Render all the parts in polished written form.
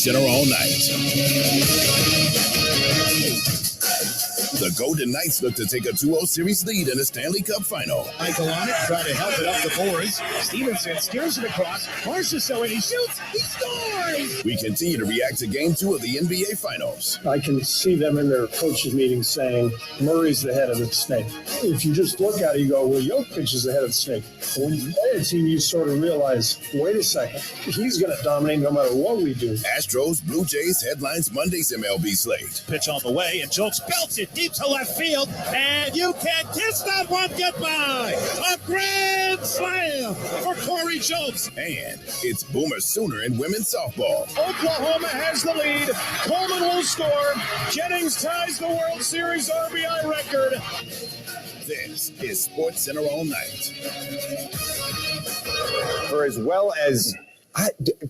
Center all night. The Golden Knights look to take a 2-0 series lead in the Stanley Cup final. Michael on it, trying to help it up the boards. Stevenson steers it across. Marchessault, and he shoots. He scores! We continue to react to Game 2 of the NBA Finals. I can see them in their coaches' meetings saying, Murray's the head of the snake. If you just look at it, you go, well, Jokic is the head of the snake. But when you play a team, you sort of realize, wait a second, he's going to dominate no matter what we do. Astros, Blue Jays headlines Monday's MLB slate. Pitch on the way, and Schultz belts it deep to left field, and you can kiss that one goodbye. A grand slam for Corey Schultz. And it's Boomer Sooner in women's softball. Oklahoma has the lead. Coleman will score. Jennings ties the World Series RBI record. This is Sports Center all night. For as well as...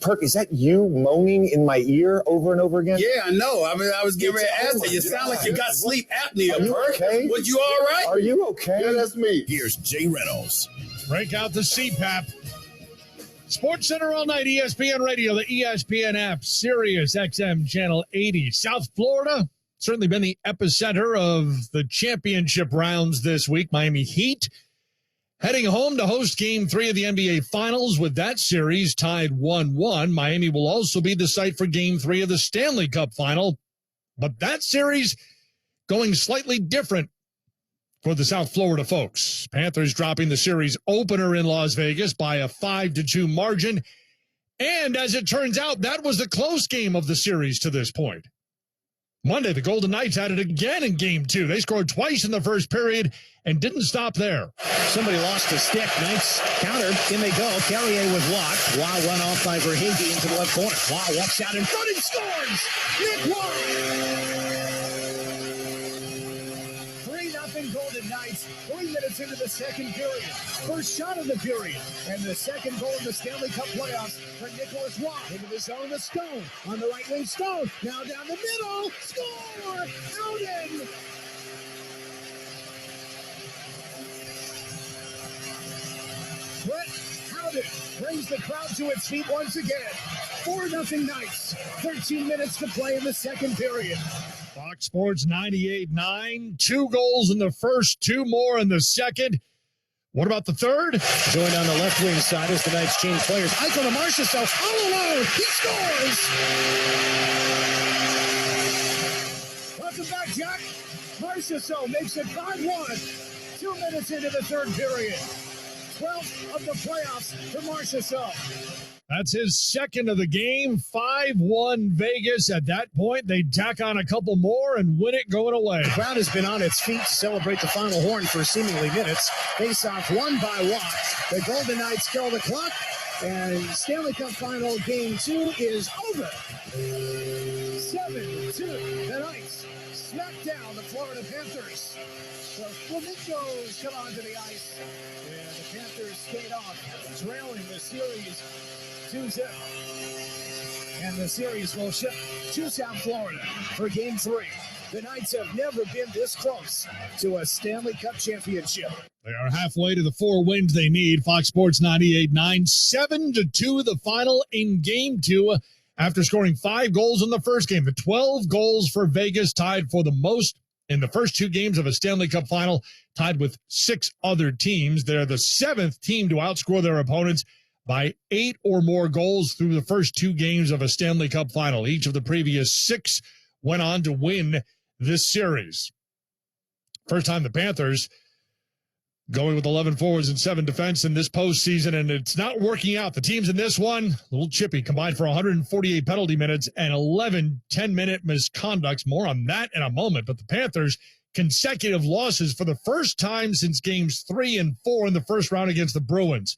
Perk, is that you moaning in my ear over and over again? Yeah, I know. I mean, I was getting ready to ask you. You sound like you got sleep apnea, Perk. Okay? Was you all right? Are you okay? Yeah, that's me. Here's Jay Reynolds. Break out the CPAP. Sports Center all night, ESPN Radio, the ESPN app, Sirius XM Channel 80. South Florida, certainly been the epicenter of the championship rounds this week. Miami Heat heading home to host Game 3 of the NBA Finals with that series tied 1-1. Miami will also be the site for Game 3 of the Stanley Cup Final. But that series going slightly different for the South Florida folks. Panthers dropping the series opener in Las Vegas by a 5-2 margin. And as it turns out, that was the close game of the series to this point. Monday, the Golden Knights had it again in Game 2. They scored twice in the first period and didn't stop there. Somebody lost a stick. Knights counter. In they go. Carrier was blocked. Wow, run off by Verhaeghe into the left corner. Wow, walks out in front and scores! Nick Wow! 3-0 Golden Knights. 3 minutes into the second period. First shot of the period. And the second goal in the Stanley Cup playoffs for Nicholas Waugh. Into the zone with Stone. On the right wing, Stone. Now down the middle. Score! Howden! Brett Howden brings the crowd to its feet once again. 4-0 Knights. 13 minutes to play in the second period. Fox Sports 98.9. 2 goals in the first, 2 more in the second. What about the third? Joined on the left wing side as the Knights change players. Eichel to Marchessault all alone. He scores! Welcome back, Jack. Marchessault makes it 5-1. 2 minutes into the third period. 12th of the playoffs for Marchessault. That's his second of the game. 5-1 Vegas. At that point, they tack on a couple more and win it going away. The crowd has been on its feet to celebrate the final horn for seemingly minutes. Face off won by Watt. The Golden Knights kill the clock, and Stanley Cup Final Game 2 is over. 7-2. The Knights smack down the Florida Panthers. The Flamingos come onto the ice, and the Panthers skate off, trailing the series 2-0. And the series will shift to South Florida for Game 3. The Knights have never been this close to a Stanley Cup championship. They are halfway to the 4 wins they need. Fox Sports 98.9, 7-2 the final in Game 2 after scoring 5 goals in the first game. The 12 goals for Vegas, tied for the most in the first 2 games of a Stanley Cup final, tied with 6 other teams. They're the 7th team to outscore their opponents by 8 or more goals through the first 2 games of a Stanley Cup final. Each of the previous 6 went on to win this series. First time the Panthers going with 11 forwards and 7 defense in this postseason, and it's not working out. The teams in this one, a little chippy, combined for 148 penalty minutes and 11 10-minute misconducts. More on that in a moment. But the Panthers, consecutive losses for the first time since games 3 and 4 in the first round against the Bruins.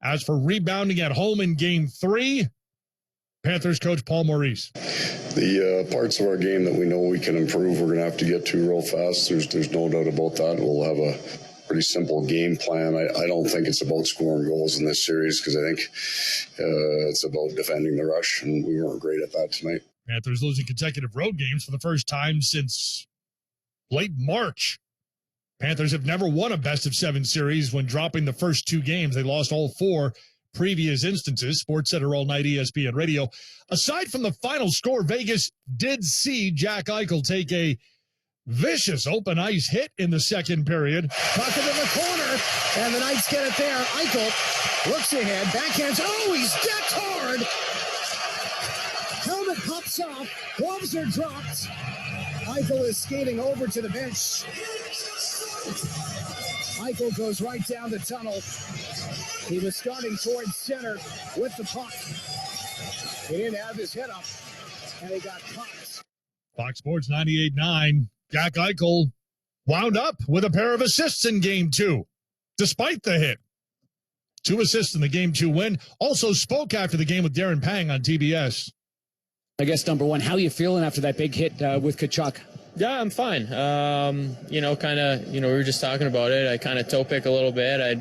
As for rebounding at home in Game 3, Panthers coach Paul Maurice. The parts of our game that we know we can improve, we're going to have to get to real fast. There's no doubt about that. We'll have a pretty simple game plan. I don't think it's about scoring goals in this series, because I think it's about defending the rush, and we weren't great at that tonight. Panthers losing consecutive road games for the first time since late March. Panthers have never won a best-of-7 series when dropping the first 2 games. They lost all 4 previous instances. SportsCenter All Night, ESPN Radio. Aside from the final score, Vegas did see Jack Eichel take a vicious open ice hit in the second period. Puck it in the corner, and the Knights get it there. Eichel looks ahead, backhands. Oh, he's decked hard. Helmet pops off, gloves are dropped. Eichel is skating over to the bench. Eichel goes right down the tunnel. He was starting towards center with the puck. He didn't have his head up, and he got caught. Fox Sports 98.9. Jack Eichel wound up with a pair of assists in Game 2, despite the hit. 2 assists in the Game 2 win. Also spoke after the game with Darren Pang on TBS. I guess, number one, how are you feeling after that big hit with Tkachuk? Yeah, I'm fine. We were just talking about it. I kind of toe pick a little bit. I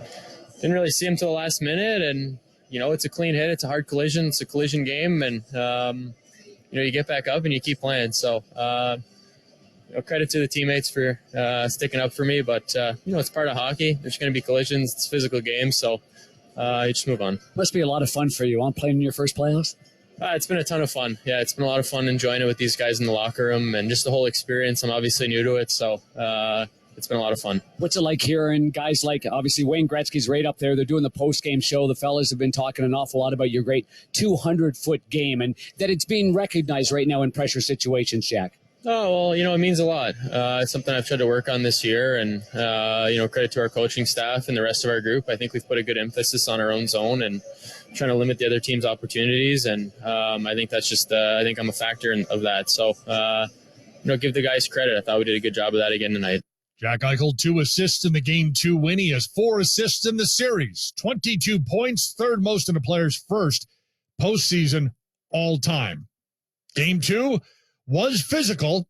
didn't really see him till the last minute, and, it's a clean hit. It's a hard collision. It's a collision game, and, you get back up and you keep playing. So, credit to the teammates for sticking up for me, but, it's part of hockey. There's going to be collisions. It's a physical game, so you just move on. Must be a lot of fun for you, playing in your first playoffs? It's been a ton of fun. Yeah, it's been a lot of fun enjoying it with these guys in the locker room and just the whole experience. I'm obviously new to it, so it's been a lot of fun. What's it like hearing guys like, obviously, Wayne Gretzky's right up there. They're doing the post-game show. The fellas have been talking an awful lot about your great 200-foot game and that it's being recognized right now in pressure situations, Jack. Oh, well, it means a lot. It's something I've tried to work on this year, and, credit to our coaching staff and the rest of our group. I think we've put a good emphasis on our own zone and trying to limit the other team's opportunities, and I think that's just I think I'm a factor of that. So, give the guys credit. I thought we did a good job of that again tonight. Jack Eichel, 2 assists in the Game 2 win. He has 4 assists in the series, 22 points, third most in a player's first postseason all time. Game 2 was physical,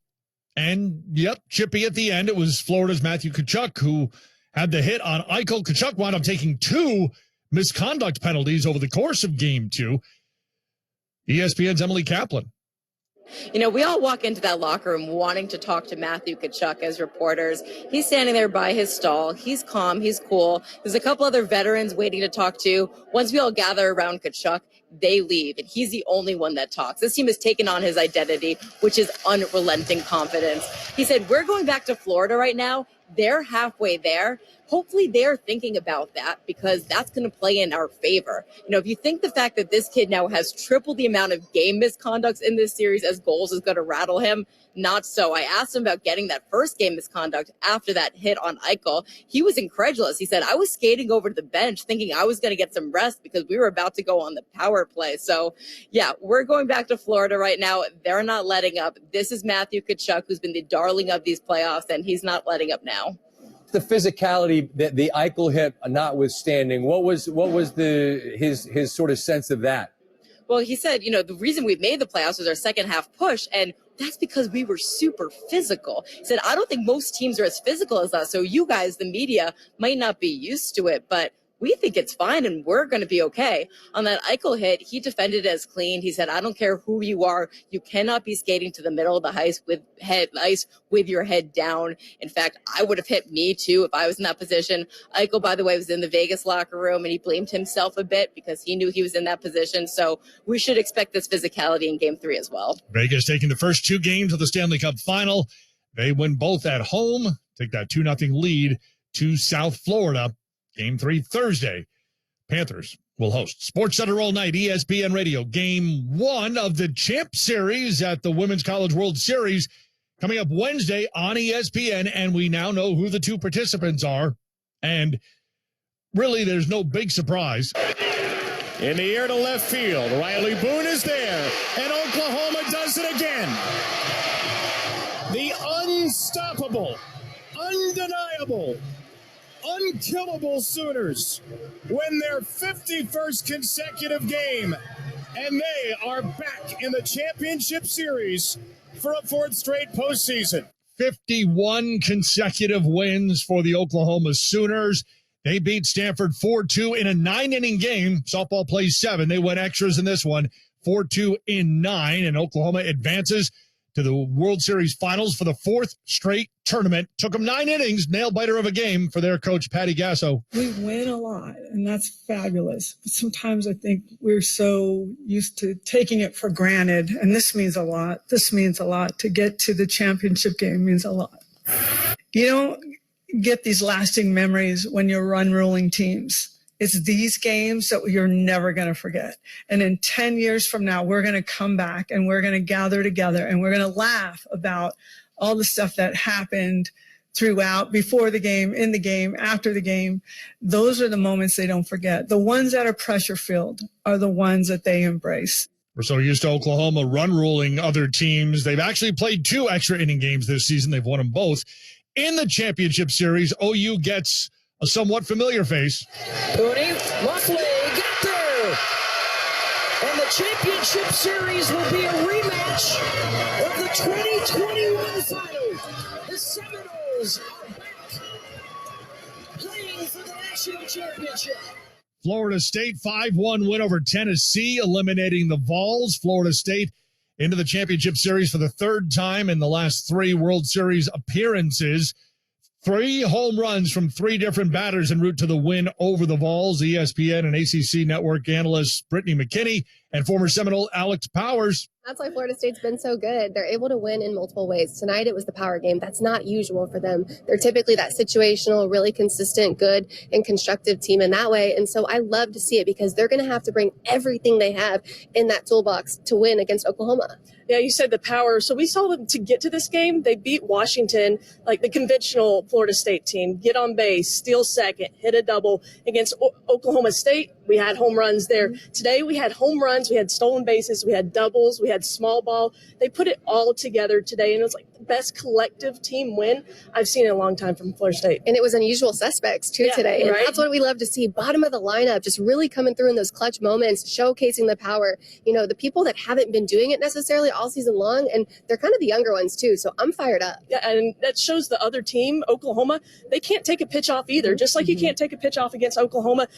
and, chippy at the end. It was Florida's Matthew Tkachuk who had the hit on Eichel. Tkachuk wound up taking 2 misconduct penalties over the course of Game 2. ESPN's Emily Kaplan. We all walk into that locker room wanting to talk to Matthew Tkachuk as reporters. He's standing there by his stall. He's calm. He's cool. There's a couple other veterans waiting to talk to. Once we all gather around Tkachuk, they leave, and he's the only one that talks. This team has taken on his identity, which is unrelenting confidence. He said, we're going back to Florida right now. They're halfway there. Hopefully they're thinking about that because that's going to play in our favor. If you think the fact that this kid now has triple the amount of game misconducts in this series as goals is going to rattle him, not so. I asked him about getting that first game misconduct after that hit on Eichel. He was incredulous. He said, I was skating over to the bench thinking I was going to get some rest because we were about to go on the power play. So, yeah, we're going back to Florida right now. They're not letting up. This is Matthew Tkachuk, who's been the darling of these playoffs, and he's not letting up now. The physicality that the Eichel hit notwithstanding, what was his sort of sense of that? Well, he said, the reason we made the playoffs was our second half push, and that's because we were super physical. He said, I don't think most teams are as physical as us, so you guys, the media, might not be used to it, but we think it's fine and we're going to be okay. On that Eichel hit, he defended as clean. He said, I don't care who you are. You cannot be skating to the middle of the ice with your head down. In fact, I would have hit me too if I was in that position. Eichel, by the way, was in the Vegas locker room and he blamed himself a bit because he knew he was in that position. So we should expect this physicality in Game 3 as well. Vegas taking the first 2 games of the Stanley Cup final. They win both at home, take that 2-0 lead to South Florida. Game 3 Thursday. Panthers will host SportsCenter All Night, ESPN Radio. Game 1 of the Champ Series at the Women's College World Series coming up Wednesday on ESPN, and we now know who the 2 participants are. And really, there's no big surprise. In the air to left field, Riley Boone is there, and Oklahoma does it again. The unstoppable, undeniable, unkillable Sooners win their 51st consecutive game, and they are back in the championship series for a 4th straight postseason. 51 consecutive wins for the Oklahoma Sooners. They beat Stanford 4-2 in a 9-inning game. Softball plays 7. They went extras in this one, 4-2 in 9, and Oklahoma advances to the World Series finals for the fourth straight tournament. Took them 9 innings, nail-biter of a game for their coach, Patty Gasso. We win a lot, and that's fabulous. But sometimes I think we're so used to taking it for granted, and this means a lot. This means a lot. To get to the championship game means a lot. You don't get these lasting memories when you're run-ruling teams. It's these games that you're never going to forget. And in 10 years from now, we're going to come back and we're going to gather together and we're going to laugh about all the stuff that happened throughout, before the game, in the game, after the game. Those are the moments they don't forget. The ones that are pressure-filled are the ones that they embrace. We're so used to Oklahoma run-ruling other teams. They've actually played 2 extra inning games this season. They've won them both. In the championship series, OU gets a somewhat familiar face. Cooney, Muckley, got there! And the championship series will be a rematch of the 2021 final. The Seminoles are back playing for the national championship. Florida State 5-1 win over Tennessee, eliminating the Vols. Florida State into the championship series for the 3rd time in the last 3 World Series appearances. 3 home runs from 3 different batters en route to the win over the Vols. ESPN and ACC network analyst Brittany McKinney and former Seminole Alex Powers. That's why Florida State's been so good. They're able to win in multiple ways. Tonight it was the power game. That's not usual for them. They're typically that situational, really consistent, good, and constructive team in that way. And so I love to see it because they're going to have to bring everything they have in that toolbox to win against Oklahoma. Yeah, you said the power. So we saw them to get to this game. They beat Washington, like the conventional Florida State team, get on base, steal second, hit a double. Against Oklahoma State, we had home runs there. Today we had home runs, we had stolen bases, we had doubles, we had small ball. They put it all together today, and it was like the best collective team win I've seen in a long time from Florida State. And it was unusual suspects too today. And that's what we love to see. Bottom of the lineup, just really coming through in those clutch moments, showcasing the power. You know, the people that haven't been doing it necessarily all season long, and they're kind of the younger ones too. So I'm fired up. Yeah, and that shows the other team, Oklahoma, they can't take a pitch off either. Just like you can't take a pitch off against Oklahoma.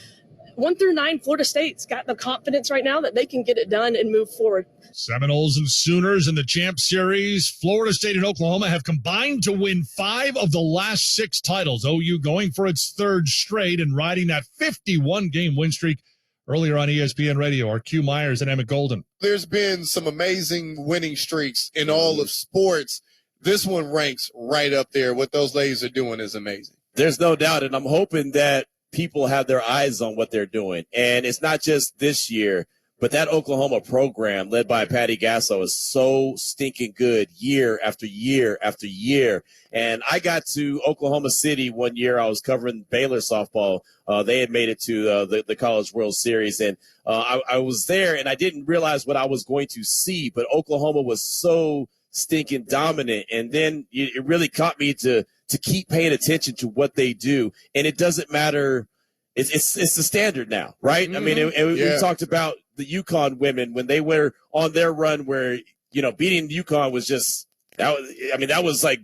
1 through 9, Florida State's got the confidence right now that they can get it done and move forward. Seminoles and Sooners in the Champ Series. Florida State and Oklahoma have combined to win 5 of the last 6 titles. OU going for its 3rd straight and riding that 51-game win streak. Earlier on ESPN Radio, our Q Myers and Emmett Golden. There's been some amazing winning streaks in all of sports. This one ranks right up there. What those ladies are doing is amazing. There's no doubt, and I'm hoping that people have their eyes on what they're doing. And it's not just this year, but that Oklahoma program led by Patty Gasso is so stinking good year after year after year. And I got to Oklahoma City one year. I was covering Baylor softball. They had made it to the College World Series. And I was there, and I didn't realize what I was going to see. But Oklahoma was so stinking dominant. And then it really caught me to keep paying attention to what they do. And it doesn't matter. It's the standard now, right? Mm-hmm. I mean, we talked about the UConn women when they were on their run where, beating UConn was just, that was like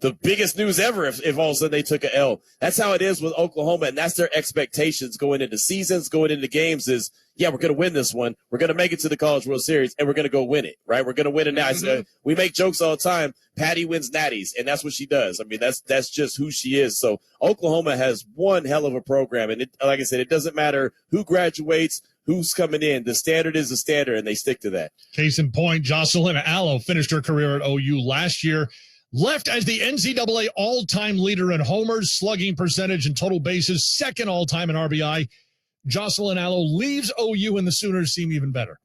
the biggest news ever if all of a sudden they took an L. That's how it is with Oklahoma, and that's their expectations going into seasons, going into games is, yeah, we're going to win this one. We're going to make it to the College World Series, and we're going to go win it, right? We're going to win it now. Mm-hmm. We make jokes all the time. Patty wins natties, and that's what she does. I mean, that's just who she is. So Oklahoma has one hell of a program, and like I said, it doesn't matter who graduates, who's coming in. The standard is the standard, and they stick to that. Case in point, Jocelyn Allo finished her career at OU last year, left as the NCAA all-time leader in homers, slugging percentage, and total bases, 2nd all-time in RBI. Jocelyn Allo leaves OU, and the Sooners seem even better.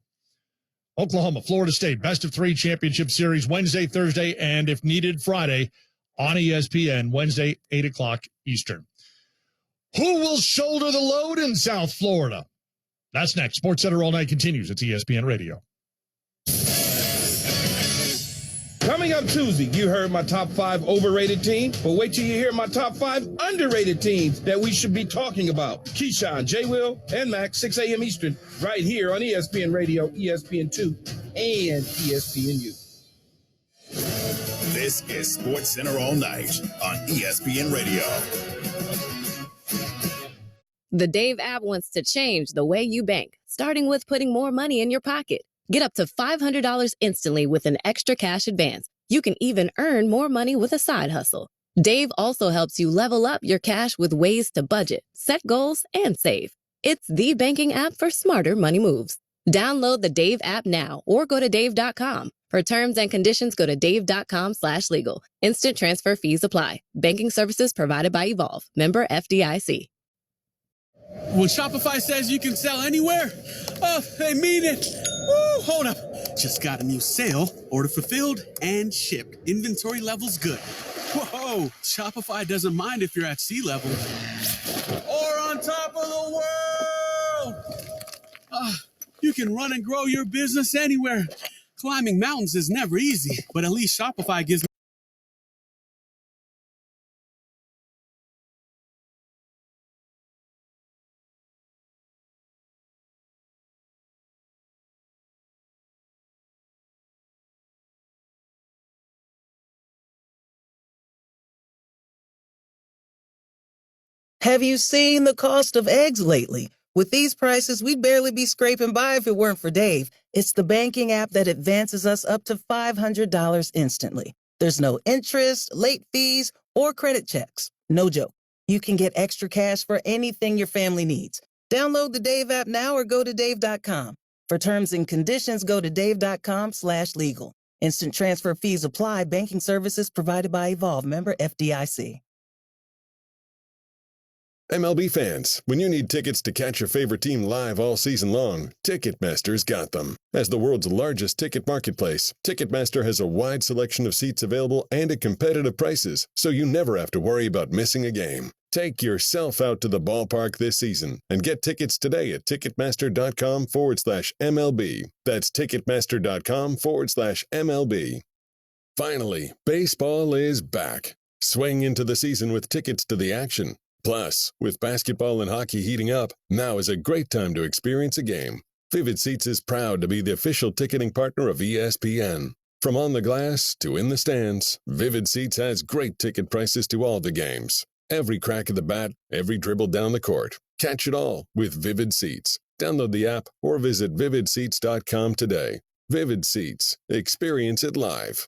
Oklahoma, Florida State, best of 3 championship series, Wednesday, Thursday, and if needed, Friday on ESPN, Wednesday, 8 o'clock Eastern. Who will shoulder the load in South Florida? That's next. SportsCenter All Night continues. It's ESPN Radio. Coming up Tuesday, you heard my top 5 overrated teams, but wait till you hear my top 5 underrated teams that we should be talking about. Keyshawn, J. Will, and Max, 6 a.m. Eastern, right here on ESPN Radio, ESPN2, and ESPNU. This is SportsCenter All Night on ESPN Radio. The Dave app wants to change the way you bank, starting with putting more money in your pocket, Get up to $500 instantly with an extra cash advance. You can even earn more money with a side hustle. Dave also helps you level up your cash with ways to budget, set goals, and save. It's the banking app for smarter money moves. Download the Dave app now or go to dave.com. For terms and conditions, go to dave.com/legal. Instant transfer fees apply. Banking services provided by Evolve. Member FDIC. When Shopify says you can sell anywhere, oh, they mean it. Woo, hold up. Just got a new sale. Order fulfilled and shipped. Inventory level's good. Whoa, Shopify doesn't mind if you're at sea level or on top of the world. You can run and grow your business anywhere. Climbing mountains is never easy, but at least Shopify gives me. Have you seen the cost of eggs lately? With these prices, we'd barely be scraping by if it weren't for Dave. It's the banking app that advances us up to $500 instantly. There's no interest, late fees, or credit checks. No joke. You can get extra cash for anything your family needs. Download the Dave app now or go to dave.com. For terms and conditions, go to dave.com/legal. Instant transfer fees apply. Banking services provided by Evolve. Member FDIC. MLB fans, when you need tickets to catch your favorite team live all season long, Ticketmaster's got them. As the world's largest ticket marketplace, Ticketmaster has a wide selection of seats available and at competitive prices, so you never have to worry about missing a game. Take yourself out to the ballpark this season and get tickets today at Ticketmaster.com/MLB. That's Ticketmaster.com/MLB. Finally, baseball is back. Swing into the season with tickets to the action. Plus, with basketball and hockey heating up, now is a great time to experience a game. Vivid Seats is proud to be the official ticketing partner of ESPN. From on the glass to in the stands, Vivid Seats has great ticket prices to all the games. Every crack of the bat, every dribble down the court. Catch it all with Vivid Seats. Download the app or visit vividseats.com today. Vivid Seats. Experience it live.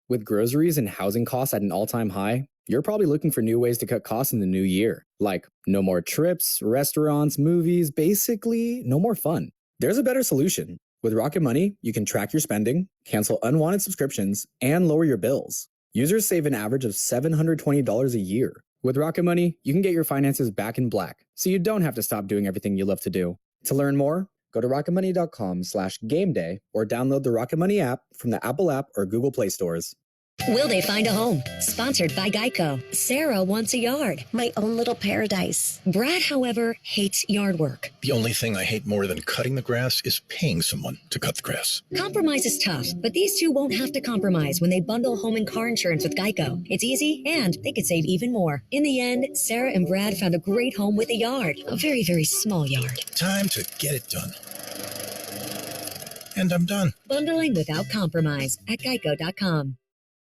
With groceries and housing costs at an all-time high, you're probably looking for new ways to cut costs in the new year. Like no more trips, restaurants, movies, basically no more fun. There's a better solution. With Rocket Money, you can track your spending, cancel unwanted subscriptions, and lower your bills. Users save an average of $720 a year. With Rocket Money, you can get your finances back in black, so you don't have to stop doing everything you love to do. To learn more, go to rocketmoney.com/gameday or download the Rocket Money app from the Apple app or Google Play stores. Will they find a home? Sponsored by Geico. Sarah wants a yard. My own little paradise. Brad, however, hates yard work. The only thing I hate more than cutting the grass is paying someone to cut the grass. Compromise is tough, but these two won't have to compromise when they bundle home and car insurance with Geico. It's easy, and they could save even more. In the end, Sarah and Brad found a great home with a yard. A very, very small yard. Time to get it done. And I'm done. Bundling without compromise at geico.com.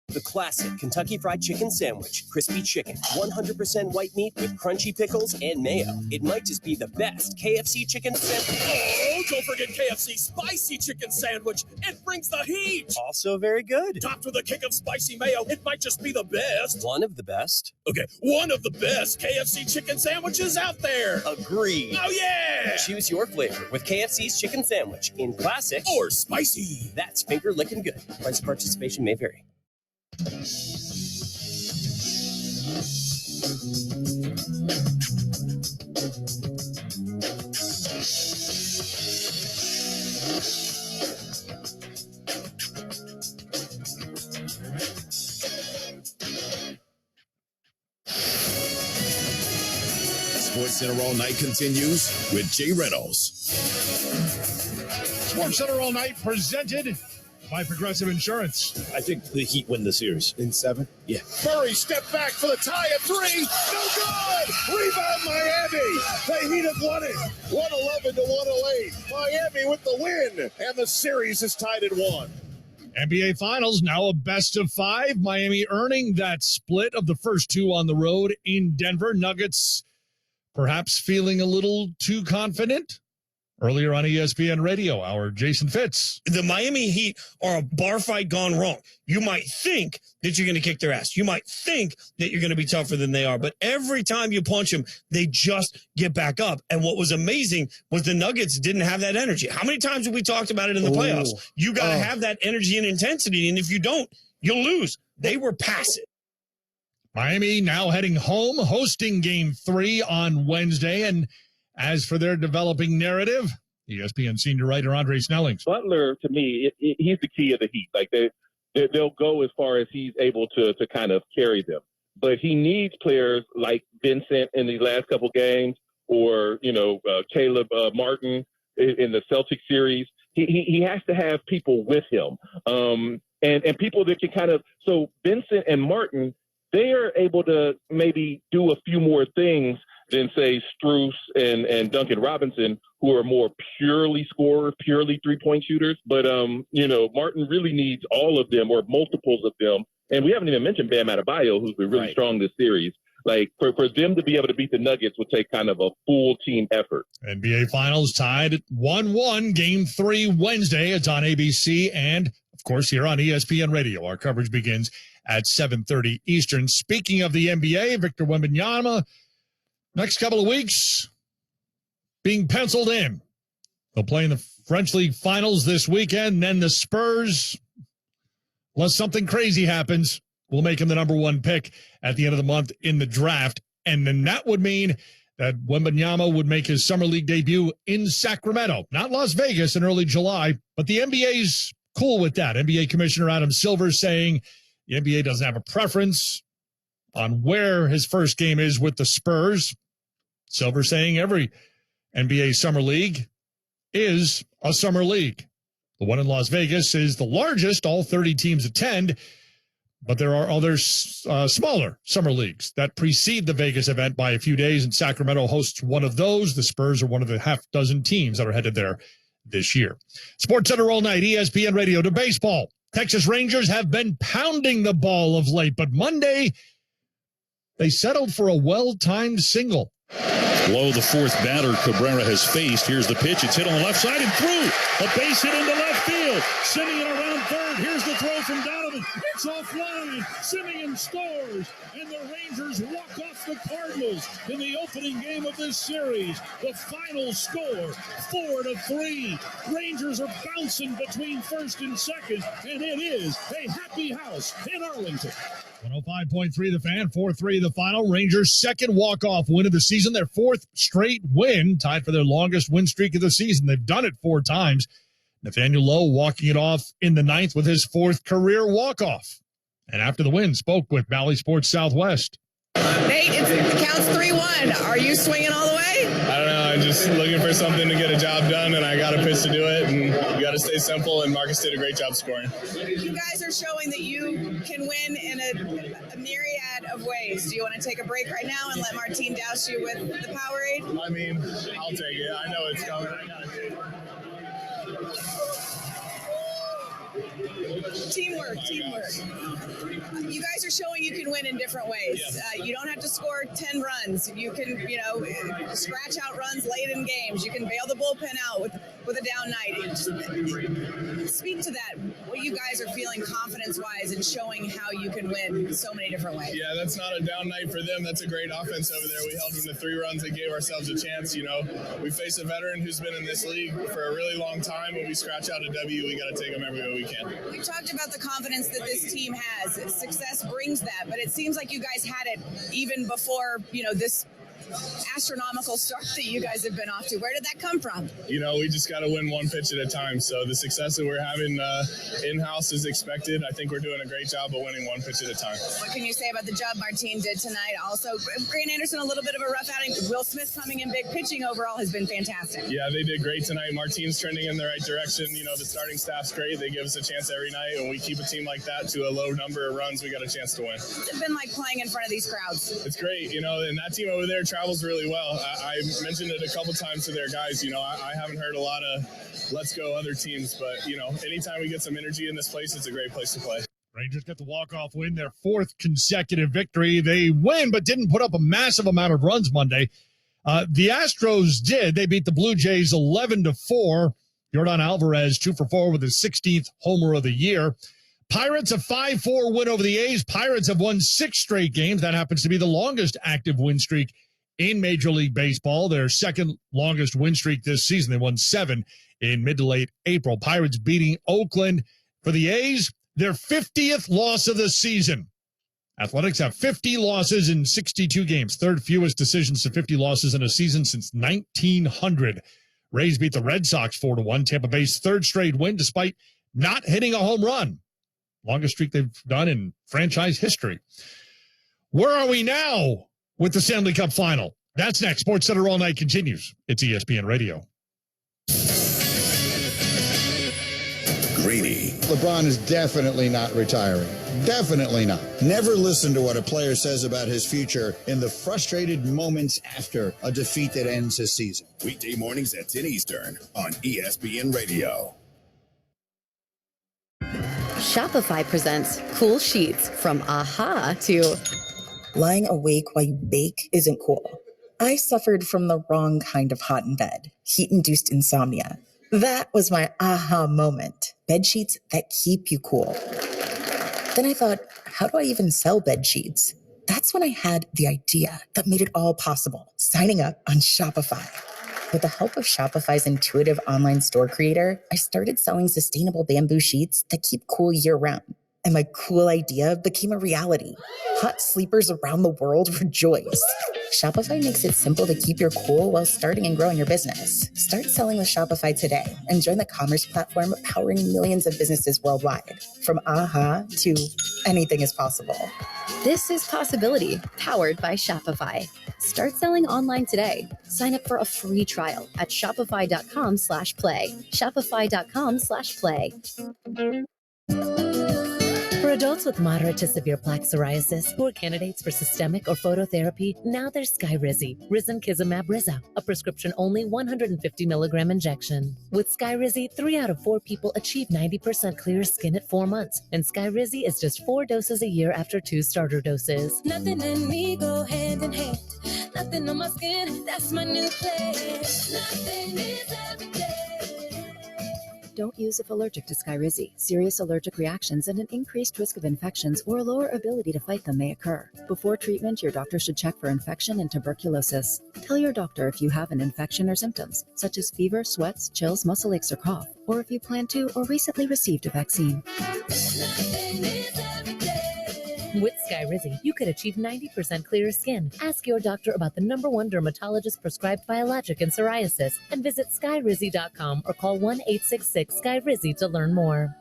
The classic Kentucky Fried Chicken Sandwich. Crispy chicken, 100% white meat with crunchy pickles and mayo. It might just be the best KFC chicken sandwich. Oh, don't forget KFC Spicy Chicken Sandwich. It brings the heat. Also very good. Topped with a kick of spicy mayo. It might just be the best. One of the best. Okay, one of the best KFC chicken sandwiches out there. Agreed. Oh, yeah. Choose your flavor with KFC's Chicken Sandwich in classic or spicy. That's finger licking good. Price of participation may vary. Sports Center All Night continues with Jay Reynolds. Sports Center All Night presented by Progressive Insurance. I think the Heat win the series. In 7? Yeah. Murray stepped back for the tie at 3. No good! Rebound Miami! The Heat have won it. 111-108. Miami with the win. And the series is tied at 1. NBA Finals, now a best of 5. Miami earning that split of the first 2 on the road in Denver. Nuggets perhaps feeling a little too confident. Earlier on ESPN Radio, our Jason Fitz. The Miami Heat are a bar fight gone wrong. You might think that you're going to kick their ass. You might think that you're going to be tougher than they are. But every time you punch them, they just get back up. And what was amazing was the Nuggets didn't have that energy. How many times have we talked about it in the playoffs? You got to have that energy and intensity. And if you don't, you'll lose. They were passive. Miami now heading home, hosting Game 3 on Wednesday. And as for their developing narrative, ESPN senior writer Andre Snellings. Butler, to me, he's the key of the Heat. Like they'll go as far as he's able to kind of carry them. But he needs players like Vincent in these last couple games, or Caleb Martin in the Celtic series. He has to have people with him, and people that can kind of. So Vincent and Martin, they are able to maybe do a few more things than, say, Strus and Duncan Robinson, who are more purely scorers, purely three-point shooters. But, Martin really needs all of them or multiples of them. And we haven't even mentioned Bam Adebayo, who's been really strong this series. Like, for them to be able to beat the Nuggets would take kind of a full team effort. NBA Finals tied at 1-1, Game 3 Wednesday. It's on ABC and, of course, here on ESPN Radio. Our coverage begins at 7:30 Eastern. Speaking of the NBA, Victor Wembanyama, next couple of weeks being penciled in. They'll play in the French League Finals this weekend. And then the Spurs, unless something crazy happens, will make him the number 1 pick at the end of the month in the draft. And then that would mean that Wembanyama would make his Summer League debut in Sacramento, not Las Vegas, in early July. But the NBA's cool with that. NBA Commissioner Adam Silver saying the NBA doesn't have a preference on where his first game is with the Spurs. Silver saying every NBA Summer League is a Summer League. The one in Las Vegas is the largest. All 30 teams attend, but there are other smaller Summer Leagues that precede the Vegas event by a few days, and Sacramento hosts one of those. The Spurs are one of the half dozen teams that are headed there this year. Sports Center all night, ESPN Radio. To baseball. Texas Rangers have been pounding the ball of late, but Monday they settled for a well-timed single. Low, the fourth batter Cabrera has faced. Here's the pitch. It's hit on the left side and through. A base hit into left field. Simeon around third. Here's the throw from Donovan. It's offline. Simeon scores. And the Rangers walk off the Cardinals in the opening game of this series. The final score, 4-3. Rangers are bouncing between first and second. And it is a happy house in Arlington. 105.3 The Fan, 4-3 the final. Rangers' second walk-off win of the season, their 4th straight win, tied for their longest win streak of the season. They've done it 4 times. Nathaniel Lowe walking it off in the 9th with his 4th career walk-off. And after the win, spoke with Valley Sports Southwest. Nate, it counts 3-1. Are you swinging all the way? I don't know. I'm just looking for something to get a job done, and I got a pitch to do it, and you got to stay simple, and Marcus did a great job scoring. You guys are showing that you can win in a myriad of ways. Do you want to take a break right now and let Martine douse you with the Powerade? I mean, I'll take it. I know it's coming. I got to take it. Teamwork. You guys are showing you can win in different ways. You don't have to score 10 runs. You can, scratch out runs late in games. You can bail the bullpen out with a down night. Just speak to that, what you guys are feeling confidence-wise and showing how you can win so many different ways. Yeah, that's not a down night for them. That's a great offense over there. We held them to 3 runs and gave ourselves a chance. We face a veteran who's been in this league for a really long time. When we scratch out a W, we got to take them every way we can. We talked about the confidence that this team has. Success brings that, but it seems like you guys had it even before, this astronomical start that you guys have been off to. Where did that come from? We just got to win one pitch at a time. So the success that we're having in-house is expected. I think we're doing a great job of winning one pitch at a time. What can you say about the job Martine did tonight? Also, Grant Anderson, a little bit of a rough outing. Will Smith coming in big. Pitching overall has been fantastic. Yeah, they did great tonight. Martine's trending in the right direction. The starting staff's great. They give us a chance every night. When we keep a team like that to a low number of runs, we got a chance to win. What's it been like playing in front of these crowds? It's great, and that team over there travels really well. I mentioned it a couple times to their guys. I haven't heard a lot of let's go other teams, but, anytime we get some energy in this place, it's a great place to play. Rangers get the walk-off win, their 4th consecutive victory. They win, but didn't put up a massive amount of runs Monday. The Astros did. They beat the Blue Jays 11-4. Yordan Alvarez 2 for 4 with his 16th homer of the year. Pirates a 5-4 win over the A's. Pirates have won 6 straight games. That happens to be the longest active win streak in Major League Baseball. Their second longest win streak this season. They won 7 in mid to late April. Pirates beating Oakland. For the A's, their 50th loss of the season. Athletics have 50 losses in 62 games. Third fewest decisions to 50 losses in a season since 1900. Rays beat the Red Sox 4-1. Tampa Bay's third straight win despite not hitting a home run. Longest streak they've done in franchise history. Where are we now with the Stanley Cup Final? That's next. Sports Center All Night continues. It's ESPN Radio. Greeny. LeBron is definitely not retiring. Definitely not. Never listen to what a player says about his future in the frustrated moments after a defeat that ends his season. Weekday mornings at 10 Eastern on ESPN Radio. Shopify presents cool sheets from aha to lying awake while you bake isn't cool. I suffered from the wrong kind of hot in bed, heat-induced insomnia. That was my aha moment. Bed sheets that keep you cool. Then I thought, how do I even sell bed sheets? That's when I had the idea that made it all possible, signing up on Shopify. With the help of Shopify's intuitive online store creator, I started selling sustainable bamboo sheets that keep cool year-round. And my cool idea became a reality. Hot sleepers around the world rejoice. Shopify makes it simple to keep your cool while starting and growing your business. Start selling with Shopify today and join the commerce platform powering millions of businesses worldwide. From aha to anything is possible. This is Possibility, powered by Shopify. Start selling online today. Sign up for a free trial at shopify.com/play. Shopify.com/play. For adults with moderate to severe plaque psoriasis who are candidates for systemic or phototherapy, now there's Skyrizi, risankizumab Riza, a prescription-only 150 milligram injection. With Skyrizi, 3 out of 4 people achieve 90% clear skin at 4 months, and Skyrizi is just 4 doses a year after 2 starter doses. Nothing and me go hand in hand. Nothing on my skin, that's my new plan. Nothing is every day. Don't use if allergic to Skyrizi. Serious allergic reactions and an increased risk of infections or a lower ability to fight them may occur. Before treatment, your doctor should check for infection and tuberculosis. Tell your doctor if you have an infection or symptoms, such as fever, sweats, chills, muscle aches, or cough, or if you plan to or recently received a vaccine. With Skyrizi, you could achieve 90% clearer skin. Ask your doctor about the #1 dermatologist prescribed biologic in psoriasis and visit skyrizi.com or call 1-866-SKYRIZI to learn more.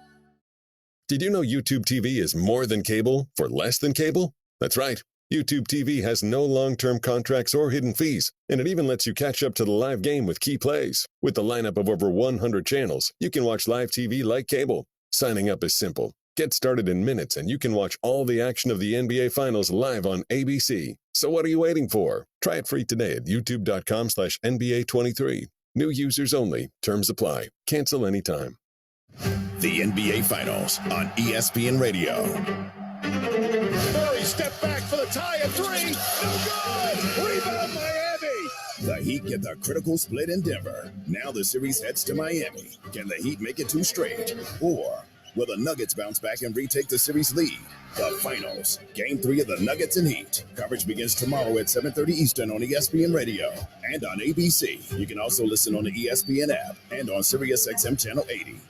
Did you know YouTube TV is more than cable for less than cable? That's right. YouTube TV has no long-term contracts or hidden fees, and it even lets you catch up to the live game with key plays. With the lineup of over 100 channels, you can watch live TV like cable. Signing up is simple. Get started in minutes and you can watch all the action of the NBA Finals live on ABC. So what are you waiting for? Try it free today at youtube.com/NBA23. New users only. Terms apply. Cancel anytime. The NBA Finals on ESPN Radio. Murray step back for the tie at 3. No good. Rebound Miami. The Heat get the critical split in Denver. Now the series heads to Miami. Can the Heat make it 2 straight? Or will the Nuggets bounce back and retake the series lead? The Finals, Game 3 of the Nuggets and Heat. Coverage begins tomorrow at 7:30 Eastern on ESPN Radio and on ABC. You can also listen on the ESPN app and on SiriusXM Channel 80.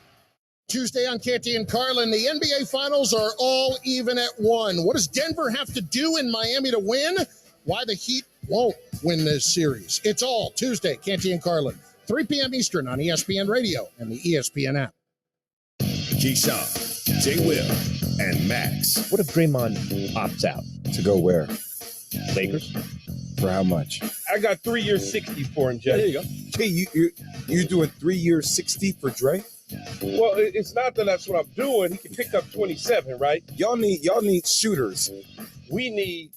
Tuesday on Canty and Carlin, the NBA Finals are all even at 1. What does Denver have to do in Miami to win? Why the Heat won't win this series. It's all Tuesday, Canty and Carlin, 3 p.m. Eastern on ESPN Radio and the ESPN app. Keyshawn, J. Will, and Max. What if Draymond opts out? To go where? Lakers. For how much? I got 3 years 60 for him, Jay. There you go. Hey, you're doing 3 years 60 for Dre? Well, it's not that that's what I'm doing. He can pick up 27, right? Y'all need shooters. We need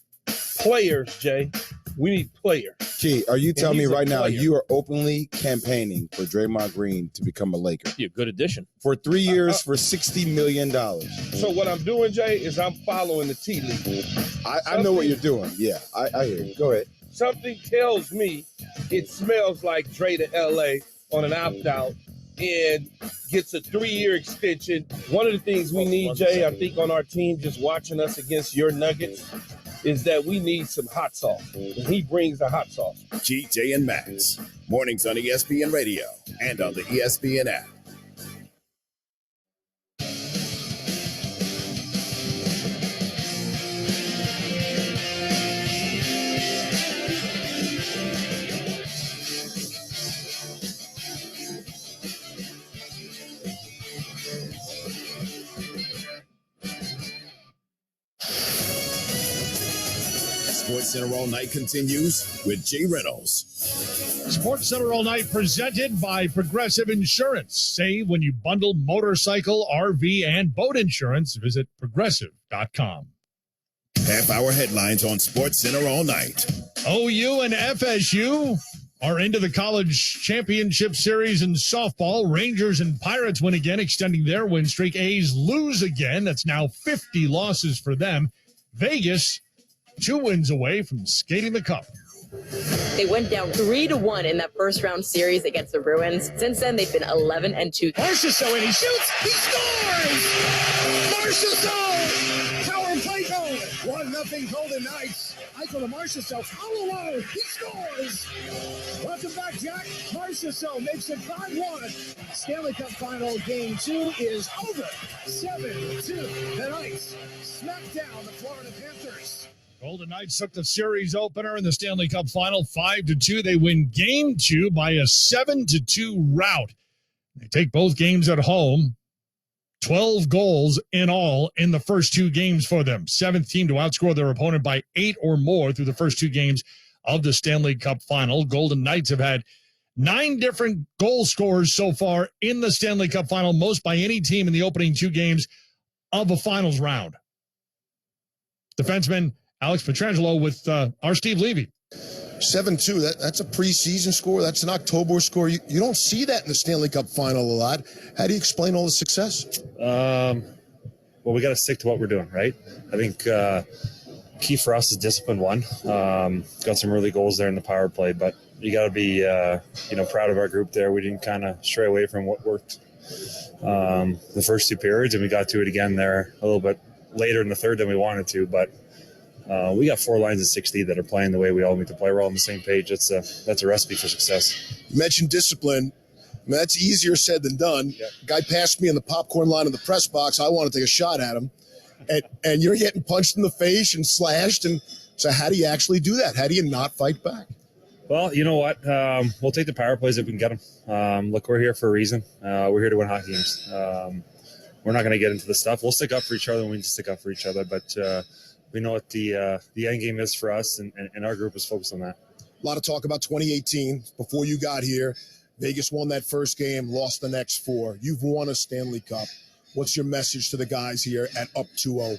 players, Jay. We need players. Key, are you telling me right now you are openly campaigning for Draymond Green to become a Laker? Be a good addition. For 3 years for $60 million. So what I'm doing, Jay, is I'm following the tea leaves. I know what you're doing. Yeah, I hear you. Go ahead. Something tells me it smells like Dre to LA on an opt-out and gets a 3-year extension. One of the things we need, Jay, I think on our team, just watching us against your Nuggets, is that we need some hot sauce. And he brings the hot sauce. GJ and Max. Mornings on ESPN Radio and on the ESPN app. Sports Center All Night continues with Jay Reynolds. Sports Center All Night presented by Progressive Insurance. Save when you bundle motorcycle, RV, and boat insurance. Visit progressive.com. Half-hour headlines on Sports Center All Night. OU and FSU are into the college championship series in softball. Rangers and Pirates win again, extending their win streak. A's lose again. That's now 50 losses for them. Vegas, 2 wins away from skating the cup. They went down 3-1 in that first round series against the Bruins. Since then, they've been 11-2. Marchessault, and he shoots. He scores. Marchessault, power play goal. 1-0 Golden Knights. Eichel to Marchessault, all alone. He scores. Welcome back, Jack. Marchessault makes it 5-1. Stanley Cup Final Game 2 is over. 7-2. The Knights smack down the Florida Panthers. Golden Knights took the series opener in the Stanley Cup Final 5-2. They win Game 2 by a 7-2 rout. They take both games at home. 12 goals in all in the first 2 games for them. 7th team to outscore their opponent by 8 or more through the first 2 games of the Stanley Cup Final. Golden Knights have had 9 different goal scorers so far in the Stanley Cup Final, most by any team in the opening 2 games of a finals round. Defenseman Alex Pietrangelo with our Steve Levy. 7-2, that's a preseason score. That's an October score. You don't see that in the Stanley Cup Final a lot. How do you explain all the success? Well, we got to stick to what we're doing, right? I think key for us is discipline one. Got some early goals there in the power play, but you got to be proud of our group there. We didn't kind of stray away from what worked the first 2 periods, and we got to it again there a little bit later in the third than we wanted to, but we got 4 lines of 60 that are playing the way we all need to play. We're all on the same page. That's a recipe for success. You mentioned discipline. I mean, that's easier said than done. Yep. Guy passed me in the popcorn line in the press box. I want to take a shot at him. And you're getting punched in the face and slashed. And so how do you actually do that? How do you not fight back? Well, you know what? We'll take the power plays if we can get them. Look, we're here for a reason. We're here to win hockey games. We're not going to get into the stuff. We'll stick up for each other when we need to stick up for each other. But we know what the end game is for us, and our group is focused on that. A lot of talk about 2018 before you got here. Vegas won that first game, lost the next 4. You've won a Stanley Cup. What's your message to the guys here at up 2-0?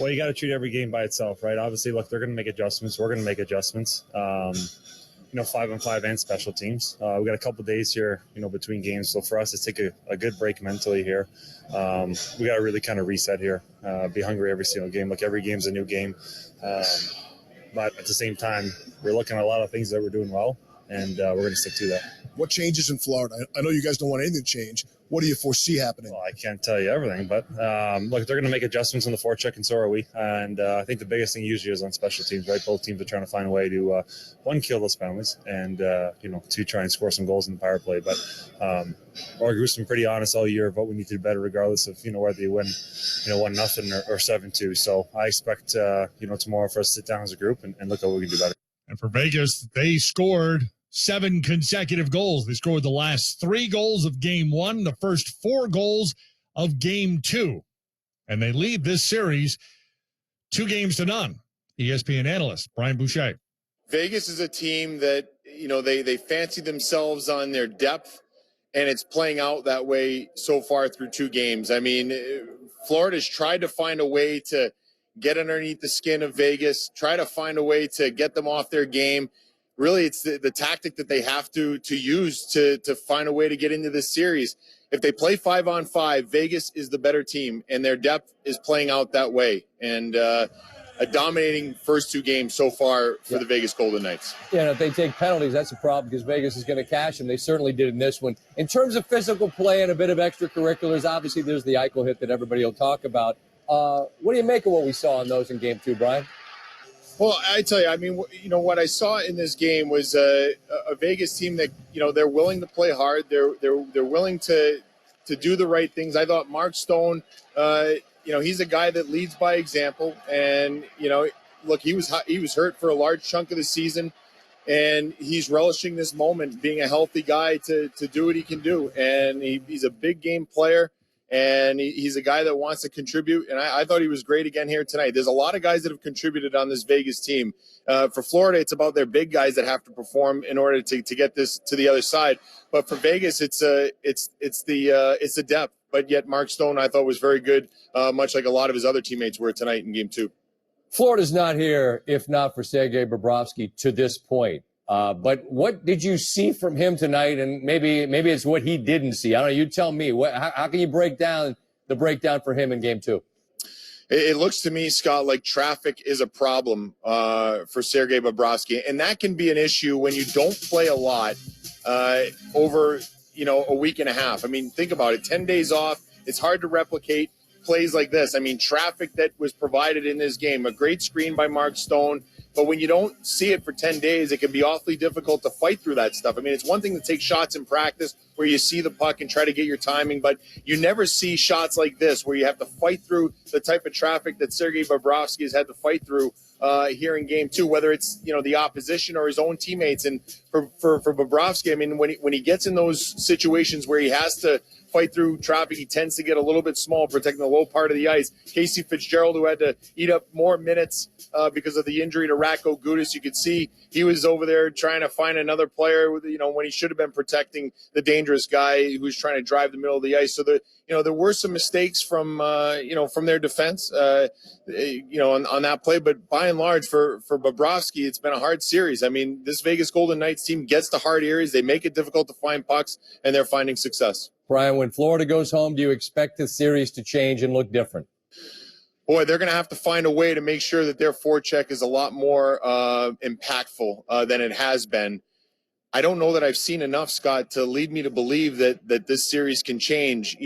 Well, you got to treat every game by itself, right? Obviously, look, they're going to make adjustments. We're going to make adjustments. 5-on-5 and special teams. We got a couple of days here, between games. So for us, it's take a good break mentally here. We got to really kind of reset here. Be hungry every single game. Look, every game's a new game. But at the same time, we're looking at a lot of things that we're doing well, and we're going to stick to that. What changes in Florida? I know you guys don't want anything to change. What do you foresee happening? Well, I can't tell you everything, but look, they're going to make adjustments on the forecheck, and so are we. And I think the biggest thing usually is on special teams, right? Both teams are trying to find a way to, one, kill those penalties, and, 2, try and score some goals in the power play. But our group's been pretty honest all year of what we need to do better, regardless of, whether you win, 1-0 or 7-2. So I expect, tomorrow for us to sit down as a group and look at what we can do better. And for Vegas, they scored 7 consecutive goals. They scored the last 3 goals of Game 1, the first 4 goals of Game 2. And they lead this series 2-0. ESPN analyst Brian Boucher. Vegas is a team that, they fancy themselves on their depth, and it's playing out that way so far through 2 games. I mean, Florida's tried to find a way to get underneath the skin of Vegas, try to find a way to get them off their game. Really, it's the tactic that they have to use to find a way to get into this series. If they play 5-on-5, Vegas is the better team, and their depth is playing out that way. And a dominating first two games so far for the Vegas Golden Knights. Yeah, and if they take penalties, that's a problem because Vegas is going to cash them. They certainly did in this one. In terms of physical play and a bit of extracurriculars, obviously there's the Eichel hit that everybody will talk about. What do you make of what we saw in those in Game 2, Brian? Well, I tell you, I mean, what I saw in this game was a Vegas team that, they're willing to play hard. They're willing to do the right things. I thought Mark Stone, he's a guy that leads by example. And, look, he was hurt for a large chunk of the season, and he's relishing this moment, being a healthy guy to do what he can do. And he's a big game player. And he's a guy that wants to contribute. And I thought he was great again here tonight. There's a lot of guys that have contributed on this Vegas team. For Florida, it's about their big guys that have to perform in order to get this to the other side. But for Vegas, it's the depth. But yet Mark Stone, I thought, was very good, much like a lot of his other teammates were tonight in Game 2. Florida's not here if not for Sergei Bobrovsky to this point. But what did you see from him tonight? And maybe it's what he didn't see. I don't know. You tell me. How can you break down the breakdown for him in Game 2? It looks to me, Scott, like traffic is a problem for Sergei Bobrovsky. And that can be an issue when you don't play a lot over, a week and a half. I mean, think about it. 10 days off. It's hard to replicate plays like this. I mean, traffic that was provided in this game, a great screen by Mark Stone. But when you don't see it for 10 days, it can be awfully difficult to fight through that stuff. I mean, it's one thing to take shots in practice where you see the puck and try to get your timing, but you never see shots like this where you have to fight through the type of traffic that Sergei Bobrovsky has had to fight through here in Game 2, whether it's, the opposition or his own teammates. And for Bobrovsky, I mean, when he gets in those situations where he has to fight through traffic, he tends to get a little bit small, protecting the low part of the ice. Casey Fitzgerald, who had to eat up more minutes because of the injury to Ratko Gudas, you could see he was over there trying to find another player, when he should have been protecting the dangerous guy who's trying to drive the middle of the ice. So there were some mistakes from their defense, on that play. But by and large, for Bobrovsky, it's been a hard series. I mean, this Vegas Golden Knights team gets to hard areas. They make it difficult to find pucks, and they're finding success. Brian, when Florida goes home, do you expect the series to change and look different? Boy, they're going to have to find a way to make sure that their forecheck is a lot more impactful than it has been. I don't know that I've seen enough, Scott, to lead me to believe that this series can change.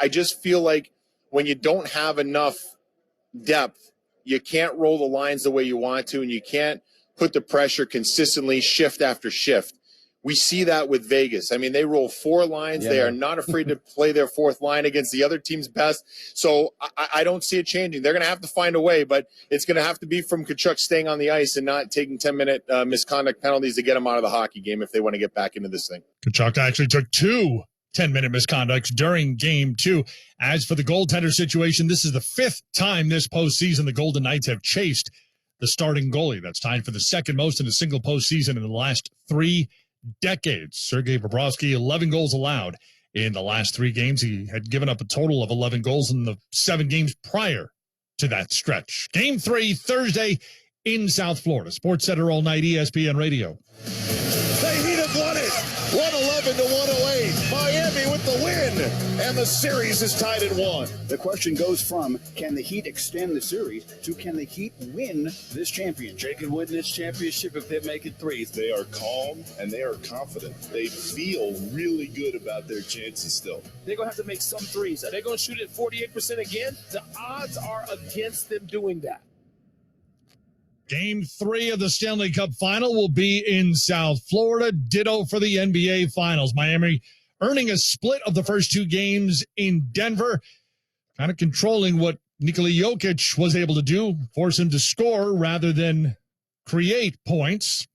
I just feel like when you don't have enough depth, you can't roll the lines the way you want to, and you can't put the pressure consistently shift after shift. We see that with Vegas. I mean, they roll four lines. Yeah. They are not afraid to play their fourth line against the other team's best. So I don't see it changing. They're going to have to find a way, but it's going to have to be from Tkachuk staying on the ice and not taking 10-minute misconduct penalties to get him out of the hockey game if they want to get back into this thing. Tkachuk actually took 2 10-minute misconducts during Game 2. As for the goaltender situation, this is the 5th time this postseason the Golden Knights have chased the starting goalie. That's tied for the second most in a single postseason in the last 3 decades. Sergei Bobrovsky, 11 goals allowed in the last 3 games. He had given up a total of 11 goals in the 7 games prior to that stretch. Game 3, Thursday in South Florida. Sports Center all night, ESPN Radio. The Heat have won it, 111-108. Miami with the win, and the series is tied at 1. The question goes from, can the Heat extend the series, to can the Heat win this championship? They can win this championship if they make it 3. They are calm and they are confident. They feel really good about their chances still. They're going to have to make some threes. Are they going to shoot it 48% again? The odds are against them doing that. Game 3 of the Stanley Cup Final will be in South Florida. Ditto for the NBA Finals. Miami earning a split of the first 2 games in Denver, kind of controlling what Nikola Jokic was able to do, force him to score rather than create points.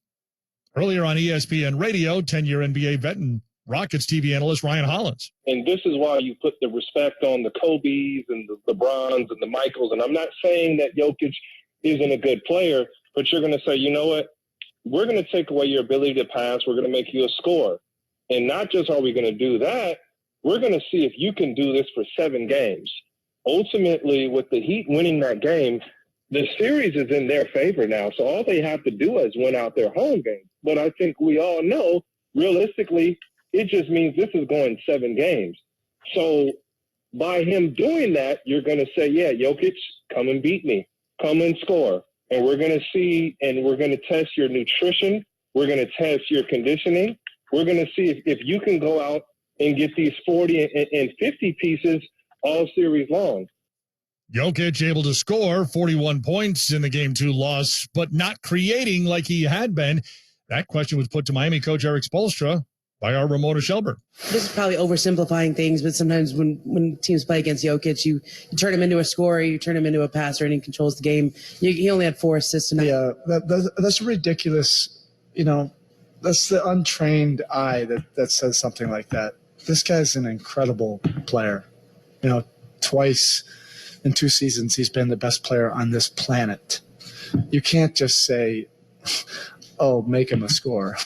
Earlier on ESPN Radio, 10-year NBA vet and Rockets TV analyst Ryan Hollins. And this is why you put the respect on the Kobe's and the LeBrons and the Michaels. And I'm not saying that Jokic isn't a good player, but you're going to say, you know what? We're going to take away your ability to pass. We're going to make you a scorer. And not just are we going to do that, we're going to see if you can do this for 7 games. Ultimately, with the Heat winning that game, the series is in their favor now. So all they have to do is win out their home game. But I think we all know, realistically, it just means this is going 7 games. So by him doing that, you're going to say, yeah, Jokic, come and beat me. come and score. And we're going to see, and we're going to test your nutrition. We're going to test your conditioning. We're going to see if you can go out and get these 40 and 50 pieces all series long. Jokic able to score 41 points in the Game 2 loss, but not creating like he had been. That question was put to Miami coach Eric Spoelstra by our Ramona Shelburne. This is probably oversimplifying things, but sometimes when teams play against Jokic, you turn him into a scorer, you turn him into a passer, and he controls the game. He only had 4 assists tonight. Yeah, that's ridiculous. You know, that's the untrained eye that says something like that. This guy's an incredible player. You know, twice in 2 seasons, he's been the best player on this planet. You can't just say, oh, make him a scorer.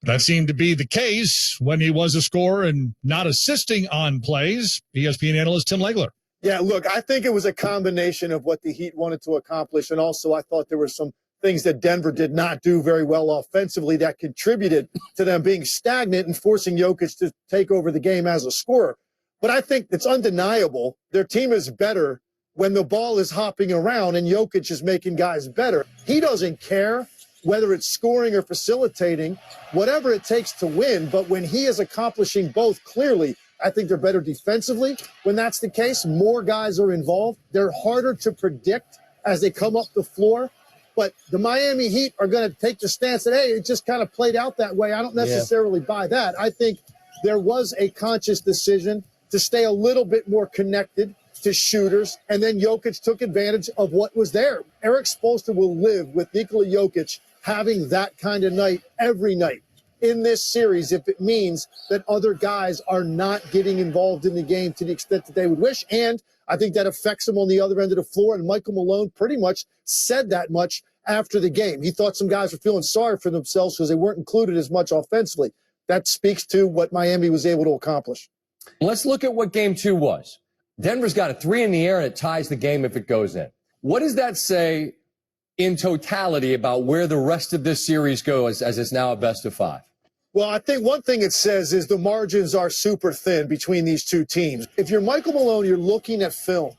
That seemed to be the case when he was a scorer and not assisting on plays. ESPN analyst Tim Legler. Yeah, look, I think it was a combination of what the Heat wanted to accomplish, and also I thought there were some things that Denver did not do very well offensively that contributed to them being stagnant and forcing Jokic to take over the game as a scorer. But I think it's undeniable their team is better when the ball is hopping around and Jokic is making guys better. He doesn't care whether it's scoring or facilitating, whatever it takes to win. But when he is accomplishing both clearly, I think they're better defensively. When that's the case, more guys are involved. They're harder to predict as they come up the floor. But the Miami Heat are going to take the stance that, hey, it just kind of played out that way. I don't necessarily buy that. I think there was a conscious decision to stay a little bit more connected to shooters, and then Jokic took advantage of what was there. Eric Spoelstra will live with Nikola Jokic having that kind of night every night in this series if it means that other guys are not getting involved in the game to the extent that they would wish. And I think that affects him on the other end of the floor, and Michael Malone pretty much said that much after the game. He thought some guys were feeling sorry for themselves because they weren't included as much offensively. That speaks to what Miami was able to accomplish. Let's look at what game 2 was. Denver's got a 3 in the air, and it ties the game if it goes in. What does that say in totality about where the rest of this series goes as it's now a best of 5? Well, I think one thing it says is the margins are super thin between these two teams. If you're Michael Malone, you're looking at film.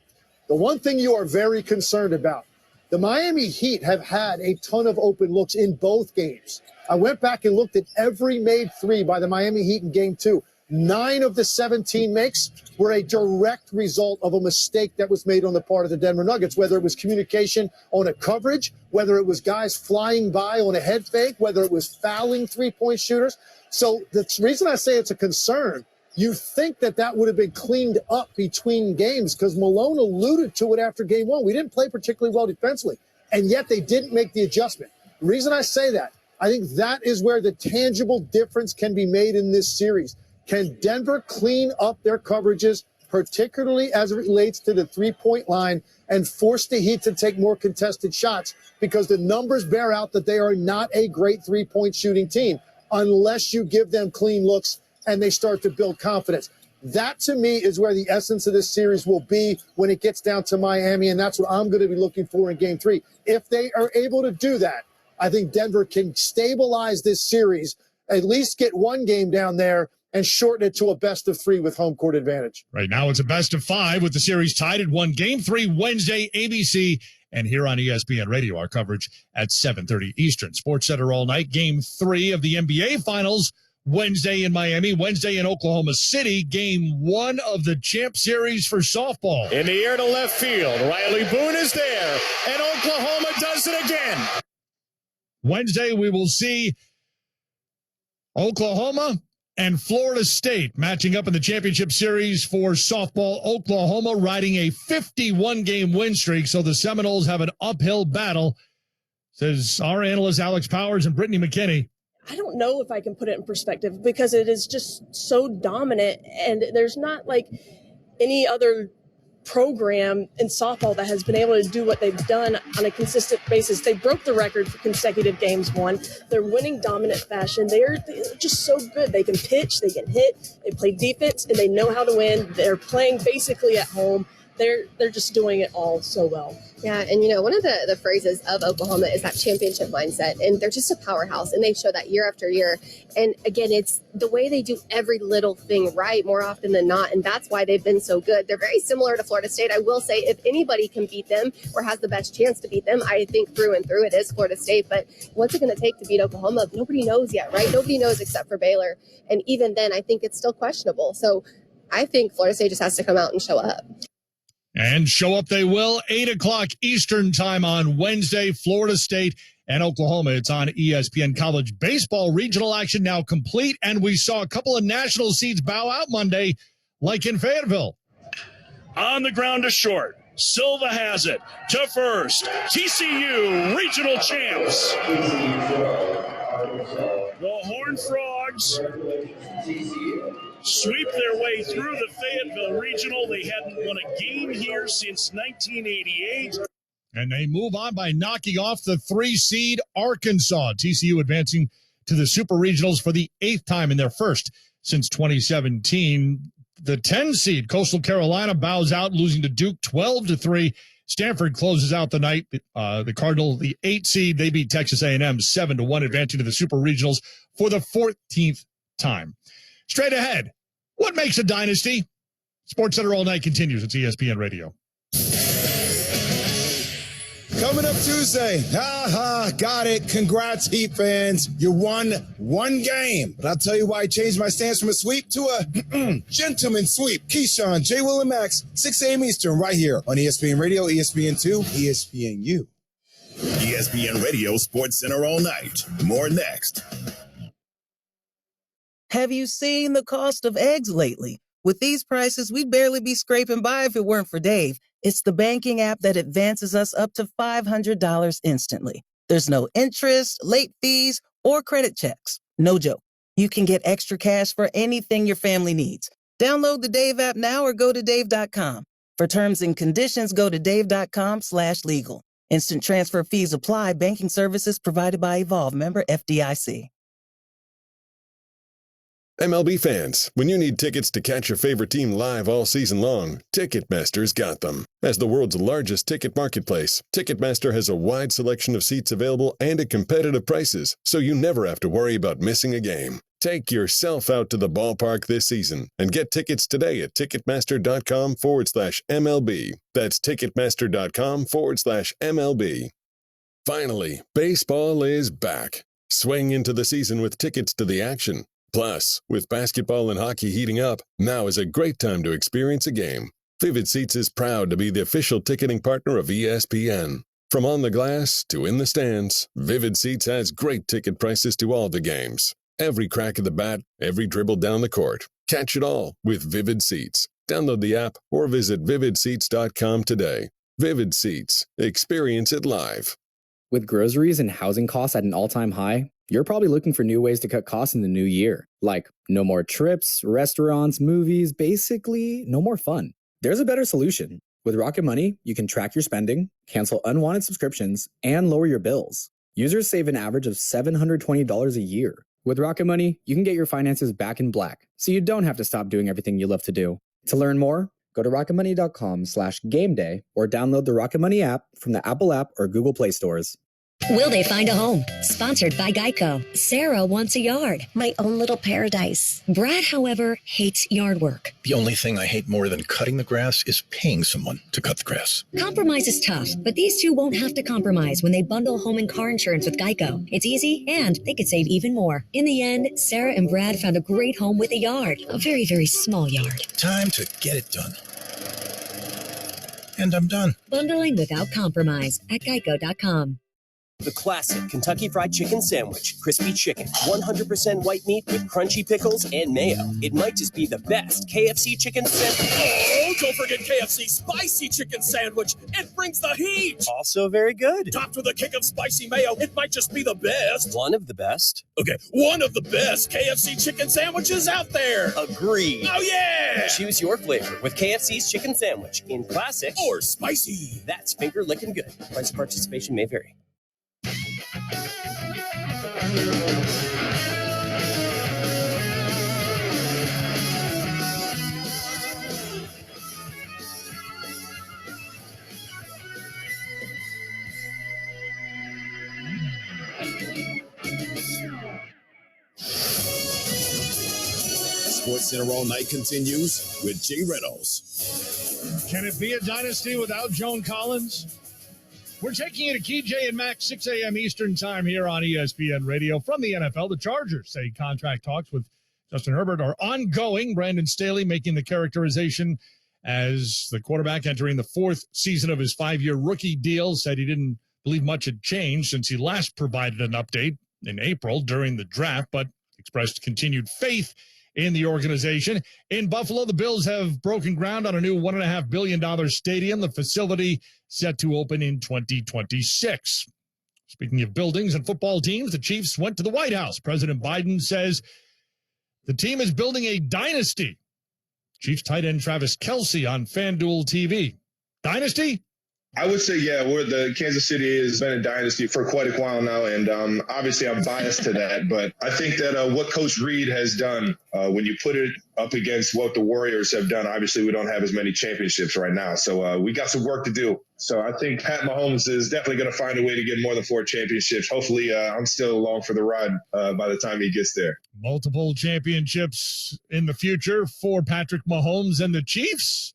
The one thing you are very concerned about, the Miami Heat have had a ton of open looks in both games. I went back and looked at every made 3 by the Miami Heat in game 2. 9 of the 17 makes were a direct result of a mistake that was made on the part of the Denver Nuggets, whether it was communication on a coverage, whether it was guys flying by on a head fake, whether it was fouling three-point shooters. So the reason I say it's a concern, you think that would have been cleaned up between games because Malone alluded to it after game 1. We didn't play particularly well defensively, and yet they didn't make the adjustment. The reason I say that, I think that is where the tangible difference can be made in this series. Can Denver clean up their coverages, particularly as it relates to the three-point line, and force the Heat to take more contested shots? Because the numbers bear out that they are not a great three-point shooting team unless you give them clean looks and they start to build confidence. That, to me, is where the essence of this series will be when it gets down to Miami, and that's what I'm going to be looking for in Game 3. If they are able to do that, I think Denver can stabilize this series, at least get one game down there, and shorten it to a best of 3 with home court advantage. Right now it's a best of 5 with the series tied at 1. Game 3 Wednesday, ABC, and here on ESPN Radio, our coverage at 7:30 Eastern. Sports Center all night. Game 3 of the NBA Finals, Wednesday in Miami, Wednesday in Oklahoma City. Game 1 of the Champ Series for softball. In the air to left field, Riley Boone is there, and Oklahoma does it again. Wednesday we will see Oklahoma and Florida State matching up in the championship series for softball. Oklahoma riding a 51-game win streak, so the Seminoles have an uphill battle, says our analysts Alex Powers and Brittany McKinney. I don't know if I can put it in perspective because it is just so dominant, and there's not like any other program in softball that has been able to do what they've done on a consistent basis. They broke the record for consecutive games won. They're winning dominant fashion. They're just so good. They can pitch, they can hit, they play defense, and they know how to win. They're playing basically at home. they're just doing it all so well. Yeah, and one of the phrases of Oklahoma is that championship mindset, and they're just a powerhouse, and they show that year after year. And again, it's the way they do every little thing right more often than not, and that's why they've been so good. They're very similar to Florida State. I will say, if anybody can beat them or has the best chance to beat them, I think through and through it is Florida State. But what's it going to take to beat Oklahoma? Nobody knows yet, right? Nobody knows except for Baylor, and even then, I think it's still questionable. So I think Florida State just has to come out and show up. And show up they will, 8 o'clock Eastern time on Wednesday, Florida State and Oklahoma. It's on ESPN. College baseball regional action now complete, and we saw a couple of national seeds bow out Monday, like in Fayetteville. On the ground to short. Silva has it to first. TCU regional champs. The Horned Frogs sweep their way through the Fayetteville Regional. They hadn't won a game here since 1988. And they move on by knocking off the 3-seed Arkansas. TCU advancing to the Super Regionals for the 8th time in their first since 2017. The 10-seed Coastal Carolina bows out, losing to Duke 12-3. Stanford closes out the night. The Cardinal, the 8 seed, they beat Texas A&M 7-1, advancing to the Super Regionals for the 14th time. Straight ahead, what makes a dynasty? Sports Center All Night continues. It's ESPN Radio. Coming up Tuesday. Got it. Congrats, Heat fans. You won one game. But I'll tell you why I changed my stance from a sweep to a gentleman sweep. Keyshawn, J. Will, and Max, 6 a.m. Eastern, right here on ESPN Radio, ESPN2, ESPNU. ESPN Radio Sports Center All Night. More next. Have you seen the cost of eggs lately? With these prices, we'd barely be scraping by if it weren't for Dave. It's the banking app that advances us up to $500 instantly. There's no interest, late fees, or credit checks. No joke. You can get extra cash for anything your family needs. Download the Dave app now or go to dave.com. For terms and conditions, go to dave.com/legal. Instant transfer fees apply. Banking services provided by Evolve. Member FDIC. MLB fans, when you need tickets to catch your favorite team live all season long, Ticketmaster's got them. As the world's largest ticket marketplace, Ticketmaster has a wide selection of seats available and at competitive prices, so you never have to worry about missing a game. Take yourself out to the ballpark this season and get tickets today at Ticketmaster.com/MLB. That's Ticketmaster.com/MLB. Finally, baseball is back. Swing into the season with tickets to the action. Plus, with basketball and hockey heating up, now is a great time to experience a game. Vivid Seats is proud to be the official ticketing partner of ESPN. From on the glass to in the stands, Vivid Seats has great ticket prices to all the games. Every crack of the bat, every dribble down the court. Catch it all with Vivid Seats. Download the app or visit vividseats.com today. Vivid Seats. Experience it live. With groceries and housing costs at an all-time high, you're probably looking for new ways to cut costs in the new year. Like no more trips, restaurants, movies, basically no more fun. There's a better solution. With Rocket Money, you can track your spending, cancel unwanted subscriptions, and lower your bills. Users save an average of $720 a year. With Rocket Money, you can get your finances back in black, so you don't have to stop doing everything you love to do. To learn more, go to rocketmoney.com/gameday or download the Rocket Money app from the Apple app or Google Play stores. Will they find a home? Sponsored by Geico. Sarah wants a yard. My own little paradise. Brad, however, hates yard work. The only thing I hate more than cutting the grass is paying someone to cut the grass. Compromise is tough, but these two won't have to compromise when they bundle home and car insurance with Geico. It's easy, and they could save even more. In the end, Sarah and Brad found a great home with a yard. A very, very small yard. Time to get it done. And I'm done. Bundling without compromise at geico.com. The classic Kentucky Fried Chicken Sandwich. Crispy chicken, 100% white meat with crunchy pickles and mayo. It might just be the best KFC chicken sandwich. Oh, don't forget KFC Spicy Chicken Sandwich. It brings the heat. Also very good. Topped with a kick of spicy mayo. It might just be the best. One of the best. Okay, one of the best KFC chicken sandwiches out there. Agreed. Oh, yeah. Choose your flavor with KFC's Chicken Sandwich in classic or spicy. That's finger licking good. Price of participation may vary. Sports Center All Night continues with Jay Reynolds. Can it be a dynasty without Joan Collins? We're taking you to Key, Jay, and Max, 6 a.m. Eastern time here on ESPN Radio from the NFL. The Chargers say contract talks with Justin Herbert are ongoing. Brandon Staley making the characterization as the quarterback entering the fourth season of his 5-year rookie deal, said he didn't believe much had changed since he last provided an update in April during the draft, but expressed continued faith in the organization. In Buffalo, the Bills have broken ground on a new $1.5 billion stadium. The facility set to open in 2026. Speaking of buildings and football teams, the Chiefs went to the White House. President Biden says the team is building a dynasty. Chiefs tight end Travis Kelce on FanDuel TV. Dynasty? I would say, yeah, the Kansas City has been a dynasty for quite a while now, and obviously I'm biased to that, but I think that what Coach Reed has done, when you put it up against what the Warriors have done, obviously we don't have as many championships right now, so we got some work to do. So I think Pat Mahomes is definitely going to find a way to get more than 4 championships. Hopefully I'm still along for the ride by the time he gets there. Multiple championships in the future for Patrick Mahomes and the Chiefs.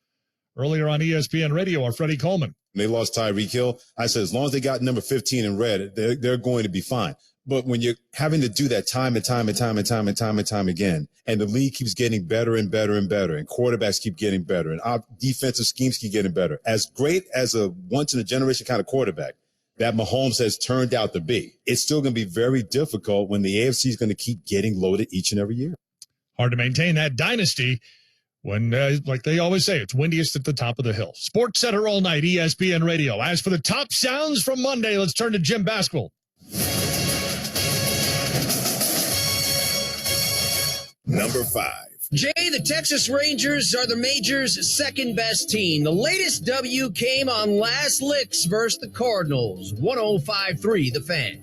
Earlier on ESPN Radio, our Freddie Coleman. They lost Tyreek Hill. I said, as long as they got number 15 in red, they're going to be fine. But when you're having to do that time and time again, and the league keeps getting better and better and better, and quarterbacks keep getting better, and our defensive schemes keep getting better, as great as a once-in-a-generation kind of quarterback that Mahomes has turned out to be, it's still going to be very difficult when the AFC is going to keep getting loaded each and every year. Hard to maintain that dynasty when, like they always say, it's windiest at the top of the hill. Sports Center all night, ESPN Radio. As for the top sounds from Monday, let's turn to Jim Baskell. Number 5. Jay, the Texas Rangers are the Major's second best team. The latest W came on last licks versus the Cardinals. 105.3 The Fan.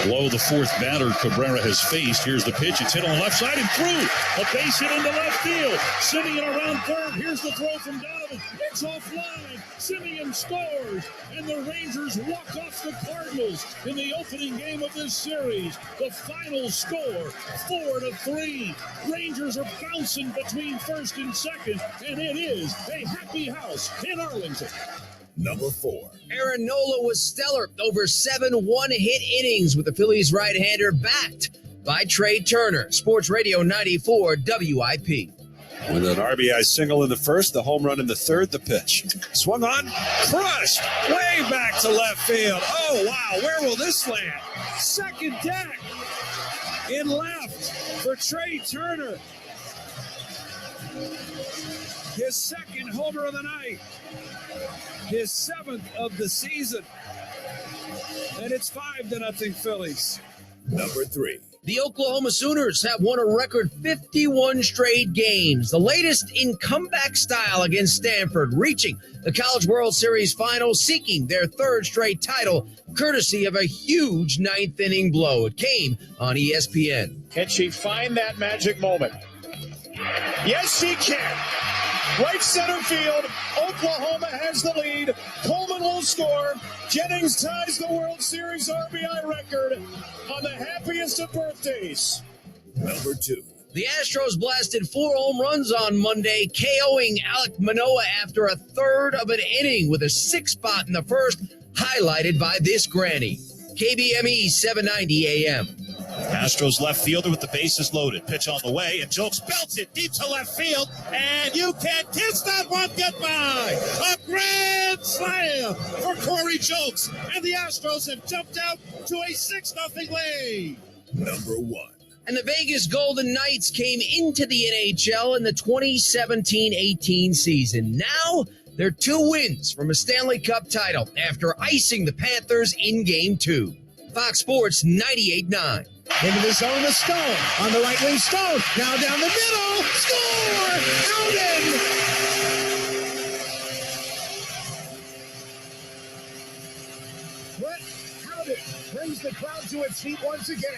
Below the fourth batter Cabrera has faced. Here's the pitch. It's hit on the left side and through. A base hit into left field. Simeon around third. Here's the throw from Donovan. It's offline. Simeon scores. And the Rangers walk off the Cardinals in the opening game of this series. The final score, 4-3. Rangers are bouncing between first and second. And it is a happy house in Arlington. Number 4. Aaron Nola was stellar over 7 one-hit innings with the Phillies right-hander backed by Trey Turner. Sports Radio 94 WIP. With an RBI single in the first, the home run in the third, the pitch. Swung on, crushed, way back to left field. Oh, wow, where will this land? Second deck in left for Trey Turner. His second homer of the night. His 7th of the season. And it's 5-0 Phillies. Number 3. The Oklahoma Sooners have won a record 51 straight games, the latest in comeback style against Stanford, reaching the College World Series final, seeking their 3rd straight title, courtesy of a huge 9th-inning blow. It came on ESPN. Can she find that magic moment? Yes, she can. Right center field, Oklahoma has the lead. Coleman will score. Jennings ties the World Series RBI record on the happiest of birthdays. Number 2. The Astros blasted 4 home runs on Monday, KOing Alek Manoah after a third of an inning with a 6 spot in the first, highlighted by this granny. KBME 790 AM. Astros left fielder with the bases loaded. Pitch on the way, and Jokes belts it deep to left field, and you can't kiss that one goodbye. A grand slam for Corey Jokes, and the Astros have jumped out to a 6-0 lead. Number 1. And the Vegas Golden Knights came into the NHL in the 2017-18 season. Now, they're 2 wins from a Stanley Cup title after icing the Panthers in Game 2. Fox Sports 98.9. Into the zone with Stone. On the right wing, Stone. Now down the middle. Score! Howden! Brett Howden brings the crowd to its feet once again.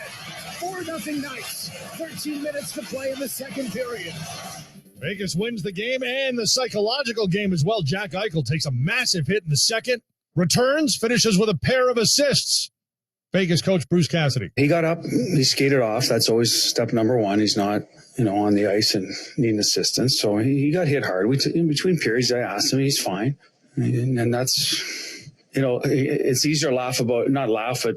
4-0 Knights. 13 minutes to play in the second period. Vegas wins the game and the psychological game as well. Jack Eichel takes a massive hit in the second. Returns, finishes with a pair of assists. Vegas coach Bruce Cassidy. He got up, he skated off. That's always step number one. He's not, on the ice and needing assistance. So he got hit hard. In between periods, I asked him, he's fine. And that's, it's easier to laugh about, not laugh, but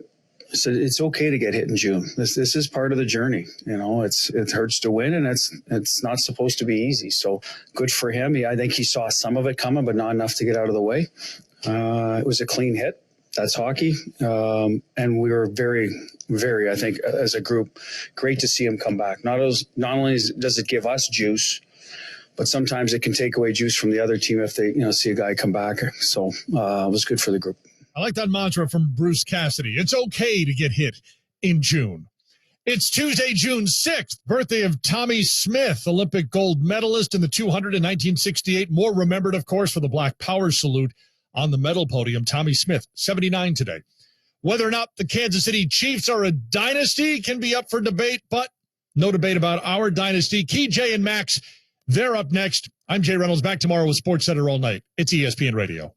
it's okay to get hit in June. This is part of the journey. It hurts to win, and it's not supposed to be easy. So good for him. I think he saw some of it coming, but not enough to get out of the way. It was a clean hit. That's hockey. And we were very, very, I think, as a group, great to see him come back. Not only does it give us juice, but sometimes it can take away juice from the other team if they, see a guy come back. So it was good for the group. I like that mantra from Bruce Cassidy. It's okay to get hit in June. It's Tuesday, June 6th, birthday of Tommy Smith, Olympic gold medalist in the 200 in 1968. More remembered, of course, for the Black Power salute on the medal podium. Tommy Smith, 79 today. Whether or not the Kansas City Chiefs are a dynasty can be up for debate, but no debate about our dynasty. Key, Jay, and Max, they're up next. I'm Jay Reynolds, back tomorrow with Sports Center all night. It's ESPN Radio.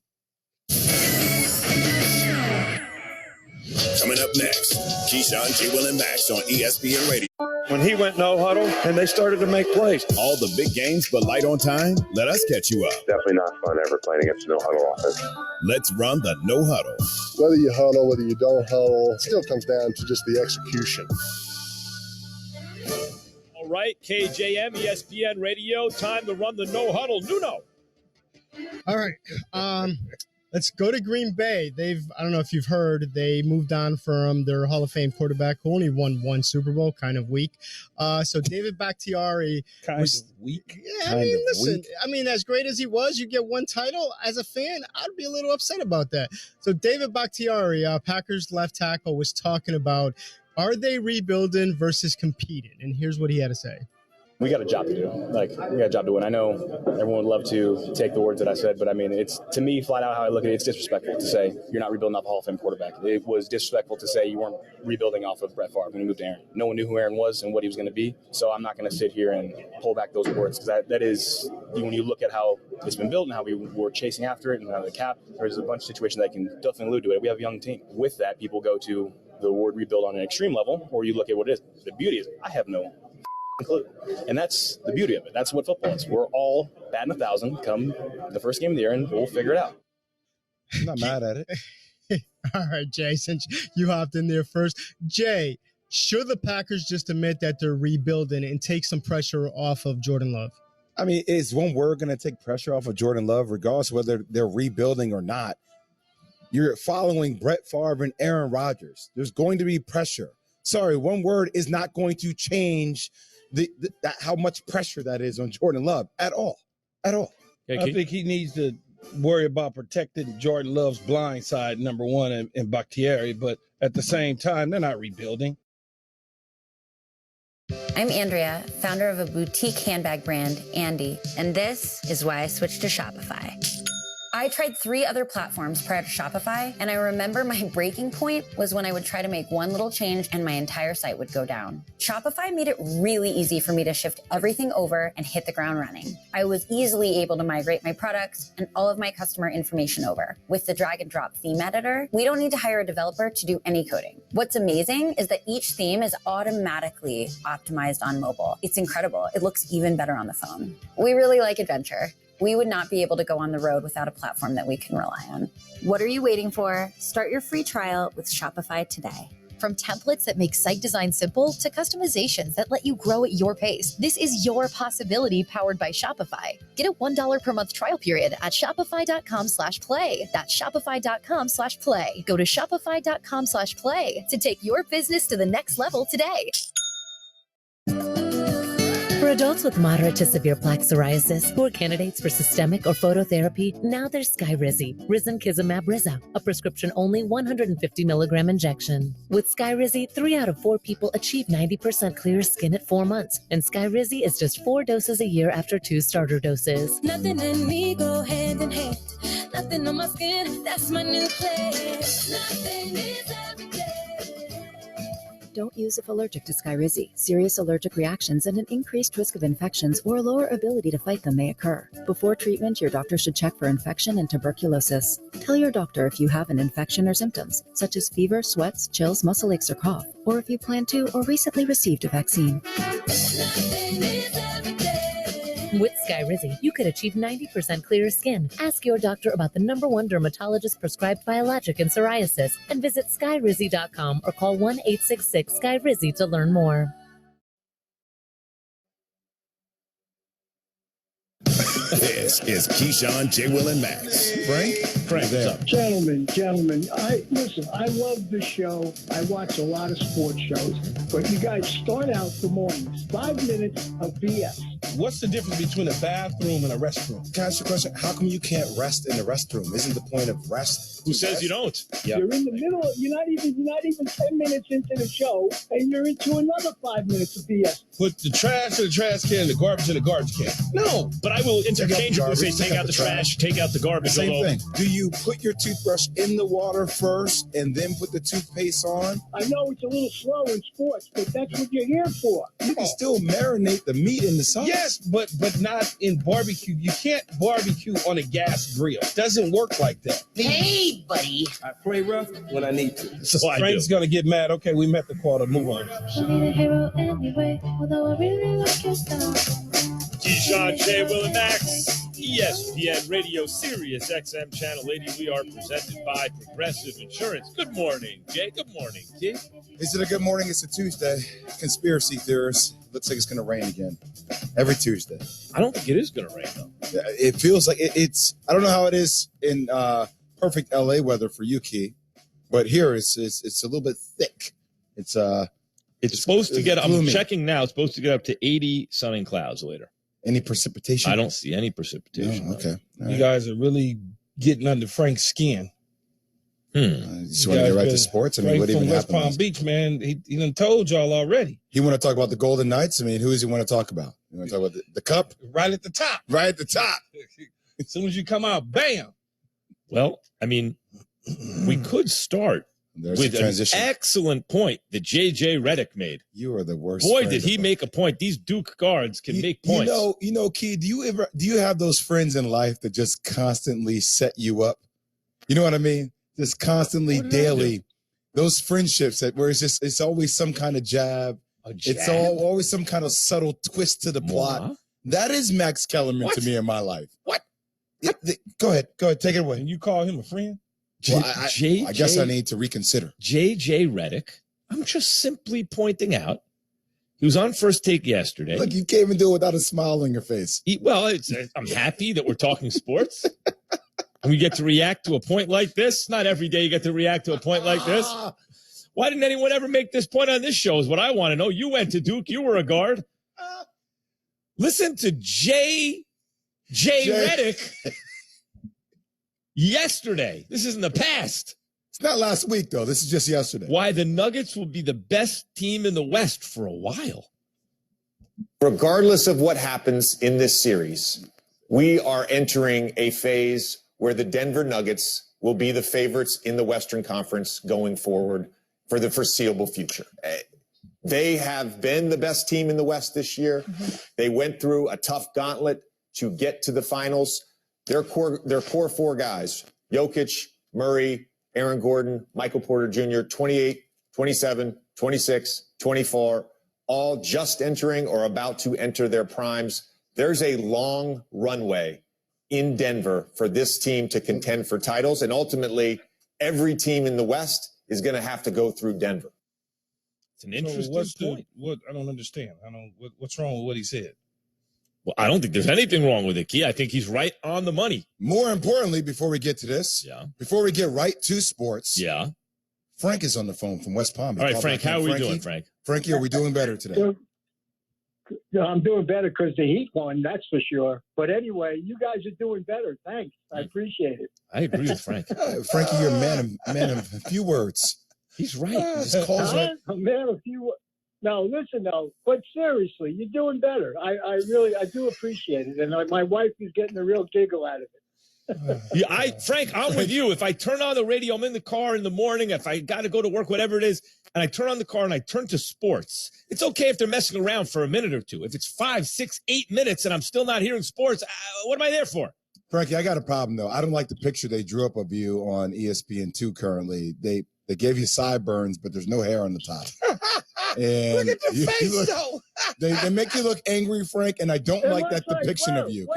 Coming up next, Keyshawn, J. Will, and Max on ESPN Radio. When he went no huddle and they started to make plays. All the big games, but light on time? Let us catch you up. Definitely not fun ever playing against no huddle offense. Let's run the no huddle. Whether you huddle, whether you don't huddle, it still comes down to just the execution. All right, KJM, ESPN Radio, time to run the no huddle. Nuno. All right. Let's go to Green Bay. I don't know if you've heard, they moved on from their Hall of Fame quarterback who only won one Super Bowl, kind of weak. So David Bakhtiari was weak. Yeah, listen, as great as he was, you get one title. As a fan, I'd be a little upset about that. So David Bakhtiari, Packers left tackle, was talking about, are they rebuilding versus competing? And here's what he had to say. We got a job to do. We got a job to win. I know everyone would love to take the words that I said, but it's, to me, flat out how I look at it, it's disrespectful to say you're not rebuilding off a Hall of Fame quarterback. It was disrespectful to say you weren't rebuilding off of Brett Favre when he moved to Aaron. No one knew who Aaron was and what he was going to be, so I'm not going to sit here and pull back those words, because that is, when you look at how it's been built and how we were chasing after it and how the cap, there's a bunch of situations that can definitely allude to it. We have a young team. With that, people go to the word rebuild on an extreme level, or you look at what it is. The beauty is, I have no clue. And that's the beauty of it. That's what football is. We're all batting 1,000 come the first game of the year, and we'll figure it out. I'm not mad at it. All right, Jay, since you hopped in there first. Jay, should the Packers just admit that they're rebuilding and take some pressure off of Jordan Love? Is one word going to take pressure off of Jordan Love, regardless of whether they're rebuilding or not? You're following Brett Favre and Aaron Rodgers. There's going to be pressure. Sorry, one word is not going to change how much pressure that is on Jordan Love at all. I think he needs to worry about protecting Jordan Love's blind side, number one, and Bakhtiari, but at the same time, they're not rebuilding. I'm Andrea, founder of a boutique handbag brand, Andy, and this is why I switched to Shopify. I tried 3 other platforms prior to Shopify, and I remember my breaking point was when I would try to make one little change and my entire site would go down. Shopify made it really easy for me to shift everything over and hit the ground running. I was easily able to migrate my products and all of my customer information over. With the drag and drop theme editor, we don't need to hire a developer to do any coding. What's amazing is that each theme is automatically optimized on mobile. It's incredible. It looks even better on the phone. We really like adventure. We would not be able to go on the road without a platform that we can rely on. What are you waiting for? Start your free trial with Shopify today. From templates that make site design simple to customizations that let you grow at your pace, this is your possibility powered by Shopify. Get a $1 per month trial period at shopify.com/play. That's shopify.com/play. Go to shopify.com/play to take your business to the next level today. For adults with moderate to severe plaque psoriasis who are candidates for systemic or phototherapy, now there's Skyrizi, risankizumab Riza, a prescription-only 150 milligram injection. With Skyrizi, 3 out of 4 people achieve 90% clear skin at 4 months, and Skyrizi is just 4 doses a year after 2 starter doses. Nothing and me go hand in hand. Nothing on my skin, that's my new plan. Nothing is every day. Don't use if allergic to Skyrizi. Serious allergic reactions and an increased risk of infections or a lower ability to fight them may occur. Before treatment, your doctor should check for infection and tuberculosis. Tell your doctor if you have an infection or symptoms, such as fever, sweats, chills, muscle aches, or cough, or if you plan to or recently received a vaccine. With Skyrizi, you could achieve 90% clearer skin. Ask your doctor about the #1 dermatologist prescribed biologic in psoriasis and visit skyrizi.com or call 1-866-SKYRIZI to learn more. This is Keyshawn, J. Will, and Max. Frank, what's up? Gentlemen, I love the show. I watch a lot of sports shows, but you guys start out the mornings 5 minutes of BS. What's the difference between a bathroom and a restroom? Can I ask you a question? How come you can't rest in the restroom? Isn't the point of rest? Who says you don't? Yep. You're in the middle. You're not even 10 minutes into the show, and you're into another 5 minutes of BS. Put the trash in the trash can, the garbage in the garbage can. No, but I will interchangeably say take out the trash, take out the garbage. Same thing. Do you put your toothbrush in the water first and then put the toothpaste on? I know it's a little slow in sports, but that's what you're here for. You can still marinate the meat in the sauce. Yes, but not in barbecue. You can't barbecue on a gas grill. It doesn't work like that. Hey, buddy. I play rough when I need to. So Frank's going to get mad. Okay, we met the quarter. Move on. Keyshawn, J. Will, and Max. ESPN Radio Sirius XM Channel 80. We are presented by Progressive Insurance. Good morning, Jay. Good morning, Key. Is it a good morning? It's a Tuesday. Conspiracy theorists. Looks like it's going to rain again. Every Tuesday. I don't think it is going to rain, though. Yeah, it feels like it's. I don't know how it is in perfect LA weather for you, Key, but here it's a little bit thick. It's supposed to get. Gloomy. I'm checking now. It's supposed to get up to 80 sunny clouds later. Any precipitation? I don't see any precipitation. Oh, okay. You guys are really getting under Frank's skin. Just want to get right to sports. I mean, what even West happened? Palm Beach, man, he done told y'all already. He want to talk about the Golden Knights? I mean, who does he want to talk about? You want to talk about the cup? Right at the top. Right at the top. As soon as you come out, bam. Well, I mean, we could start with an excellent point that J.J. Redick made. You are the worst. Boy, did he make a point. These Duke guards can make points. You know, Key, do you have those friends in life that just constantly set you up? You know what I mean? Just constantly, daily. Those friendships where it's always some kind of jab. It's always some kind of subtle twist to the plot. That is Max Kellerman to me in my life. What? Go ahead, take it away. And you call him a friend? Well, I guess I need to reconsider. J.J. Redick, I'm just simply pointing out, he was on First Take yesterday. Look, you can't even do it without a smile on your face. I'm happy that we're talking sports. And we get to react to a point like this. Not every day you get to react to a point like this. Why didn't anyone ever make this point on this show is what I want to know. You went to Duke. You were a guard. Listen to J. Redick yesterday. This is in the past. It's not last week, though. This is just yesterday. Why the Nuggets will be the best team in the West for a while. Regardless of what happens in this series, we are entering a phase where the Denver Nuggets will be the favorites in the Western Conference going forward for the foreseeable future. They have been the best team in the West this year. They went through a tough gauntlet to get to the finals. Their core four guys, Jokic, Murray, Aaron Gordon, Michael Porter Jr., 28, 27, 26, 24, all just entering or about to enter their primes. There's a long runway in Denver for this team to contend for titles. And ultimately, every team in the West is going to have to go through Denver. It's an interesting point. What I don't understand. What's wrong with what he said? Well, I don't think there's anything wrong with it, Key. I think he's right on the money. More importantly, before we get to this, before we get right to sports, Frank is on the phone from West Palm. All right, Frank, how are we doing, Frank? Frankie, are we doing better today? I'm doing better because the Heat won, that's for sure. But anyway, you guys are doing better. Thanks. I appreciate it. I agree with Frank. Frankie, you're a man of a few words. He's right. He just calls a man of few words. No, listen, though. But seriously, you're doing better. I do appreciate it. And my wife is getting a real giggle out of it. Yeah, Frank, I'm with you. If I turn on the radio, I'm in the car in the morning, if I got to go to work, whatever it is, and I turn on the car and I turn to sports, it's okay if they're messing around for a minute or two. If it's 5, 6, 8 minutes and I'm still not hearing sports, what am I there for? Frankie, I got a problem, though. I don't like the picture they drew up of you on ESPN2 currently. They gave you sideburns, but there's no hair on the top. And look at your face, though. they make you look angry, Frank, and I don't like that depiction of you.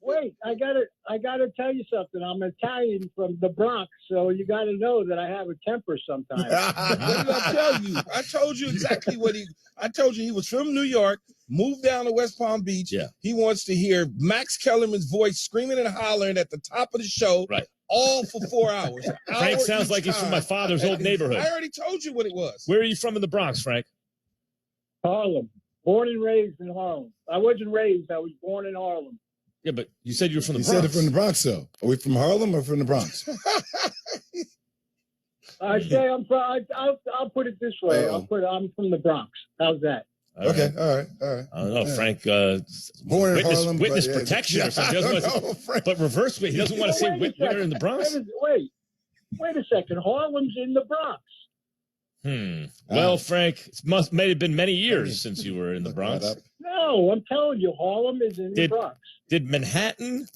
Wait, I gotta tell you something. I'm Italian from the Bronx, so you got to know that I have a temper sometimes. What did I tell you? I told you exactly I told you he was from New York, moved down to West Palm Beach. Yeah. He wants to hear Max Kellerman's voice screaming and hollering at the top of the show. Right. All for 4 hours. Frank sounds like he's from my father's old neighborhood. I already told you what it was. Where are you from in the Bronx, Frank? Harlem. Born and raised in Harlem. I wasn't raised. I was born in Harlem. Yeah, but you said you were from the You Bronx. said it from the Bronx, though. Are we from Harlem or from the Bronx? I say I'm from. I'll put it this way. I'm from the Bronx. How's that? All right. All right. I don't know, Frank. Born in Harlem, witness but, protection or something. But reverse me. He doesn't want to say where in the Bronx. Wait a second. Harlem's in the Bronx. Well, Frank, it may have been many years since you were in the Bronx. No, I'm telling you, Harlem is in the Bronx. Did Manhattan?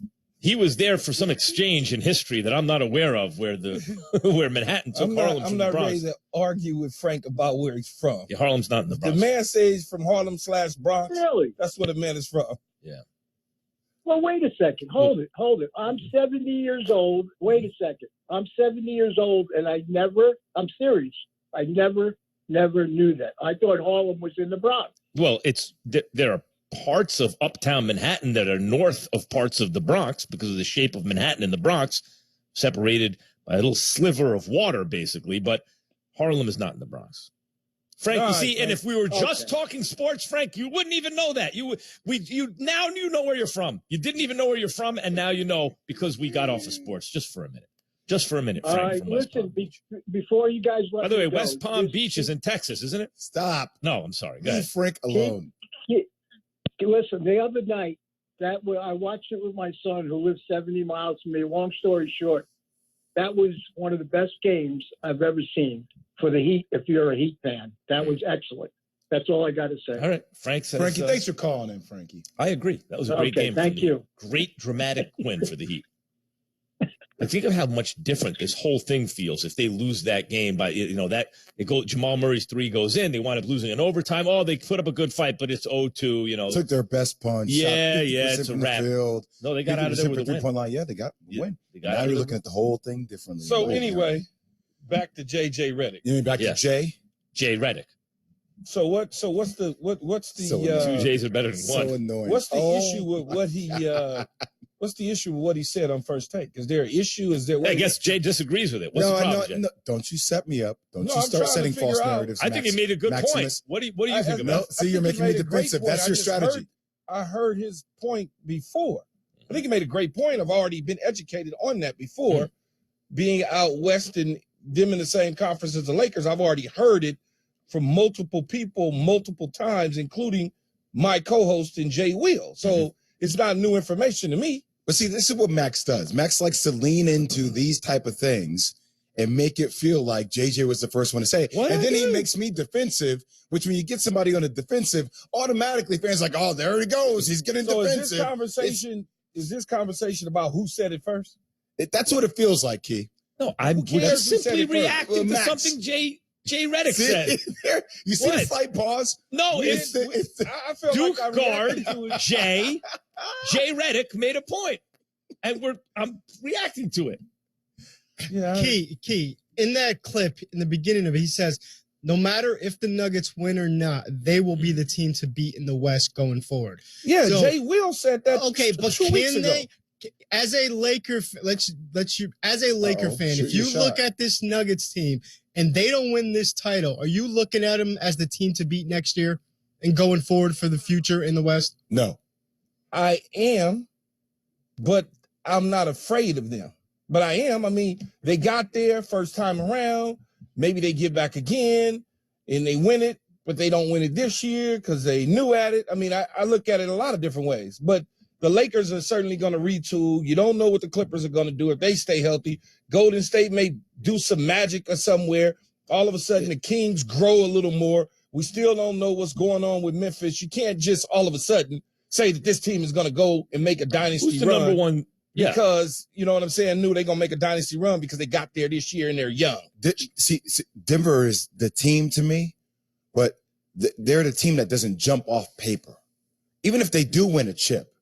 He was there for some exchange in history that I'm not aware of, where Manhattan took Harlem from the Bronx. I'm not ready to argue with Frank about where he's from. Yeah, Harlem's not in the Bronx. The man says he's from Harlem/Bronx. Really? That's where the man is from. Yeah. Well, wait a second. Hold it. I'm 70 years old. Wait a second. I'm 70 years old, and I'm serious. I never knew that. I thought Harlem was in the Bronx. Well, there are parts of uptown Manhattan that are north of parts of the Bronx because of the shape of Manhattan and the Bronx, separated by a little sliver of water, basically. But Harlem is not in the Bronx. Frank, you see, and if we were just talking sports, Frank, you wouldn't even know that. You know where you're from. You didn't even know where you're from, and now you know because we got off of sports just for a minute. Just for a minute, Frank. All right, listen, before you guys let By the way, me go, West Palm Beach is in Texas, isn't it? Stop. No, I'm sorry. Go ahead. Leave Frank alone. Listen, the other night, I watched it with my son who lives 70 miles from me. Long story short, that was one of the best games I've ever seen for the Heat, if you're a Heat fan. That was excellent. That's all I got to say. All right. Frank says, Frankie, thanks for calling in, Frankie. I agree. That was a great game. Thank you. Great dramatic win for the Heat. I think of how much different this whole thing feels if they lose that game by, Jamal Murray's 3 goes in. They wind up losing in overtime. Oh, they put up a good fight, but it's 0-2, Took their best punch. Yeah, it's a wrap. Field. No, they got out of there with a 3-point line. Yeah, they got the win. Now you're looking at the whole thing differently. So anyway, back to J.J. Redick. You mean back to Jay? Jay Redick. So what's the 2 J's are better than one. So annoying. What's the issue with what he what's the issue with what he said on First Take? Is there an issue? Is there? I guess Jay disagrees with it. What's the problem, Jay? No, don't you set me up. Don't you start setting false narratives. I think he made a good point. What do you think about it? See, you're making me defensive. That's your strategy. I heard his point before. I think he made a great point. I've already been educated on that before. Being out west and them in the same conference as the Lakers, I've already heard it from multiple people multiple times, including my co-host and Jay Will. So it's not new information to me. But see, this is what Max does. Max likes to lean into these type of things and make it feel like JJ was the first one to say it. And then he makes me defensive, which when you get somebody on a defensive, automatically fans are like, oh, there he goes. He's getting defensive. Is this conversation about who said it first? That's what it feels like, Key. No, I'm just simply reacting to something Jay Redick said. You see the slight pause? No, it's Duke guard Jay Redick made a point, and I'm reacting to it. Yeah. Key. In that clip, in the beginning of it, he says, no matter if the Nuggets win or not, they will be the team to beat in the West going forward. Yeah, so, Jay Will said that. Okay, but can they? As a Laker, as a Laker fan, if you look at this Nuggets team and they don't win this title, are you looking at them as the team to beat next year and going forward for the future in the West? No. I am, but I'm not afraid of them. But I am. I mean, they got there first time around. Maybe they get back again and they win it, but they don't win it this year because they knew at it. I mean, I look at it a lot of different ways. But the Lakers are certainly going to retool. You don't know what the Clippers are going to do if they stay healthy. Golden State may do some magic or somewhere. All of a sudden, the Kings grow a little more. We still don't know what's going on with Memphis. You can't just all of a sudden say that this team is going to go and make a dynasty Who's the run. number one? Yeah. Because, you know what I'm saying, knew they're going to make a dynasty run because they got there this year and they're young. See, Denver is the team to me, but they're the team that doesn't jump off paper. Even if they do win a chip,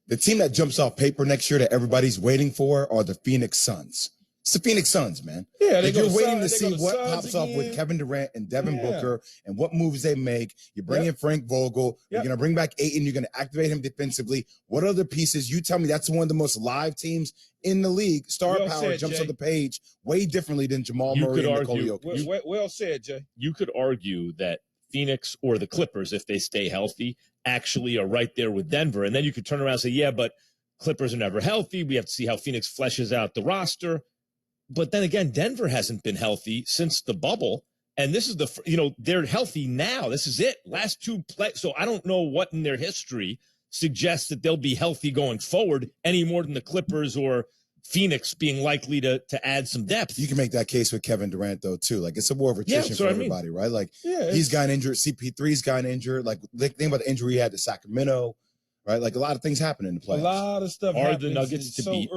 the team that jumps off paper next year that everybody's waiting for are the Phoenix Suns. It's the Phoenix Suns, man. Yeah, you're waiting to see what pops off with Kevin Durant and Devin Booker and what moves they make. You bring in Frank Vogel. You're going to bring back Ayton. You're going to activate him defensively. What other pieces? You tell me that's one of the most live teams in the league. Star power jumps on the page way differently than Jamal Murray and Nikola Jokic. Well said, Jay. You could argue that Phoenix or the Clippers, if they stay healthy, actually are right there with Denver. And then you could turn around and say, yeah, but Clippers are never healthy. We have to see how Phoenix fleshes out the roster. But then again, Denver hasn't been healthy since the bubble. And this is they're healthy now. This is it. Last two play. So I don't know what in their history suggests that they'll be healthy going forward any more than the Clippers or Phoenix being likely to add some depth. You can make that case with Kevin Durant, though, too. Like, it's a war of attrition for everybody, right? Like, he's gotten injured. CP3's gotten injured. Like, think about the injury he had to Sacramento, right? Like, a lot of things happen in the playoffs. A lot of stuff happens. The Nuggets to beat?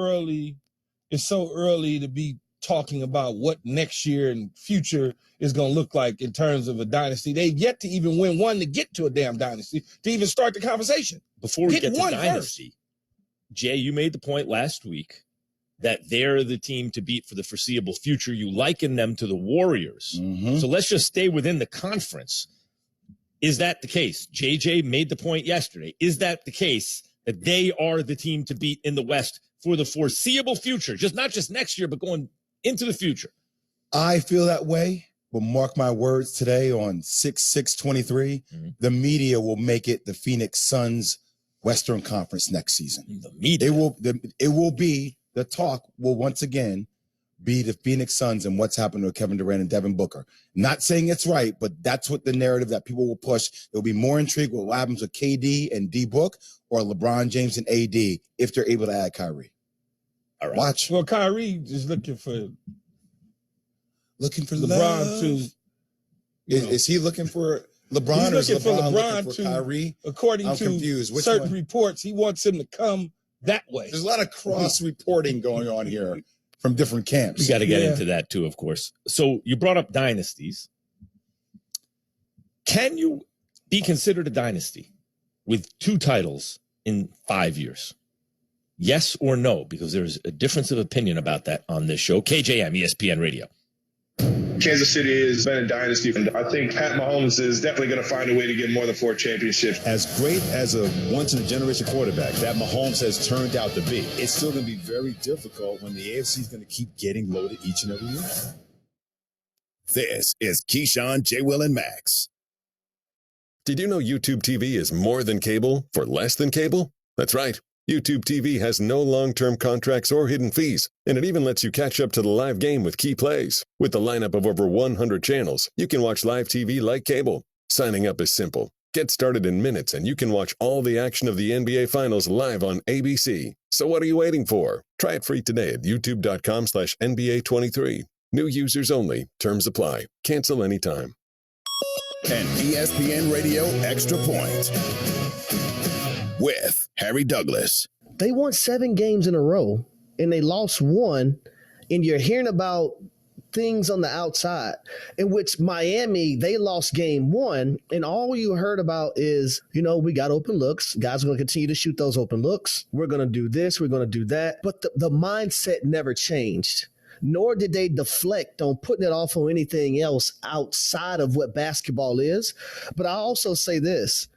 It's so early to be talking about what next year and future is going to look like in terms of a dynasty. They've yet to even win one to get to a damn dynasty, to even start the conversation. Before we get to dynasty, Jay, you made the point last week that they're the team to beat for the foreseeable future. You liken them to the Warriors. Mm-hmm. So let's just stay within the conference. Is that the case? JJ made the point yesterday. Is that the case that they are the team to beat in the West for the foreseeable future? Not just next year, but going into the future. I feel that way, but mark my words today on 6/6/23, the media will make it the Phoenix Suns Western Conference next season. The media. It will be, the talk will once again be the Phoenix Suns and what's happened to Kevin Durant and Devin Booker. Not saying it's right, but that's what the narrative that people will push. There'll be more intrigue with what happens with KD and D-Book or LeBron James and AD if they're able to add Kyrie. All right. Watch. Well, Kyrie is looking for LeBron love. To. Is he looking for LeBron? He's looking for LeBron looking for Kyrie? According I'm to confused. certain reports, he wants him to come that way. There's a lot of cross-reporting going on here from different camps. We got to get into that too, of course. So you brought up dynasties. Can you be considered a dynasty with 2 titles in 5 years? Yes or no? Because there's a difference of opinion about that on this show. KJM, ESPN Radio. Kansas City has been a dynasty, and I think Pat Mahomes is definitely going to find a way to get more than 4 championships. As great as a once-in-a-generation quarterback that Mahomes has turned out to be, it's still going to be very difficult when the AFC is going to keep getting loaded each and every year. This is Keyshawn, J. Will, and Max. Did you know YouTube TV is more than cable for less than cable? That's right. YouTube TV has no long-term contracts or hidden fees, and it even lets you catch up to the live game with key plays. With the lineup of over 100 channels, you can watch live TV like cable. Signing up is simple. Get started in minutes, and you can watch all the action of the NBA Finals live on ABC. So what are you waiting for? Try it free today at youtube.com/NBA23. New users only. Terms apply. Cancel anytime. An ESPN Radio Extra Point with Harry Douglas. They won 7 games in a row and they lost 1, and you're hearing about things on the outside in which Miami, they lost game 1 and all you heard about is, we got open looks. Guys are going to continue to shoot those open looks. We're going to do this. We're going to do that. But the mindset never changed. Nor did they deflect on putting it off on anything else outside of what basketball is. But I also say this.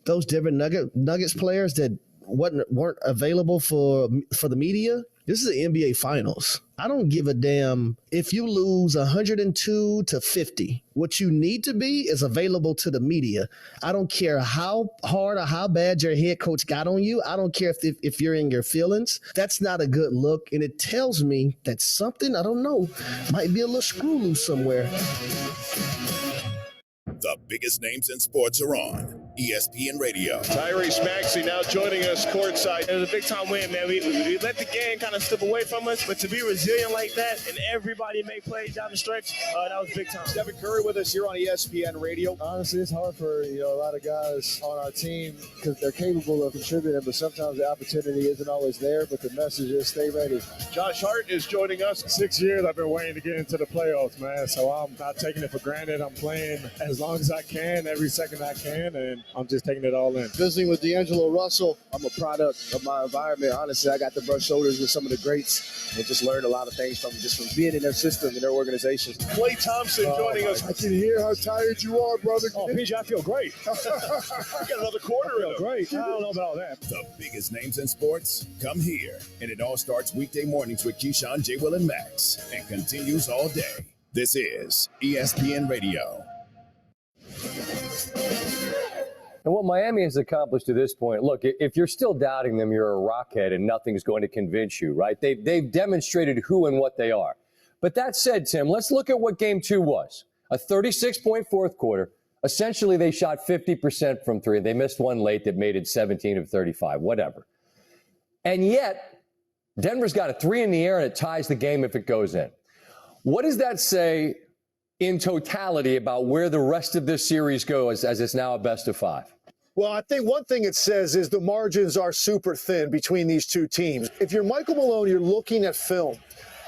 Those Denver Nuggets players that weren't available for the media, this is the NBA Finals. I don't give a damn if you lose 102-50. What you need to be is available to the media. I don't care how hard or how bad your head coach got on you. I don't care if you're in your feelings. That's not a good look, and it tells me that something, I don't know, might be a little screw loose somewhere. The biggest names in sports are on. ESPN Radio. Tyrese Maxey now joining us courtside. It was a big-time win, man. We let the game kind of slip away from us, but to be resilient like that and everybody make plays down the stretch, that was big time. Stephen Curry with us here on ESPN Radio. Honestly, it's hard for a lot of guys on our team because they're capable of contributing, but sometimes the opportunity isn't always there, but the message is stay ready. Josh Hart is joining us. 6 years I've been waiting to get into the playoffs, man, so I'm not taking it for granted. I'm playing as long as I can, every second I can, and I'm just taking it all in. Visiting with D'Angelo Russell, I'm a product of my environment. Honestly, I got to brush shoulders with some of the greats and just learned a lot of things from being in their system and their organizations. Klay Thompson joining us. I can hear how tired you are, brother. Oh, PJ, I feel great. I got another quarter in. Great. I don't know about that. The biggest names in sports come here, and it all starts weekday mornings with Keyshawn, J. Will, and Max, and continues all day. This is ESPN Radio. And what Miami has accomplished to this point, look, if you're still doubting them, you're a rockhead and nothing's going to convince you, right? They've demonstrated who and what they are. But that said, Tim, let's look at what game 2 was. A 36-point fourth quarter. Essentially, they shot 50% from three. They missed one late that made it 17 of 35, whatever. And yet, Denver's got a 3 in the air and it ties the game if it goes in. What does that say in totality about where the rest of this series goes as it's now a best of 5? Well, I think one thing it says is the margins are super thin between these two teams. If you're Michael Malone, you're looking at film.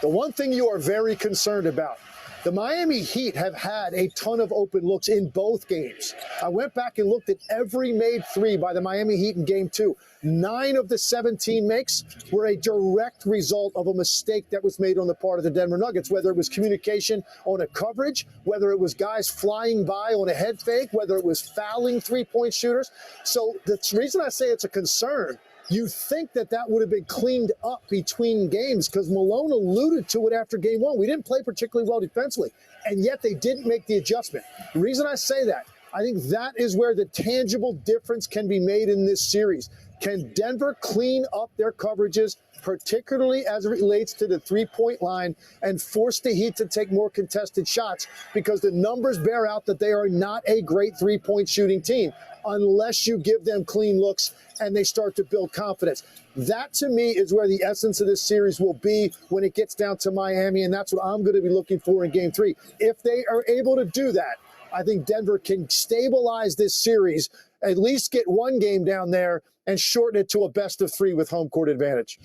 The one thing you are very concerned about, the Miami Heat have had a ton of open looks in both games. I went back and looked at every made 3 by the Miami Heat in game 2. 9 of the 17 makes were a direct result of a mistake that was made on the part of the Denver Nuggets, whether it was communication on a coverage, whether it was guys flying by on a head fake, whether it was fouling three-point shooters. So the reason I say it's a concern, you think that would have been cleaned up between games because Malone alluded to it after game 1. We didn't play particularly well defensively, and yet they didn't make the adjustment. The reason I say that, I think that is where the tangible difference can be made in this series. Can Denver clean up their coverages, particularly as it relates to the three-point line, and force the Heat to take more contested shots? Because the numbers bear out that they are not a great three-point shooting team unless you give them clean looks and they start to build confidence. That, to me, is where the essence of this series will be when it gets down to Miami, and that's what I'm going to be looking for in Game 3. If they are able to do that, I think Denver can stabilize this series, at least get one game down there, and shorten it to a best of 3 with home court advantage.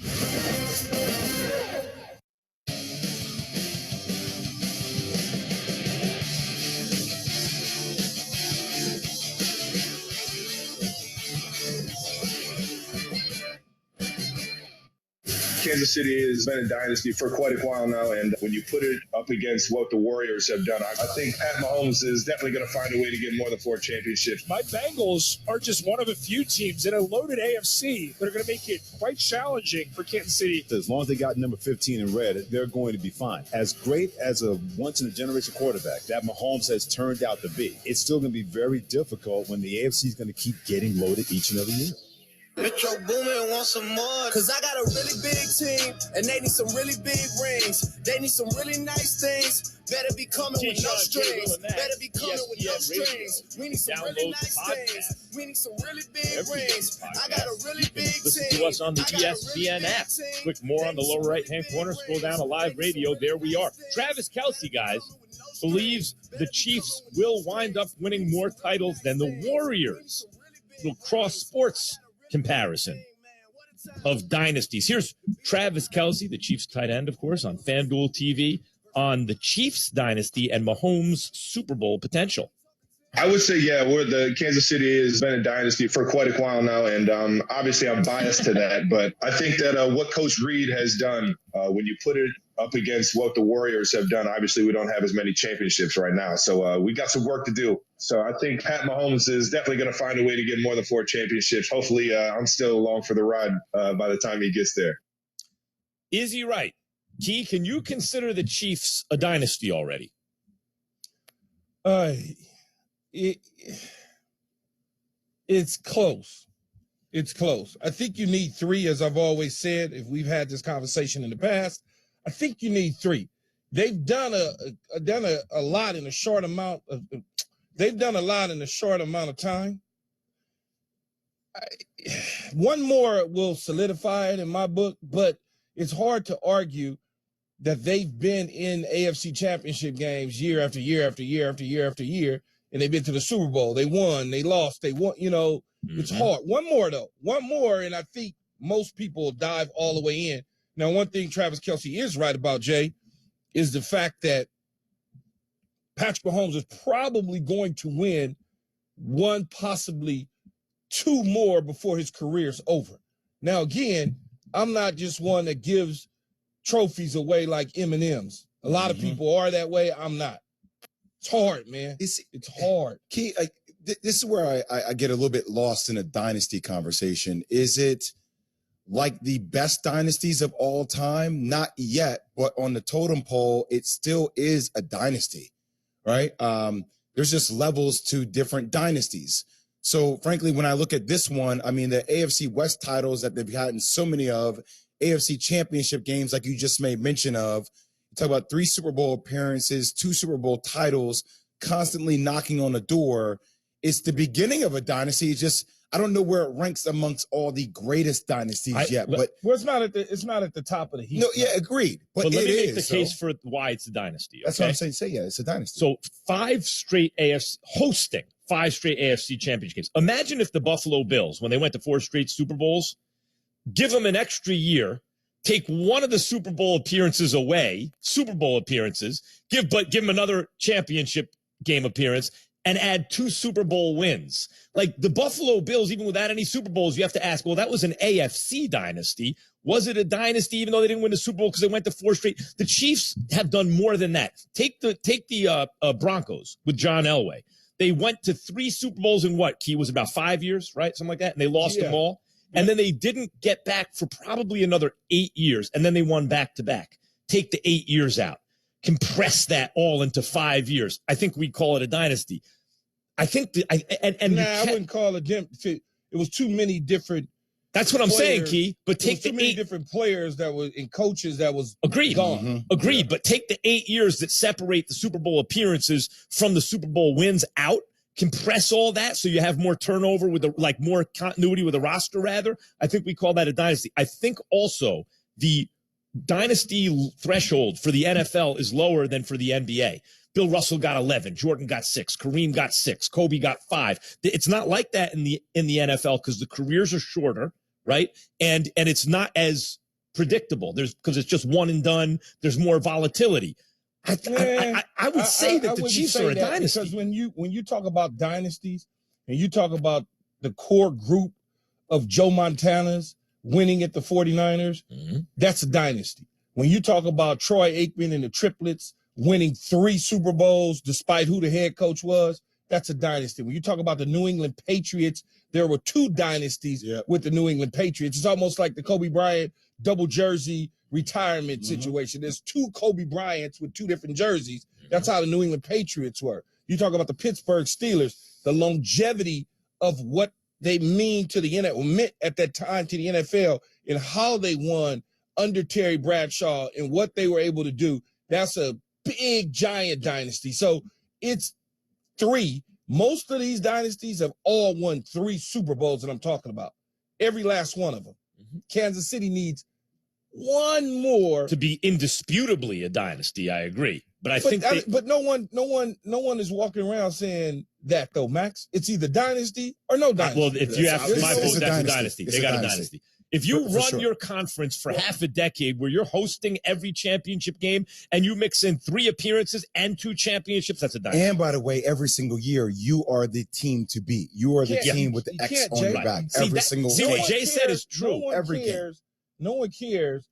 Kansas City has been a dynasty for quite a while now, and when you put it up against what the Warriors have done, I think Pat Mahomes is definitely going to find a way to get more than 4 championships. My Bengals are just one of a few teams in a loaded AFC that are going to make it quite challenging for Kansas City. As long as they got number 15 in red, they're going to be fine. As great as a once-in-a-generation quarterback that Mahomes has turned out to be, it's still going to be very difficult when the AFC is going to keep getting loaded each and every year. Metro Boomin want some more, cause I got a really big team, and they need some really big rings. They need some really nice things. Better be coming with no strings. Better be coming with no strings. We need some really nice things. We need some really big rings. I got a really big team. Listen to us on the ESPN app. Click more on the lower right-hand corner. Scroll down to live radio. There we are. Travis Kelce, guys, believes the Chiefs will wind up winning more titles than the Warriors. Little cross sports comparison of dynasties. Here's Travis Kelce, the Chiefs tight end, of course, on FanDuel TV, on the Chiefs dynasty and Mahomes Super Bowl potential. I would say, yeah, the Kansas City has been a dynasty for quite a while now, and obviously I'm biased to that, but I think that what Coach Reed has done, when you put it up against what the Warriors have done, obviously we don't have as many championships right now, so we got some work to do. So I think Pat Mahomes is definitely going to find a way to get more than 4 championships. Hopefully I'm still along for the ride by the time he gets there. Is he right? Key, can you consider the Chiefs a dynasty already? It's close. It's close. I think you need 3, as I've always said, if we've had this conversation in the past. I think you need 3. They've done a lot in a short amount of they've done a lot in a short amount of time. One more will solidify it in my book, but it's hard to argue that they've been in AFC championship games year after year after year after year after year, and they've been to the Super Bowl. They won, they lost, they won. It's hard. One more, though. One more, and I think most people will dive all the way in. Now, one thing Travis Kelce is right about, Jay, is the fact that Patrick Mahomes is probably going to win one, possibly two more before his career's over. Now, again, I'm not just one that gives trophies away like M&Ms. A lot of people are that way. I'm not. It's hard, man. It's hard. Key, this is where I get a little bit lost in a dynasty conversation. Is it like the best dynasties of all time? Not yet, but on the totem pole, it still is a dynasty, right? There's just levels to different dynasties. So frankly, when I look at this one, I mean, the AFC West titles that they've gotten so many of, AFC championship games, like you just made mention of, you talk about 3 Super Bowl appearances, 2 Super Bowl titles, constantly knocking on the door. It's the beginning of a dynasty. It's just, I don't know where it ranks amongst all the greatest dynasties yet, but well, it's not at the top of the heap. no, yeah, agreed. But let me make the so case for why it's a dynasty. That's what I'm saying. Say, yeah, it's a dynasty. So 5 straight AFC hosting 5 straight AFC championship games. Imagine if the Buffalo Bills, when they went to 4 straight Super Bowls, give them an extra year, take one of the Super Bowl appearances away, give them another championship game appearance, and add 2 Super Bowl wins. Like the Buffalo Bills, even without any Super Bowls, you have to ask, well, that was an AFC dynasty. Was it a dynasty even though they didn't win the Super Bowl because they went to 4 straight? The Chiefs have done more than that. Take the Broncos with John Elway. They went to 3 Super Bowls in what, Key? Was about 5 years, right? Something like that. And they lost them all. And then they didn't get back for probably another 8 years. And then they won back-to-back. Take the 8 years out. Compress that all into 5 years. I think we call it a dynasty. I think I wouldn't call it. It was too many different. That's what I'm saying, Key. But take too many different players that was and coaches that was agreed. Gone. Agreed. But take the 8 years that separate the Super Bowl appearances from the Super Bowl wins out. Compress all that so you have more turnover with more continuity with the roster. Rather, I think we call that a dynasty. I think also the dynasty threshold for the NFL is lower than for the NBA. Bill Russell got 11, Jordan got 6, Kareem got 6, Kobe got 5. It's not like that in the NFL because the careers are shorter, right? And it's not as predictable. Because it's just one and done. There's more volatility. I would say that the Chiefs are a dynasty. Because when you talk about dynasties and you talk about the core group of Joe Montana's winning at the 49ers, that's a dynasty. When you talk about Troy Aikman and the triplets winning 3 Super Bowls despite who the head coach was, that's a dynasty. When you talk about the New England Patriots, there were 2 dynasties with the New England Patriots. It's almost like the Kobe Bryant double jersey retirement situation. There's 2 Kobe Bryants with 2 different jerseys. That's how the New England Patriots were. You talk about the Pittsburgh Steelers, the longevity of what they mean to the NFL, meant at that time to the NFL, and how they won under Terry Bradshaw and what they were able to do. That's a big, giant dynasty. So it's 3. Most of these dynasties have all won 3 Super Bowls that I'm talking about. Every last one of them. Kansas City needs one more to be indisputably a dynasty. I agree, but no one is walking around saying that though, Max. It's either dynasty or no dynasty. Well, if you ask my vote, that's a dynasty. They got a dynasty. If you run your conference for half a decade where you're hosting every championship game and you mix in 3 appearances and 2 championships, that's a dynasty. And by the way, every single year, you are the team to beat. You are the team with the X on your back. Every single game. See, what Jay said is true. No one cares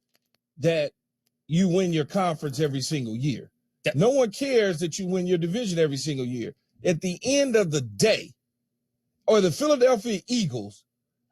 that you win your conference every single year. No one cares that you win your division every single year. At the end of the day, are the Philadelphia Eagles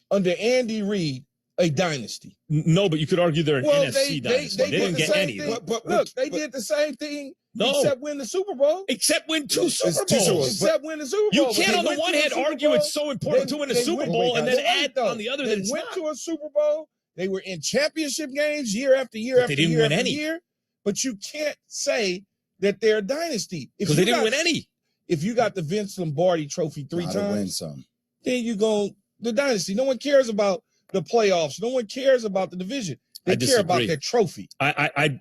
under Andy Reid a dynasty? No, but you could argue they're an NFC dynasty. They didn't get any. Look, they did the same thing. Except win the Super Bowl. Except win 2 Super Bowls. Except win the Super Bowl. You can't on the one hand argue it's so important to win a Super Bowl and then add on the other that it's not. They went to a Super Bowl. They were in championship games year after year after year after year. But you can't say that they're a dynasty. Because they didn't win any. If you got the Vince Lombardi trophy 3 times, win some. then you're going to the dynasty. No one cares about the playoffs. No one cares about the division. They care about their trophy.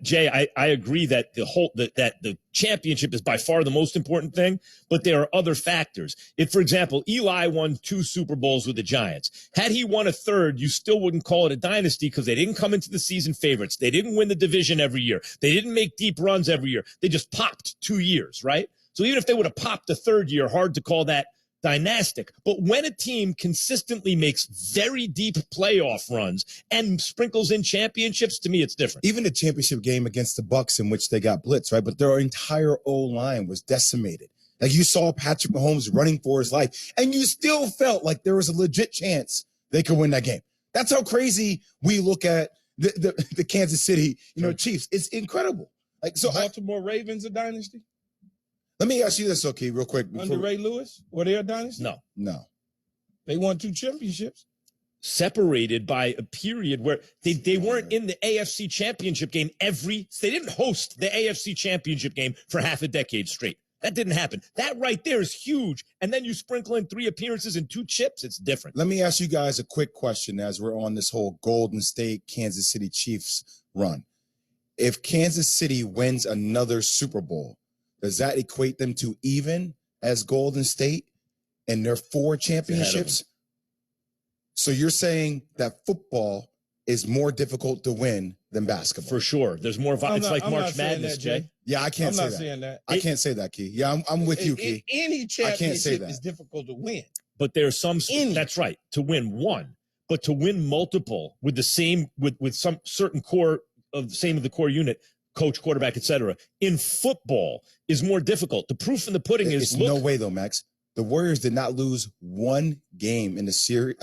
Jay, I agree that that the championship is by far the most important thing, but there are other factors. If, for example, Eli won 2 Super Bowls with the Giants. Had he won a third, you still wouldn't call it a dynasty because they didn't come into the season favorites. They didn't win the division every year. They didn't make deep runs every year. They just popped 2 years, right? So even if they would have popped the third year, hard to call that dynastic. But when a team consistently makes very deep playoff runs and sprinkles in championships, to me, it's different. Even the championship game against the Bucks, in which they got blitzed, right? But their entire O-line was decimated. Like, you saw Patrick Mahomes running for his life, and you still felt like there was a legit chance they could win that game. That's how crazy we look at the Kansas City, Chiefs. It's incredible. Like, so Baltimore Ravens a dynasty? Let me ask you this, okay, real quick. Under Ray Lewis, were they a dynasty? No. They won 2 championships. Separated by a period where they weren't in the AFC championship game they didn't host the AFC championship game for half a decade straight. That didn't happen. That right there is huge. And then you sprinkle in 3 appearances and 2 chips, it's different. Let me ask you guys a quick question as we're on this whole Golden State, Kansas City Chiefs run. If Kansas City wins another Super Bowl, does that equate them to even as Golden State and their 4 championships? So you're saying that football is more difficult to win than basketball? For sure. There's more. It's like March Madness, Jay. Yeah, I can't say that. I'm not saying that. I can't say that, Key. Yeah, I'm with you, Key. Any championship is difficult to win. But there's some. That's right. To win one, but to win multiple with the same with some certain core of the core unit. Coach, quarterback, etc. in football is more difficult. The proof in the pudding is no way though, Max. The Warriors did not lose 1 game in the series.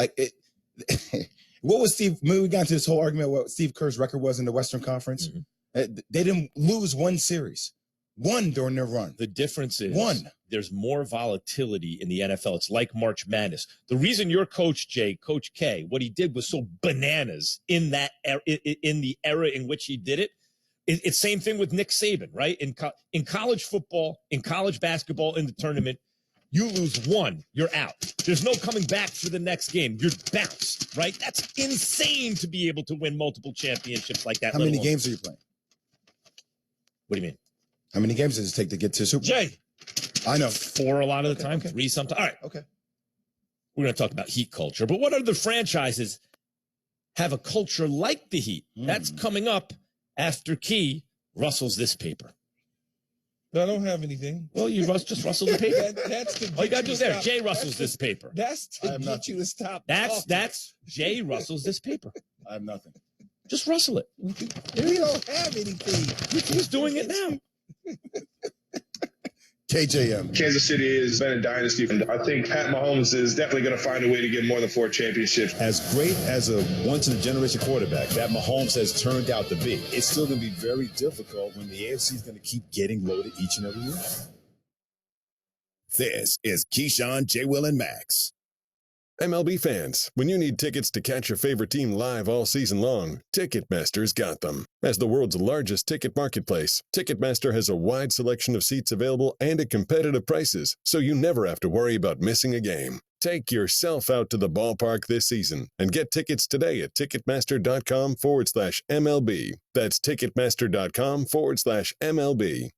What was Steve? We got into this whole argument what Steve Kerr's record was in the Western Conference. Mm-hmm. They didn't lose 1 series, 1 during their run. The difference is 1. There's more volatility in the NFL. It's like March Madness. The reason your coach, Jay, Coach K, what he did was so bananas in that in the era in which he did it. It's same thing with Nick Saban, right? In college football, in college basketball, in the tournament, you lose 1, you're out. There's no coming back for the next game. You're bounced, right? That's insane to be able to win multiple championships like that. How many games are you playing? What do you mean? How many games does it take to get to Super Bowl? Jay. I know. 4 a lot of the time, 3 sometimes. All right. Okay. We're going to talk about Heat culture, but what other franchises have a culture like the Heat? That's coming up after Key rustles this paper. I don't have anything. Well, you just rustle the paper. That's the. All you got to do there. Jay rustles this paper. That's to get you to stop. That's Jay rustles this paper. I have nothing. Just rustle it. We don't have anything. He's doing it now. KJM. Kansas City has been a dynasty. I think Pat Mahomes is definitely going to find a way to get more than 4 championships. As great as a once-in-a-generation quarterback that Mahomes has turned out to be, it's still going to be very difficult when the AFC is going to keep getting loaded each and every year. This is Keyshawn, J. Will, and Max. MLB fans, when you need tickets to catch your favorite team live all season long, Ticketmaster's got them. As the world's largest ticket marketplace, Ticketmaster has a wide selection of seats available and at competitive prices, so you never have to worry about missing a game. Take yourself out to the ballpark this season and get tickets today at Ticketmaster.com/MLB. That's Ticketmaster.com/MLB.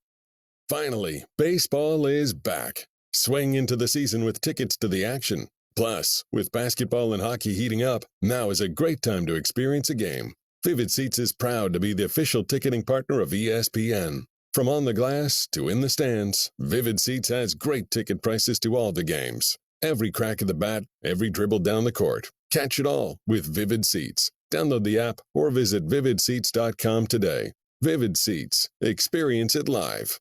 Finally, baseball is back. Swing into the season with tickets to the action. Plus, with basketball and hockey heating up, now is a great time to experience a game. Vivid Seats is proud to be the official ticketing partner of ESPN. From on the glass to in the stands, Vivid Seats has great ticket prices to all the games. Every crack of the bat, every dribble down the court. Catch it all with Vivid Seats. Download the app or visit vividseats.com today. Vivid Seats. Experience it live.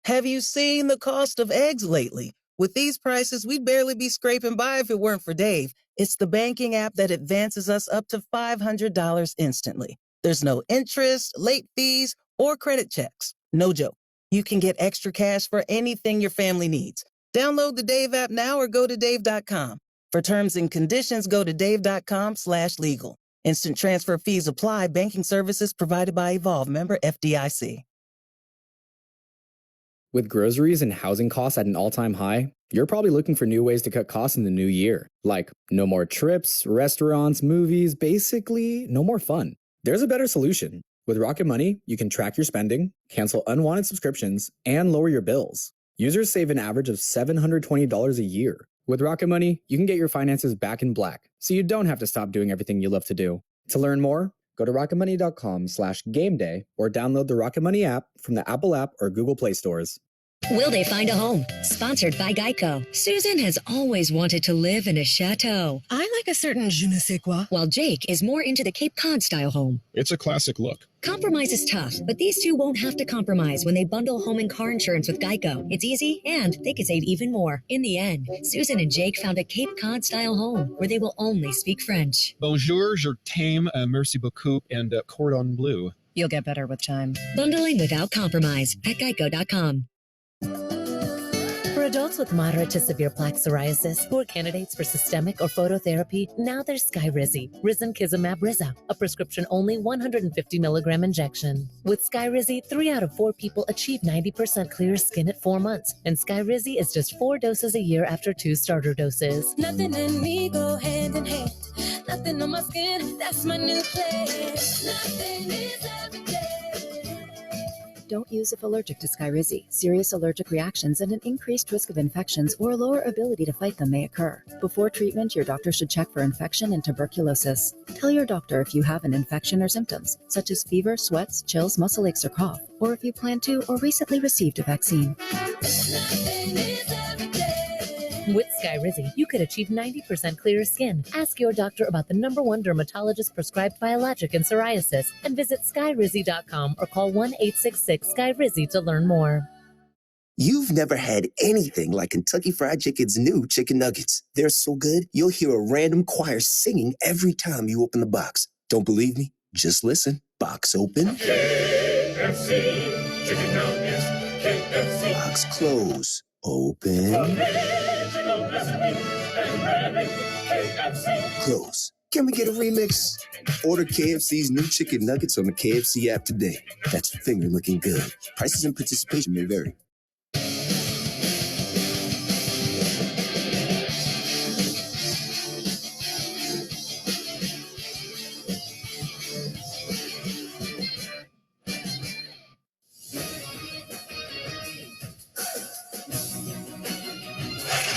Have you seen the cost of eggs lately? With these prices, we'd barely be scraping by if it weren't for Dave. It's the banking app that advances us up to $500 instantly. There's no interest, late fees, or credit checks. No joke. You can get extra cash for anything your family needs. Download the Dave app now or go to dave.com. For terms and conditions, go to dave.com/legal. Instant transfer fees apply. Banking services provided by Evolve. Member FDIC. With groceries and housing costs at an all-time high, you're probably looking for new ways to cut costs in the new year. Like, no more trips, restaurants, movies, basically, no more fun. There's a better solution. With Rocket Money, you can track your spending, cancel unwanted subscriptions, and lower your bills. Users save an average of $720 a year. With Rocket Money, you can get your finances back in black, so you don't have to stop doing everything you love to do. To learn more, go to rocketmoney.com/gameday or download the Rocket Money app from the Apple app or Google Play stores. Will they find a home? Sponsored by Geico. Susan has always wanted to live in a chateau. I like a certain je ne sais quoi. While Jake is more into the Cape Cod style home. It's a classic look. Compromise is tough, but these two won't have to compromise when they bundle home and car insurance with Geico. It's easy, and they can save even more. In the end, Susan and Jake found a Cape Cod style home where they will only speak French. Bonjour, je t'aime, merci beaucoup, and cordon bleu. You'll get better with time. Bundling without compromise at geico.com. For adults with moderate to severe plaque psoriasis who are candidates for systemic or phototherapy, now there's Skyrizi, risankizumab Riza, a prescription-only 150 milligram injection. With Skyrizi, 3 out of 4 people achieve 90% clear skin at 4 months, and Skyrizi is just 4 doses a year after 2 starter doses. Nothing in me go hand in hand. Nothing on my skin, that's my new plan. Nothing is everyday. Don't use if allergic to Skyrizi. Serious allergic reactions and an increased risk of infections or a lower ability to fight them may occur. Before treatment, your doctor should check for infection and tuberculosis. Tell your doctor if you have an infection or symptoms, such as fever, sweats, chills, muscle aches, or cough, or if you plan to or recently received a vaccine. With Skyrizi, you could achieve 90% clearer skin. Ask your doctor about the #1 dermatologist prescribed biologic in psoriasis and visit skyrizi.com or call 1-866-SKYRIZI to learn more. You've never had anything like Kentucky Fried Chicken's new chicken nuggets. They're so good, you'll hear a random choir singing every time you open the box. Don't believe me? Just listen. Box open. KFC, chicken nuggets, KFC. Box close. Open. Close. Can we get a remix? Order KFC's new chicken nuggets on the KFC app today. That's finger looking good. Prices and participation may vary.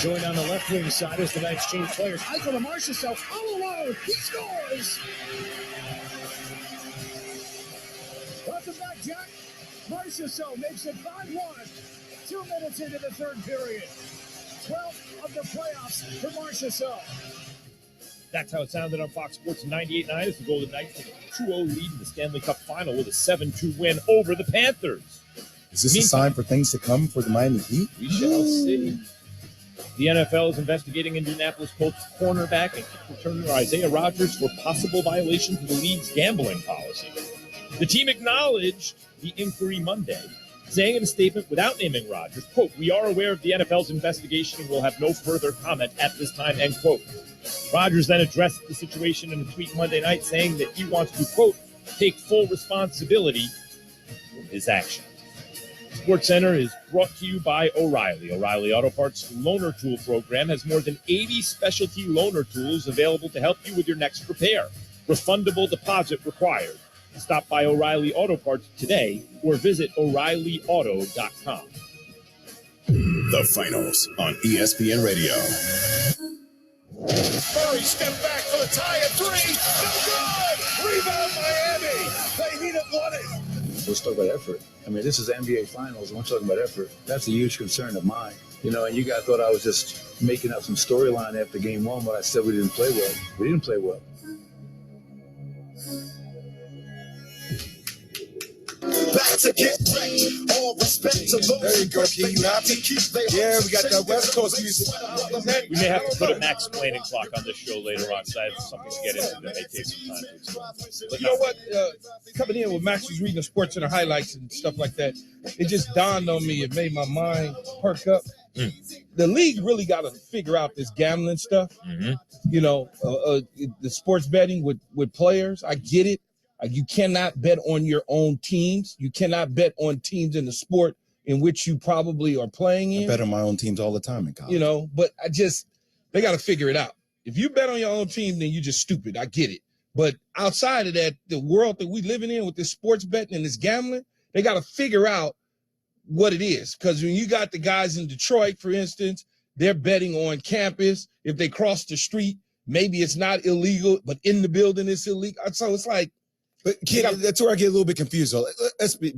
Joined on the left wing side as the Knights change players. Eichel to Marchessault all alone. He scores. Welcome back, Jack. Marchessault makes it 5-1. 2 minutes into the third period. 12th of the playoffs for Marchessault. That's how it sounded on Fox Sports 98.9 as the Golden Knights take a 2-0 lead in the Stanley Cup final with a 7-2 win over the Panthers. Is this a sign for things to come for the Miami Heat? We shall see. The NFL is investigating Indianapolis Colts cornerback and kick returner Isaiah Rodgers for possible violations of the league's gambling policy. The team acknowledged the inquiry Monday, saying in a statement without naming Rodgers, quote, "We are aware of the NFL's investigation and will have no further comment at this time," end quote. Rodgers then addressed the situation in a tweet Monday night, saying that he wants to, quote, "take full responsibility for his actions." SportsCenter is brought to you by O'Reilly. O'Reilly Auto Parts Loaner Tool Program has more than 80 specialty loaner tools available to help you with your next repair. Refundable deposit required. Stop by O'Reilly Auto Parts today or visit O'ReillyAuto.com. The finals on ESPN Radio. Murray stepped back for the tie at 3. No good! Rebound Miami. They need it, won it. Let's talk about effort. I mean, this is the NBA Finals, and we're talking about effort. That's a huge concern of mine. You know, and you guys thought I was just making up some storyline after game 1, but I said we didn't play well. We didn't play well. Back to get wrecked. All respect to those. There you go, King. You happy? Yeah, we got that West Coast music. We may have to put a Max Planning clock on this show later on, because I have something to get into that may take some time to explain. But you know what? Coming in with Max was reading the SportsCenter highlights and stuff like that, it just dawned on me. It made my mind perk up. The league really got to figure out this gambling stuff. You know, the sports betting with players. I get it. You cannot bet on your own teams. You cannot bet on teams in the sport in which you probably are playing in. I bet on my own teams all the time in college. But they got to figure it out. If you bet on your own team, then you're just stupid. I get it. But outside of that, the world that we living in with this sports betting and this gambling, they got to figure out what it is. Because when you got the guys in Detroit, for instance, they're betting on campus. If they cross the street, maybe it's not illegal, but in the building it's illegal. So it's like, but kid, that's where I get a little bit confused. Though. Let's be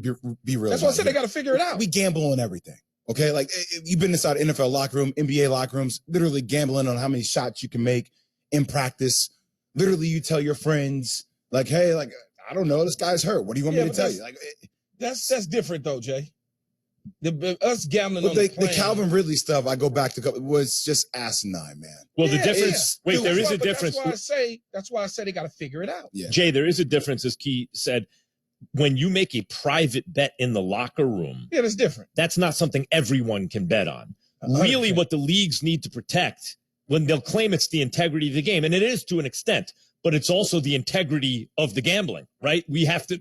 real. That's why I said they got to figure it out. We gamble on everything. Okay, like you've been inside NFL locker room, NBA locker rooms, literally gambling on how many shots you can make in practice. Literally, you tell your friends, like, hey, like, I don't know, this guy's hurt. What do you want me to tell you? Like, that's different though, Jay. Us gambling on the Calvin Ridley stuff, I go back to, was just asinine, man. Well, the difference. Wait, there is a difference. That's why I say they got to figure it out. Yeah. Jay, there is a difference, as Key said. When you make a private bet in the locker room, that's different. That's not something everyone can bet on. Really, what the leagues need to protect, when they'll claim it's the integrity of the game, and it is to an extent, but it's also the integrity of the gambling, right?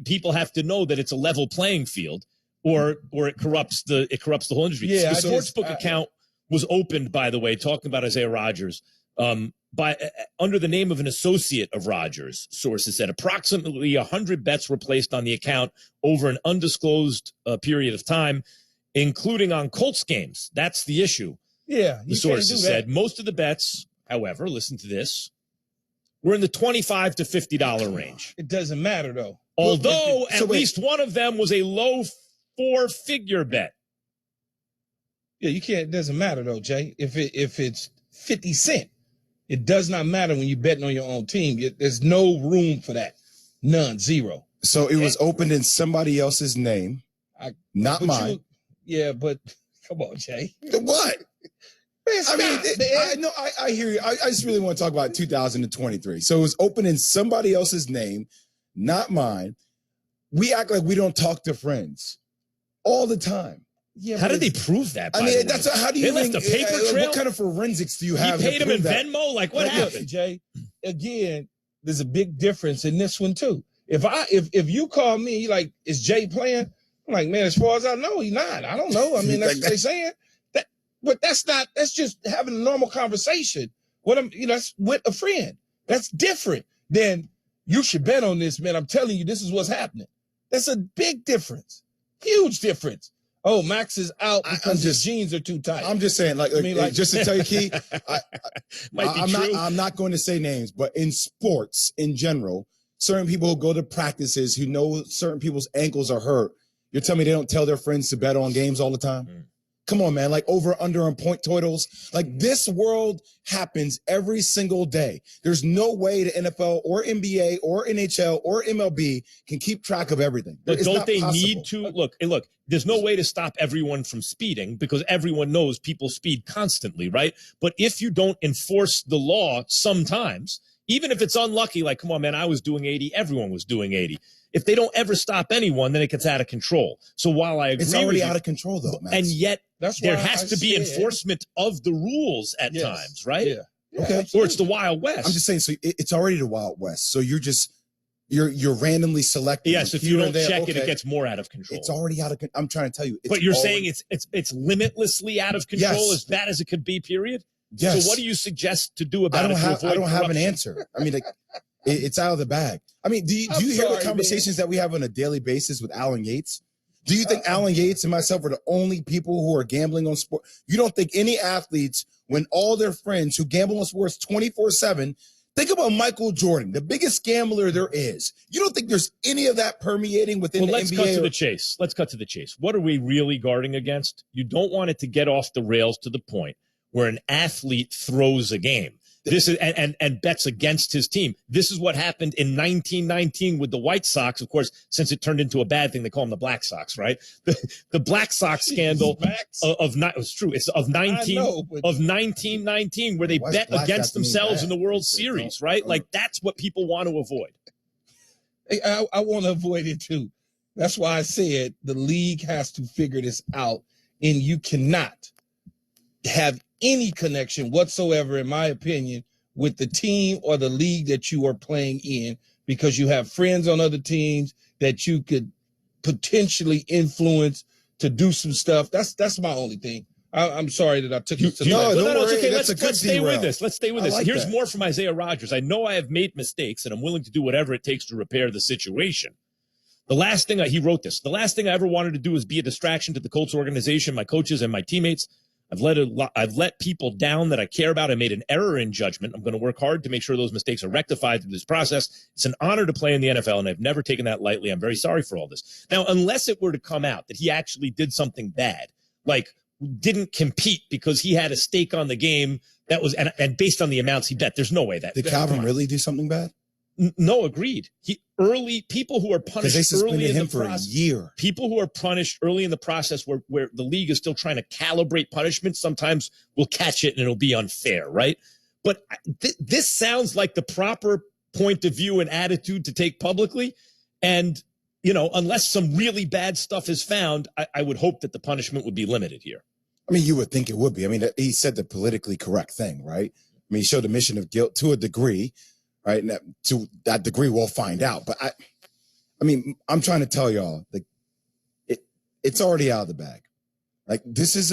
People have to know that it's a level playing field, or it corrupts the whole industry. Yeah, the sportsbook account was opened, by the way, talking about Isaiah Rodgers, under the name of an associate of Rodgers. Sources said approximately 100 bets were placed on the account over an undisclosed period of time, including on Colts games. That's the issue. Yeah, the sources said most of the bets, however, listen to this, were in the $25 to $50 range. It doesn't matter though. Although at least one of them was a low 4-figure bet. Yeah, you can't. It doesn't matter though, Jay. If it's 50 cents. It does not matter when you're betting on your own team. There's no room for that. None, zero. So it was opened in somebody else's name, not mine. But come on, Jay. What? Man, I hear you. I just really want to talk about 2023. So it was opened in somebody else's name, not mine. We act like we don't talk to friends all the time. Yeah, how did they prove that? I mean, that's how do you? They left a paper trail. What kind of forensics do you have? You paid him in Venmo? Like what happened, Jay? Again, there's a big difference in this one too. If you call me like, is Jay playing? I'm like, man, as far as I know, he's not. I don't know. I mean, that's what they're saying. But that's just having a normal conversation. That's with a friend. That's different than you should bet on this, man. I'm telling you, this is what's happening. That's a big difference, huge difference. Oh, Max is out because his jeans are too tight. I'm just saying, like just to tell you, Key, I'm not going to say names, but in sports in general, certain people who go to practices who know certain people's ankles are hurt. You're telling me they don't tell their friends to bet on games all the time? Come on, man. Like over, under, and point totals. Like this world happens every single day. There's no way the NFL or NBA or NHL or MLB can keep track of everything. But don't they need to? Look, there's no way to stop everyone from speeding because everyone knows people speed constantly, right? But if you don't enforce the law sometimes, even if it's unlucky, like, come on, man, I was doing 80, everyone was doing 80. If they don't ever stop anyone, then it gets out of control. So while I agree it's already out of control, though, Max. And yet there has to be enforcement of the rules at times, right? Yeah. Okay. Or it's the Wild West. I'm just saying, so it's already the Wild West. So you're randomly selecting. Yes, if you don't check it, it gets more out of control. It's already out of control. I'm trying to tell you. But you're saying it's limitlessly out of control, as bad as it could be, period? Yes. So what do you suggest to do about it? I don't have an answer. I mean, it's out of the bag. I mean, do you hear the conversations that we have on a daily basis with Alan Yates? Do you think Alan Yates and myself are the only people who are gambling on sport? You don't think any athletes, when all their friends who gamble on sports 24/7, think about Michael Jordan, the biggest gambler there is. You don't think there's any of that permeating within the NBA? Let's cut to the chase. Let's cut to the chase. What are we really guarding against? You don't want it to get off the rails to the point where an athlete throws a game. This is and bets against his team. This is what happened in 1919 with the White Sox. Of course, since it turned into a bad thing, they call them the Black Sox, right? The Black Sox scandal it's true. It's of 1919 where they bet against themselves in the World Series, right? Like that's what people want to avoid. I want to avoid it too. That's why I said the league has to figure this out, and you cannot have any connection whatsoever, in my opinion, with the team or the league that you are playing in, because you have friends on other teams that you could potentially influence to do some stuff. That's my only thing. I'm sorry that I took you to No, no, it's okay. That's Let's stay with this. Let's stay with this. like Here's that. more from Isaiah Rodgers. I know I have made mistakes, and I'm willing to do whatever it takes to repair the situation. The last thing he wrote this. The last thing I ever wanted to do was be a distraction to the Colts organization, my coaches, and my teammates. I've let people down that I care about. I made an error in judgment. I'm going to work hard to make sure those mistakes are rectified through this process. It's an honor to play in the NFL, and I've never taken that lightly. I'm very sorry for all this. Now, unless it were to come out that he actually did something bad, like didn't compete because he had a stake on the game that was, and based on the amounts he bet, there's no way that. Did Calvin really do something bad? No, agreed. People who are punished they suspended early in him the for process, a year. People who are punished early in the process where the league is still trying to calibrate punishment sometimes will catch it and it'll be unfair, right? But this sounds like the proper point of view and attitude to take publicly. And, unless some really bad stuff is found, I would hope that the punishment would be limited here. I mean, you would think it would be. I mean, he said the politically correct thing, right? I mean, he showed admission of guilt to a degree. Right. And to that degree, we'll find out. But I mean, I'm trying to tell y'all, like, it's already out of the bag. Like, this is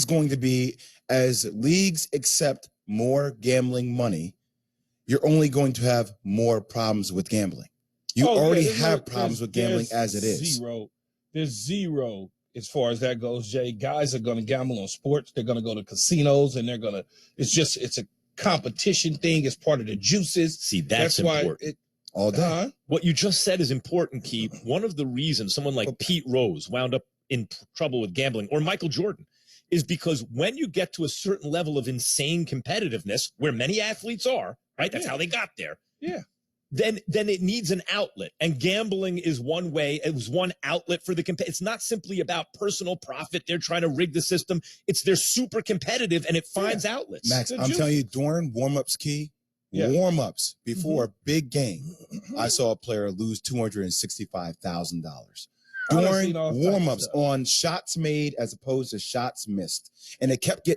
going to be, as leagues accept more gambling money, you're only going to have more problems with gambling. You already have problems with gambling as it is. There's zero as far as that goes, Jay. Guys are going to gamble on sports. They're going to go to casinos, and it's a competition thing. Is part of the juices. See, that's important. All day. What you just said is important, Keith. One of the reasons someone like Pete Rose wound up in trouble with gambling, or Michael Jordan, is because when you get to a certain level of insane competitiveness, where many athletes are, right? That's how they got there. Yeah. Then it needs an outlet, and gambling is one way. It was one outlet for the It's not simply about personal profit. They're trying to rig the system. They're super competitive, and it finds outlets. Max, I'm telling you, during warm-ups, warm-ups before a big game, I saw a player lose $265,000 during warm-ups on shots made as opposed to shots missed, and it kept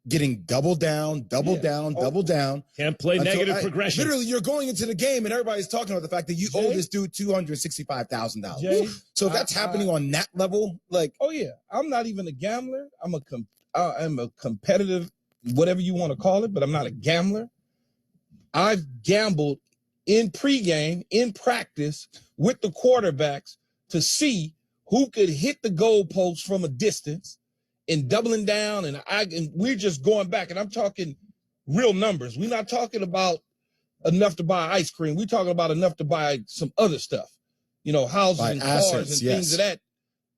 getting double down. Can't play negative progression. Literally, you're going into the game and everybody's talking about the fact that you owe this dude $265,000. So if that's happening on that level, like, oh yeah, I'm not even a gambler. I'm a competitive, whatever you want to call it, but I'm not a gambler. I've gambled in pregame, in practice with the quarterbacks to see who could hit the goalpost from a distance. And doubling down, and we're just going back, and I'm talking real numbers. We're not talking about enough to buy ice cream. We're talking about enough to buy some other stuff, houses and cars and things of that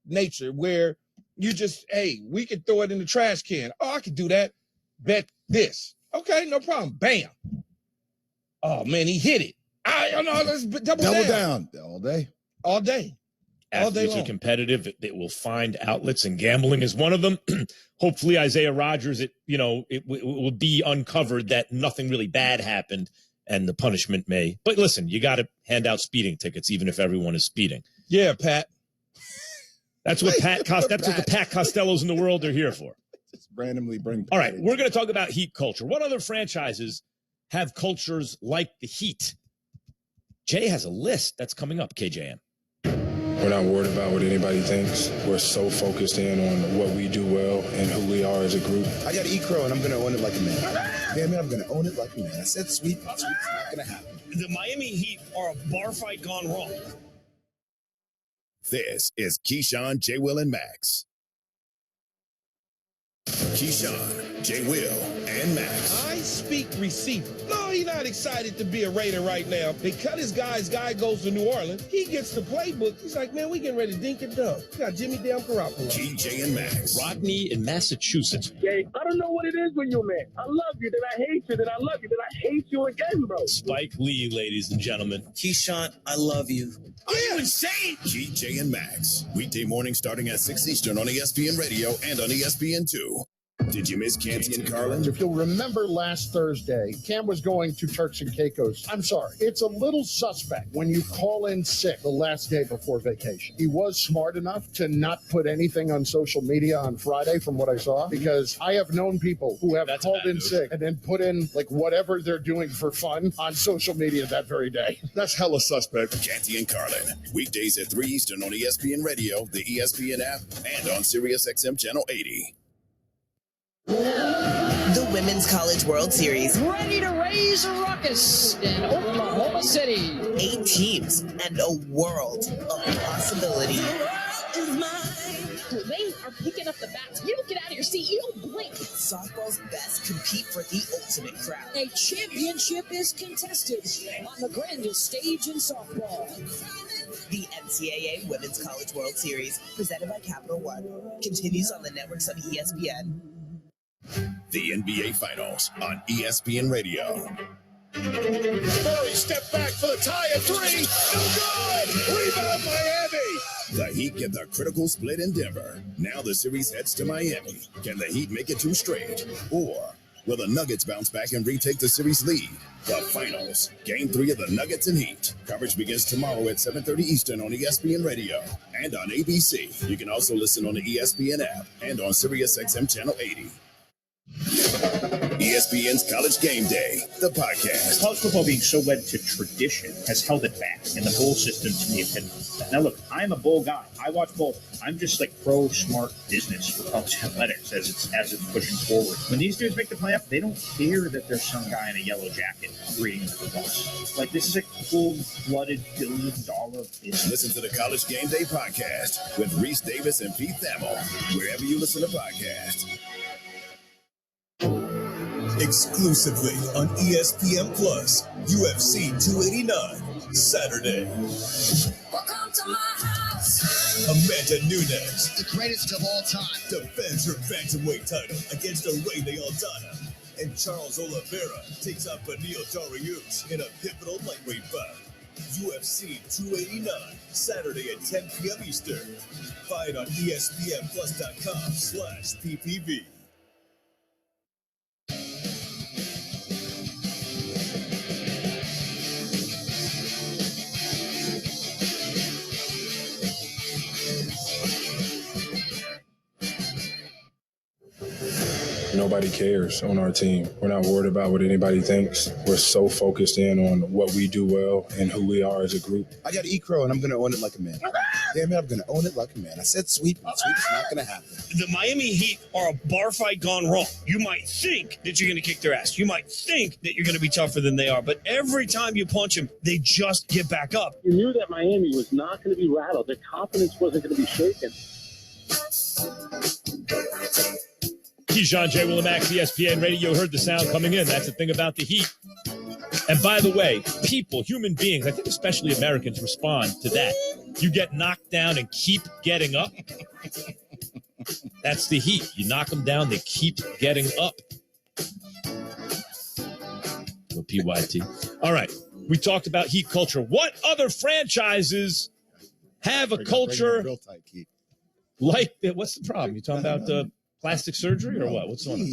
nature, where you just, hey, we could throw it in the trash can. Oh, I could do that. Bet this. Okay, no problem. Bam. Oh, man, he hit it. Let's double down. All day. All day. Athletes are competitive. They will find outlets, and gambling is one of them. Hopefully, Isaiah Rodgers, it will be uncovered that nothing really bad happened, and the punishment may. But listen, you got to hand out speeding tickets, even if everyone is speeding. Yeah, Pat. That's what Pat Costellos in the world are here for. Just randomly bring. All right, we're going to talk about Heat culture. What other franchises have cultures like the Heat? Jay has a list that's coming up. KJM. We're not worried about what anybody thinks. We're so focused in on what we do well and who we are as a group. I got to eat crow, and I'm going to own it like a man. Yeah, man, I'm going to own it like a man. I said sweep. It's not going to happen. The Miami Heat are a bar fight gone wrong. This is Keyshawn, J. Will, and Max. Keyshawn, J. Will, and Max. I speak receiver. No, he's not excited to be a Raider right now. They cut his guy goes to New Orleans. He gets the playbook. He's like, man, we getting ready to dink and dunk. We got Jimmy damn Garoppolo. KJ and Max. Rodney in Massachusetts. Jay, I don't know what it is with you, man. I love you, then I hate you, then I love you, then I hate you again, bro. Spike Lee, ladies and gentlemen. Keyshawn, I love you. Are you insane? KJ and Max. Weekday morning starting at 6 Eastern on ESPN Radio and on ESPN2. Did you miss Canty and Carlin? If you'll remember last Thursday, Cam was going to Turks and Caicos. I'm sorry, it's a little suspect when you call in sick the last day before vacation. He was smart enough to not put anything on social media on Friday from what I saw, because I have known people who have called in sick and then put in like whatever they're doing for fun on social media that very day. That's hella suspect. Canty and Carlin, weekdays at 3 Eastern on ESPN Radio, the ESPN app, and on Sirius XM Channel 80. The Women's College World Series. Ready to raise a ruckus in Oklahoma City. 8 teams and a world of possibility. They are picking up the bats. You don't get out of your seat. You don't blink. Softball's best compete for the ultimate crowd. A championship is contested on the grandest stage in softball. The NCAA Women's College World Series, presented by Capital One, continues on the networks of ESPN. The NBA Finals on ESPN Radio. Murray step back for the tie at 3. No good. Rebound Miami. The Heat get the critical split in Denver. Now the series heads to Miami. Can the Heat make it 2 straight? Or will the Nuggets bounce back and retake the series lead? The Finals, Game 3 of the Nuggets and Heat. Coverage begins tomorrow at 7:30 Eastern on ESPN Radio and on ABC. You can also listen on the ESPN app and on Sirius XM Channel 80. ESPN's College Game Day, the podcast. College football being so wed to tradition has held it back, and the bowl system to me has. Now look, I'm a bowl guy. I watch bowl. I'm just like pro smart business for college athletics as it's pushing forward. When these dudes make the playoff, they don't care that there's some guy in a yellow jacket greeting them at the bus. Like, this is a cold-blooded $1 billion business. Listen to the College Game Day podcast with Reese Davis and Pete Thamel, wherever you listen to podcasts. Exclusively on ESPN Plus, UFC 289, Saturday. Welcome to my house. Amanda Nunes, The greatest of all time. defends her bantamweight title against Irene Aldana. And Charles Oliveira takes on Beneil Dariush in a pivotal lightweight bout. UFC 289, Saturday at 10 p.m. Eastern. Find on ESPNplus.com/PPV. Nobody cares on our team. We're not worried about what anybody thinks. We're so focused in on what we do well and who we are as a group. I got to eat crow, and I'm going to own it like a man. Damn it, I'm going to own it like a man. I said sweep, and sweep is not going to happen. The Miami Heat are a bar fight gone wrong. You might think that you're going to kick their ass. You might think that you're going to be tougher than they are. But every time you punch them, they just get back up. You knew that Miami was not going to be rattled. Their confidence wasn't going to be shaken. Keyshawn J. Willimax, ESPN Radio. Heard the sound coming in. That's the thing about the Heat. And by the way, people, human beings, I think especially Americans, respond to that. You get knocked down and keep getting up. That's the Heat. You knock them down, they keep getting up. Little PYT. All right. We talked about Heat culture. What other franchises have a culture like that? What's the problem? You talking about plastic surgery or what? What's going on?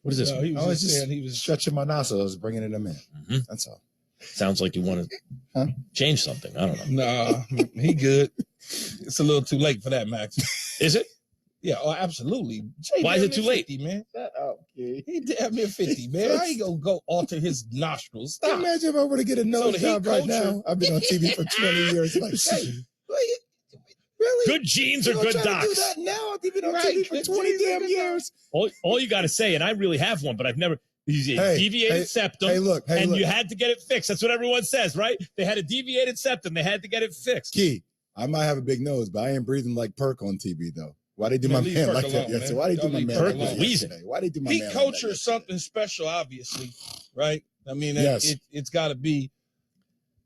What is this? No, he was stretching my nostrils, bringing them in. Mm-hmm. That's all. Sounds like you want to change something. I don't know. Nah, he good. It's a little too late for that, Max. Is it? Yeah, oh, absolutely. Jay, why is it too late? 50, man. Shut up, kid. He damn near 50, man. I ain't gonna go alter his nostrils. Stop. Imagine if I were to get a nose So the job Heat right culture- now. I've been on TV for 20 years. Like, hey, really? Good genes are You good don't try to do docs. that now. I've been on Right. TV for Good 20 genes are damn good years. All you got to say, and I really have one, but I've never. Deviated septum, look, you had to get it fixed. That's what everyone says, right? They had a deviated septum. They had to get it fixed. Key, I might have a big nose, but I ain't breathing like Perk on TV, though. Why they do my leave man Perk like that alone, yesterday? man. Why they do Don't my leave man Perk like that alone. yesterday? Why they do my Heat man like culture that is something special, obviously, right? I mean, Yes. it's got to be,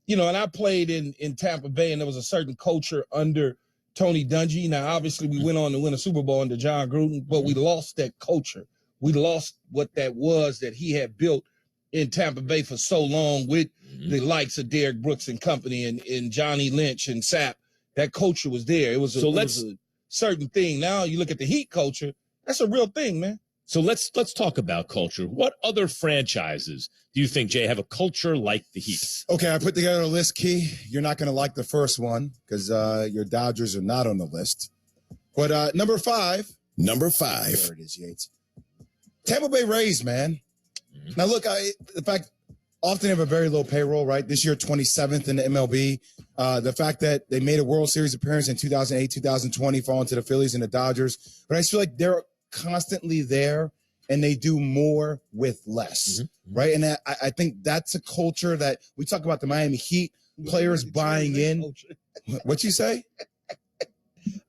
and I played in Tampa Bay, and there was a certain culture under Tony Dungy. Now, obviously, we went on to win a Super Bowl under John Gruden, but we lost that culture. We lost what that was that he had built in Tampa Bay for so long with the likes of Derrick Brooks and company and Johnny Lynch and Sapp. That culture was there. It was a certain thing. Now you look at the Heat culture, that's a real thing, man. So let's talk about culture. What other franchises do you think, Jay, have a culture like the Heat? Okay, I put together a list, Key. You're not going to like the first one because your Dodgers are not on the list. But number 5. Number 5. There it is, Yates. Tampa Bay Rays, man. Mm-hmm. Now, look, the fact often have a very low payroll, right? This year, 27th in the MLB. The fact that they made a World Series appearance in 2008, 2020, falling to the Phillies and the Dodgers. But I just feel like they're constantly there and they do more with less, right? And I think that's a culture that we talk about the Miami Heat, players buying in. What you say?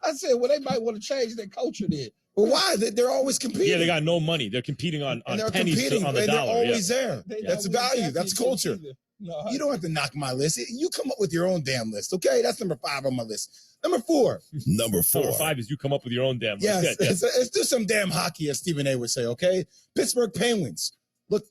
I said, well, they might want to change their culture then. Well, why? They're always competing. Yeah, they got no money. They're competing on pennies on the and dollar. They're always there. That's value. That's culture. No, you don't have to knock my list. You come up with your own damn list, okay? That's number 5 on my list. Number 4. Number 5 is you come up with your own damn list. Yes, yes. Let's do some damn hockey, as Stephen A would say, okay? Pittsburgh Penguins. Look,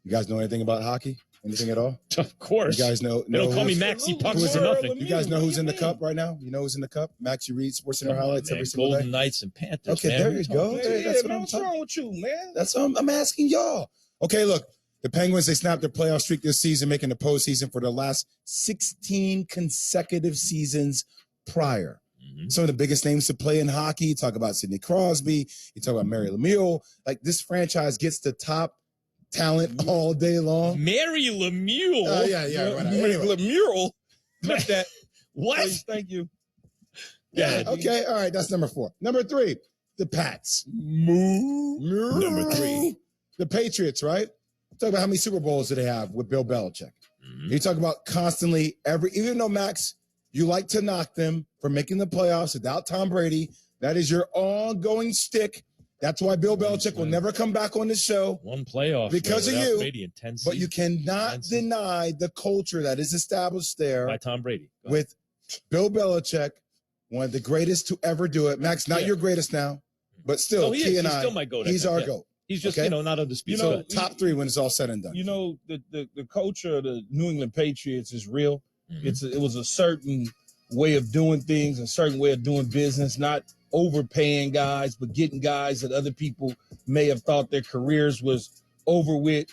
you guys know anything about hockey? Anything at all? Of course. You guys know they don't call me Maxie Pucks for nothing. You guys know who's in the cup right now? You know who's in the cup? Max, you read SportsCenter highlights every single Golden day? Knights and Panthers. Okay, man. there you go. That's what what's wrong with you, man? That's what I'm asking y'all. Okay, look. The Penguins, they snapped their playoff streak this season, making the postseason for the last 16 consecutive seasons prior. Some of the biggest names to play in hockey. You talk about Sidney Crosby. You talk about Mary Lemieux. Like, this franchise gets the top talent all day long. Mary Lemieux? Yeah. Right. Anyway. Lemieux? Look that. What? Please, thank you. Yeah, okay. All right, that's number 4. Number 3, the Pats. Number 3. The Patriots, right? Talk about how many Super Bowls do they have with Bill Belichick. You talk about constantly even though, Max, you like to knock them for making the playoffs without Tom Brady. That is your ongoing stick. That's why Bill Belichick will never come back on the show. One playoff because of you. Brady in 10 but you cannot deny the culture that is established there by Tom Brady with Bill Belichick, one of the greatest to ever do it. Max, not your greatest now, but still, he still my GOAT. He's our GOAT. He's just not undisputed. So top 3 when it's all said and done. You know, the culture of the New England Patriots is real. It was a certain way of doing things, a certain way of doing business, not overpaying guys, but getting guys that other people may have thought their careers was over with,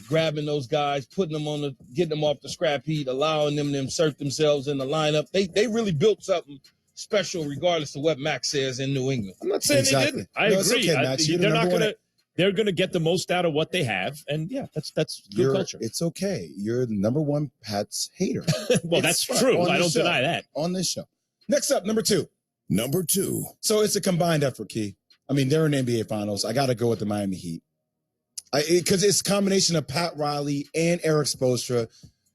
grabbing those guys, getting them off the scrap heap, allowing them to insert themselves in the lineup. They really built something special, regardless of what Max says in New England. I'm not saying they didn't. I agree. Okay, Max, they're going to get the most out of what they have. And yeah, that's good culture. It's okay. You're the number 1 Pats hater. Well, that's true. I don't deny that. On this show. Next up, number 2. Number 2. So it's a combined effort, Key. I mean, they're in the NBA Finals. I got to go with the Miami Heat. Because it's a combination of Pat Riley and Eric Spoelstra.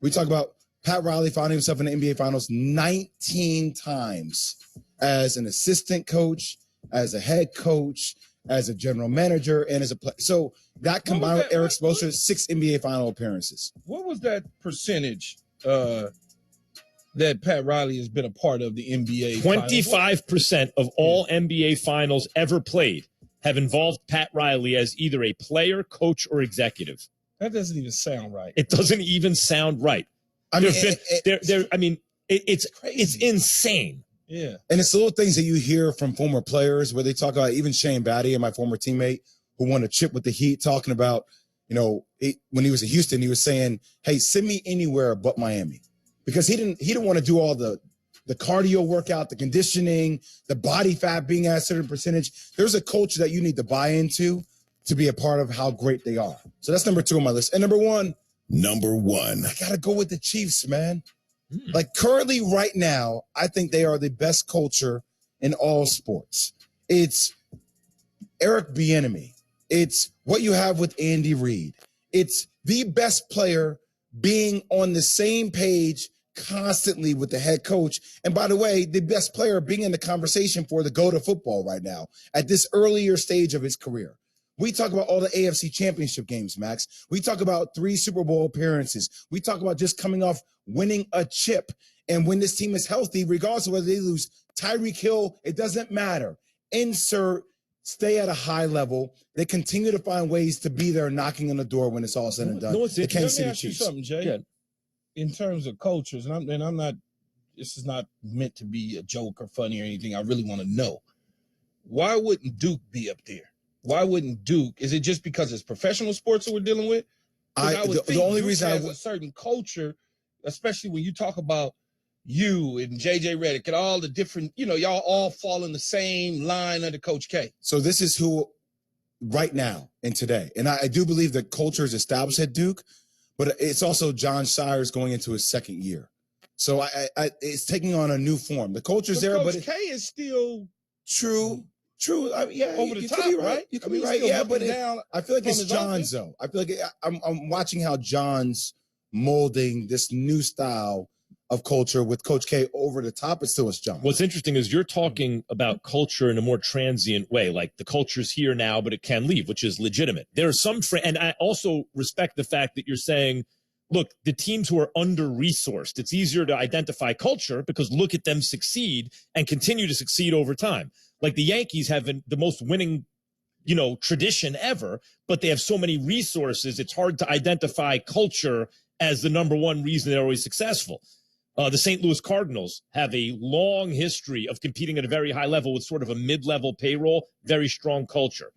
We talk about Pat Riley finding himself in the NBA Finals 19 times as an assistant coach, as a head coach, as a general manager, and as a player. So that combined with Eric Spoelstra, 6 NBA Final appearances. What was that percentage that Pat Riley has been a part of the NBA? 25% of all NBA Finals ever played have involved Pat Riley as either a player, coach, or executive. That doesn't even sound right. It doesn't even sound right. I mean, it's insane. Yeah. And it's the little things that you hear from former players where they talk about, even Shane Battier, my former teammate, who won a chip with the Heat, talking about, when he was in Houston, he was saying, hey, send me anywhere but Miami. Because he didn't want to do all the cardio workout, the conditioning, the body fat being at a certain percentage. There's a culture that you need to buy into to be a part of how great they are. So that's number 2 on my list. And number 1. I got to go with the Chiefs, man. Like currently right now, I think they are the best culture in all sports. It's Eric Bieniemy. It's what you have with Andy Reid. It's the best player being on the same page constantly with the head coach. And by the way, the best player being in the conversation for the GOAT of football right now at this earlier stage of his career. We talk about all the AFC championship games, Max. We talk about 3 Super Bowl appearances. We talk about just coming off winning a chip. And when this team is healthy, regardless of whether they lose Tyreek Hill, it doesn't matter. Stay at a high level. They continue to find ways to be there knocking on the door when it's all said and done. The Kansas City Chiefs. Something, Jay. Yeah. In terms of cultures, and I'm not, this is not meant to be a joke or funny or anything. I really want to know, why wouldn't Duke be up there? why wouldn't Duke? Is it just because it's professional sports that we're dealing with? The only reason has a certain culture, especially when you talk about you and JJ Redick and all the different, y'all all fall in the same line under Coach K. So this is who right now and today. And I do believe that culture is established at Duke, but it's also John Shires going into his second year. So it's taking on a new form. The culture's there, Coach but K is still true. Yeah, over the top, could be right? You could be right. Yeah, but I feel like it's John's though. I feel like I'm watching how John's molding this new style of culture with Coach K over the top. It still is John. What's interesting is you're talking about culture in a more transient way, like the culture's here now, but it can leave, which is legitimate. There are some, and I also respect the fact that you're saying, look, the teams who are under-resourced, it's easier to identify culture because look at them succeed and continue to succeed over time. Like the Yankees have the most winning, tradition ever, but they have so many resources, it's hard to identify culture as the number one reason they're always successful. The St. Louis Cardinals have a long history of competing at a very high level with sort of a mid-level payroll, very strong culture.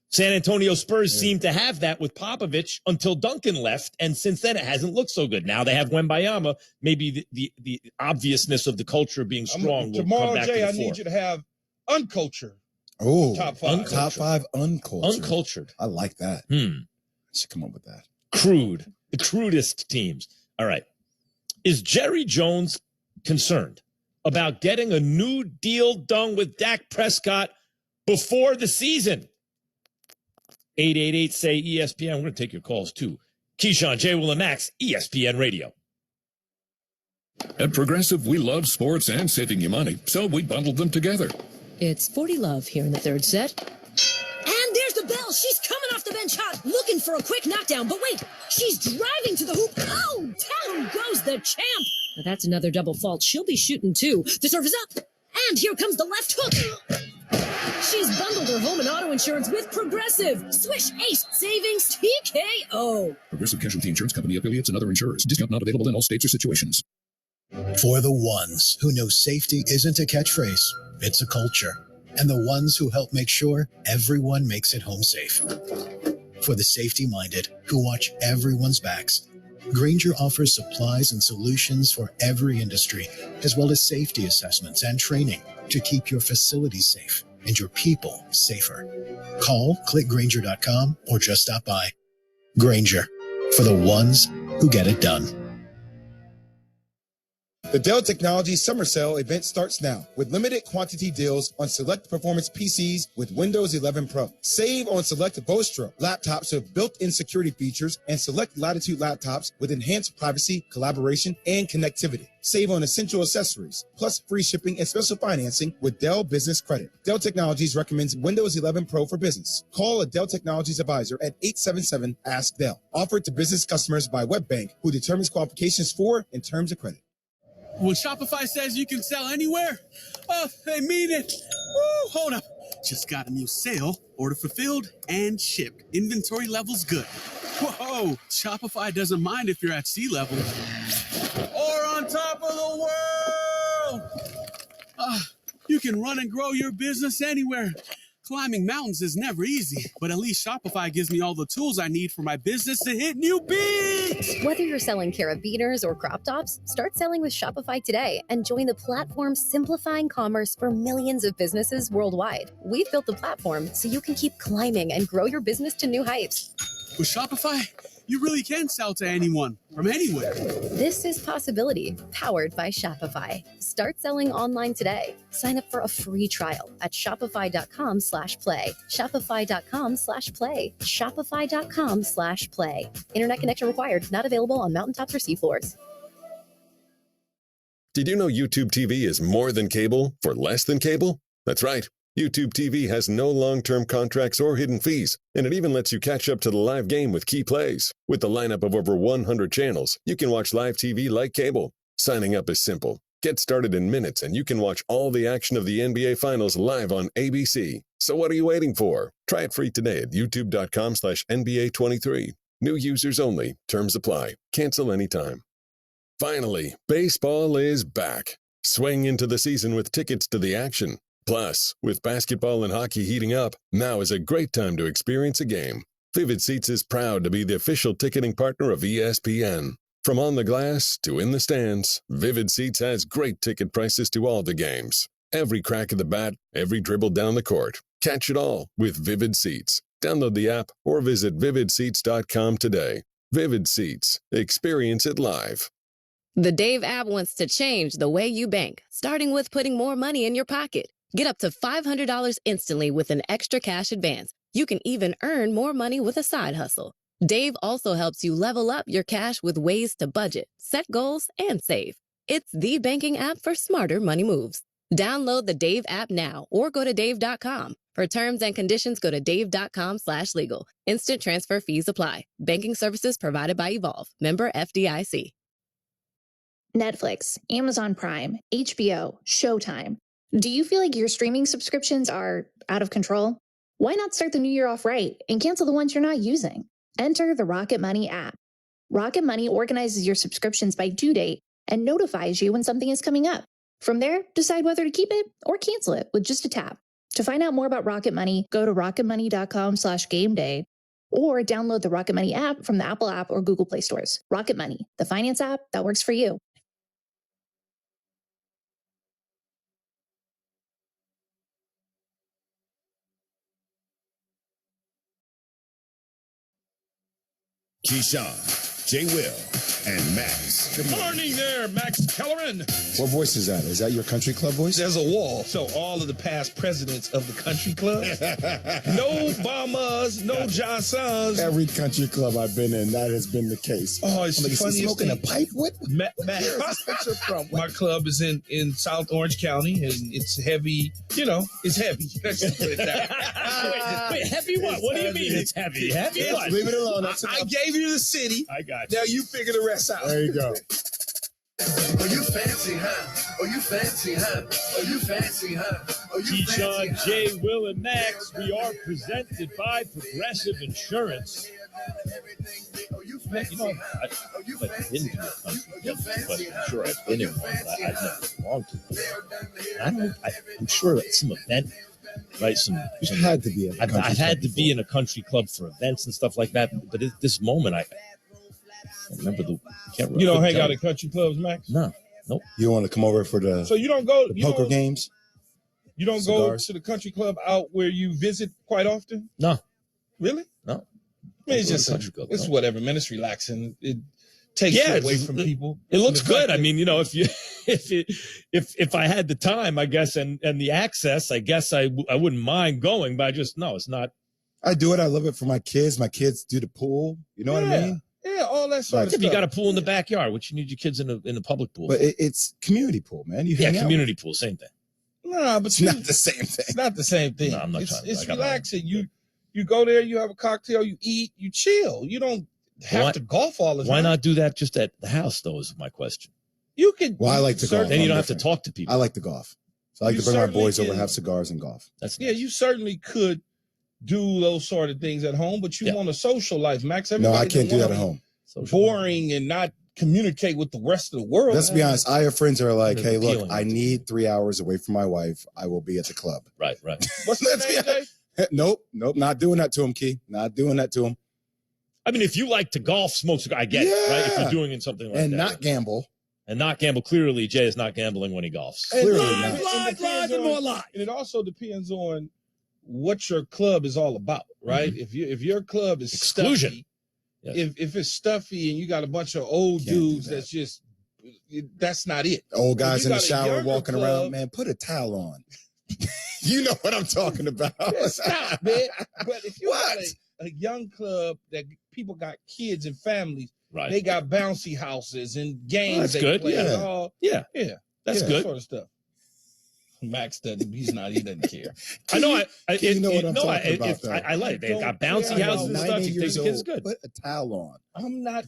San Antonio Spurs seem to have that with Popovich until Duncan left, and since then it hasn't looked so good. Now they have Wembayama. Maybe the obviousness of the culture being strong will tomorrow, come back Jay, to the I fore. need you to have uncultured. Oh, top five. Top five uncultured. Uncultured. I like that. I should come up with that. Crude. The crudest teams. All right. Is Jerry Jones concerned about getting a new deal done with Dak Prescott before the season? 888 say ESPN. We're going to take your calls too. Keyshawn, J. Will, and Max, ESPN Radio. At Progressive, we love sports and saving you money, so we bundled them together. It's 40 love here in the third set. And there's the bell. She's coming off the bench hot, looking for a quick knockdown. But wait, she's driving to the hoop. Oh, down goes the champ. Now that's another double fault. She'll be shooting too. The serve is up. And here comes the left hook. She's bundled her home and auto insurance with Progressive. Swish, ace, savings, TKO. Progressive Casualty Insurance Company, affiliates, and other insurers. Discount not available in all states or situations. For the ones who know safety isn't a catchphrase, it's a culture. And the ones who help make sure everyone makes it home safe. For the safety-minded who watch everyone's backs, Grainger offers supplies and solutions for every industry, as well as safety assessments and training to keep your facilities safe and your people safer. Call, click Grainger.com, or just stop by. Grainger, for the ones who get it done. The Dell Technologies Summer Sale event starts now with limited quantity deals on select performance PCs with Windows 11 Pro. Save on select Vostro laptops with built-in security features and select Latitude laptops with enhanced privacy, collaboration, and connectivity. Save on essential accessories, plus free shipping and special financing with Dell Business Credit. Dell Technologies recommends Windows 11 Pro for business. Call a Dell Technologies advisor at 877-ASK-DELL. Offered to business customers by WebBank, who determines qualifications for and terms of credit. When Shopify says you can sell anywhere, they mean it. Woo, hold up. Just got a new sale. Order fulfilled and shipped. Inventory levels good. Whoa, Shopify doesn't mind if you're at sea level or on top of the world. You can run and grow your business anywhere. Climbing mountains is never easy, but at least Shopify gives me all the tools I need for my business to hit new peaks. Whether you're selling carabiners or crop tops, start selling with Shopify today and join the platform simplifying commerce for millions of businesses worldwide. We've built the platform so you can keep climbing and grow your business to new heights. With Shopify, you really can sell to anyone from anywhere. This is Possibility, powered by Shopify. Start selling online today. Sign up for a free trial at shopify.com/play. Shopify.com/play. Shopify.com/play. Internet connection required. Not available on mountaintops or seafloors. Did you know YouTube TV is more than cable for less than cable? That's right. YouTube TV has no long-term contracts or hidden fees, and it even lets you catch up to the live game with key plays. With the lineup of over 100 channels, you can watch live TV like cable. Signing up is simple. Get started in minutes, and you can watch all the action of the NBA Finals live on ABC. So what are you waiting for? Try it free today at youtube.com/NBA23. New users only. Terms apply. Cancel anytime. Finally, baseball is back. Swing into the season with tickets to the action. Plus, with basketball and hockey heating up, now is a great time to experience a game. Vivid Seats is proud to be the official ticketing partner of ESPN. From on the glass to in the stands, Vivid Seats has great ticket prices to all the games. Every crack of the bat, every dribble down the court. Catch it all with Vivid Seats. Download the app or visit vividseats.com today. Vivid Seats. Experience it live. The Dave app wants to change the way you bank, starting with putting more money in your pocket. Get up to $500 instantly with an extra cash advance. You can even earn more money with a side hustle. Dave also helps you level up your cash with ways to budget, set goals, and save. It's the banking app for smarter money moves. Download the Dave app now or go to dave.com. For terms and conditions, go to dave.com/legal. Instant transfer fees apply. Banking services provided by Evolve. Member FDIC. Netflix, Amazon Prime, HBO, Showtime. Do you feel like your streaming subscriptions are out of control? Why not start the new year off right and cancel the ones you're not using? Enter the Rocket Money app. Rocket Money organizes your subscriptions by due date and notifies you when something is coming up. From there, decide whether to keep it or cancel it with just a tap. To find out more about Rocket Money, go to rocketmoney.com/gameday or download the Rocket Money app from the Apple app or Google Play stores. Rocket Money, the finance app that works for you. Keyshawn, J. Will, and Max. Good morning there, Max Kellerman. What voice is that? Is that your country club voice? There's a wall. So all of the past presidents of the country club, no Obamas, no Johnsons. Every country club I've been in, that has been the case. Oh, it's the funniest smoking thing. a pipe with? Where's this picture from? My club is in South Orange County, and it's heavy. You know, it's heavy. Let's just put it that. Wait, heavy what? What do you mean it's heavy? Heavy what? Leave it alone. That's I gave you the city. I got you. Now you figure the rest out. There you go. Oh, you fancy, huh? Oh, you fancy, huh? Oh, you fancy, huh? Oh, you Keyshawn, fancy, Jay, Will, and Max, we are presented by Progressive Insurance. You You know, I've been to a country club, but I'm sure I've been in one, but I've never belonged to one. I'm sure at some event, right? You've had to be. I've had to be in a country club for events and stuff like that. But at this moment, I remember You don't hang out at country clubs, Max? No, nope. You want to come over for the? So you don't go the poker games? You don't Cigars? go to the country club out where you visit quite often? No. Really? No. I mean, it's just country club. It's whatever, man. It's relaxing. It takes you away from people. It looks good. I mean, you know, if I had the time, I guess, and the access, I guess I wouldn't mind going, but it's not. I do it. I love it for my kids. My kids do the pool. You know what I mean? Yeah, all that sort of stuff. If you got a pool in the backyard, which you need your kids in a public pool. But it's community pool, man. You hang out. Community pool, same thing. No, but it's not the same thing. It's not the same thing. No, I'm not trying. It's relaxing. You go there, you have a cocktail, you eat, you chill. You don't have to golf all the time. Why not do that just at the house, though, is my question. You can. Well, I like to golf. Then you don't have to talk to people. I like to golf. So I like to bring my boys over, have cigars, and golf. That's nice. Yeah, you certainly could do those sort of things at home, but you want a social life, Max. No, I can't do that at home. Boring and not communicate with the rest of the world. Let's be honest. I have friends that are like, hey, look, I need 3 hours away from my wife. I will be at the club. Right. What's that name, Jay? Nope. Not doing that to him, Key. Not doing that to him. I mean, if you like to golf, smoke cigar, I get it, right? If you're doing something like that. And not gamble. And not gamble. Clearly, Jay is not gambling when he golfs. Clearly not. Live, and more live. And it also depends on what your club is all about, right? Mm-hmm. If your club is exclusion, stuffy, if it's stuffy and you got a bunch of old dudes that's just, that's not it. Old guys in the shower walking around, man, put a towel on. You know what I'm talking about. Yeah, stop, man. But if you got a young club that people got kids and families, right? They got bouncy houses and games. That's good. Play Yeah. That's good. That sort of stuff. Max doesn't. He doesn't care. I know what I'm talking about. Though. I like it. They've got bouncy houses and stuff. You think the kids good. Put a towel on. I'm not.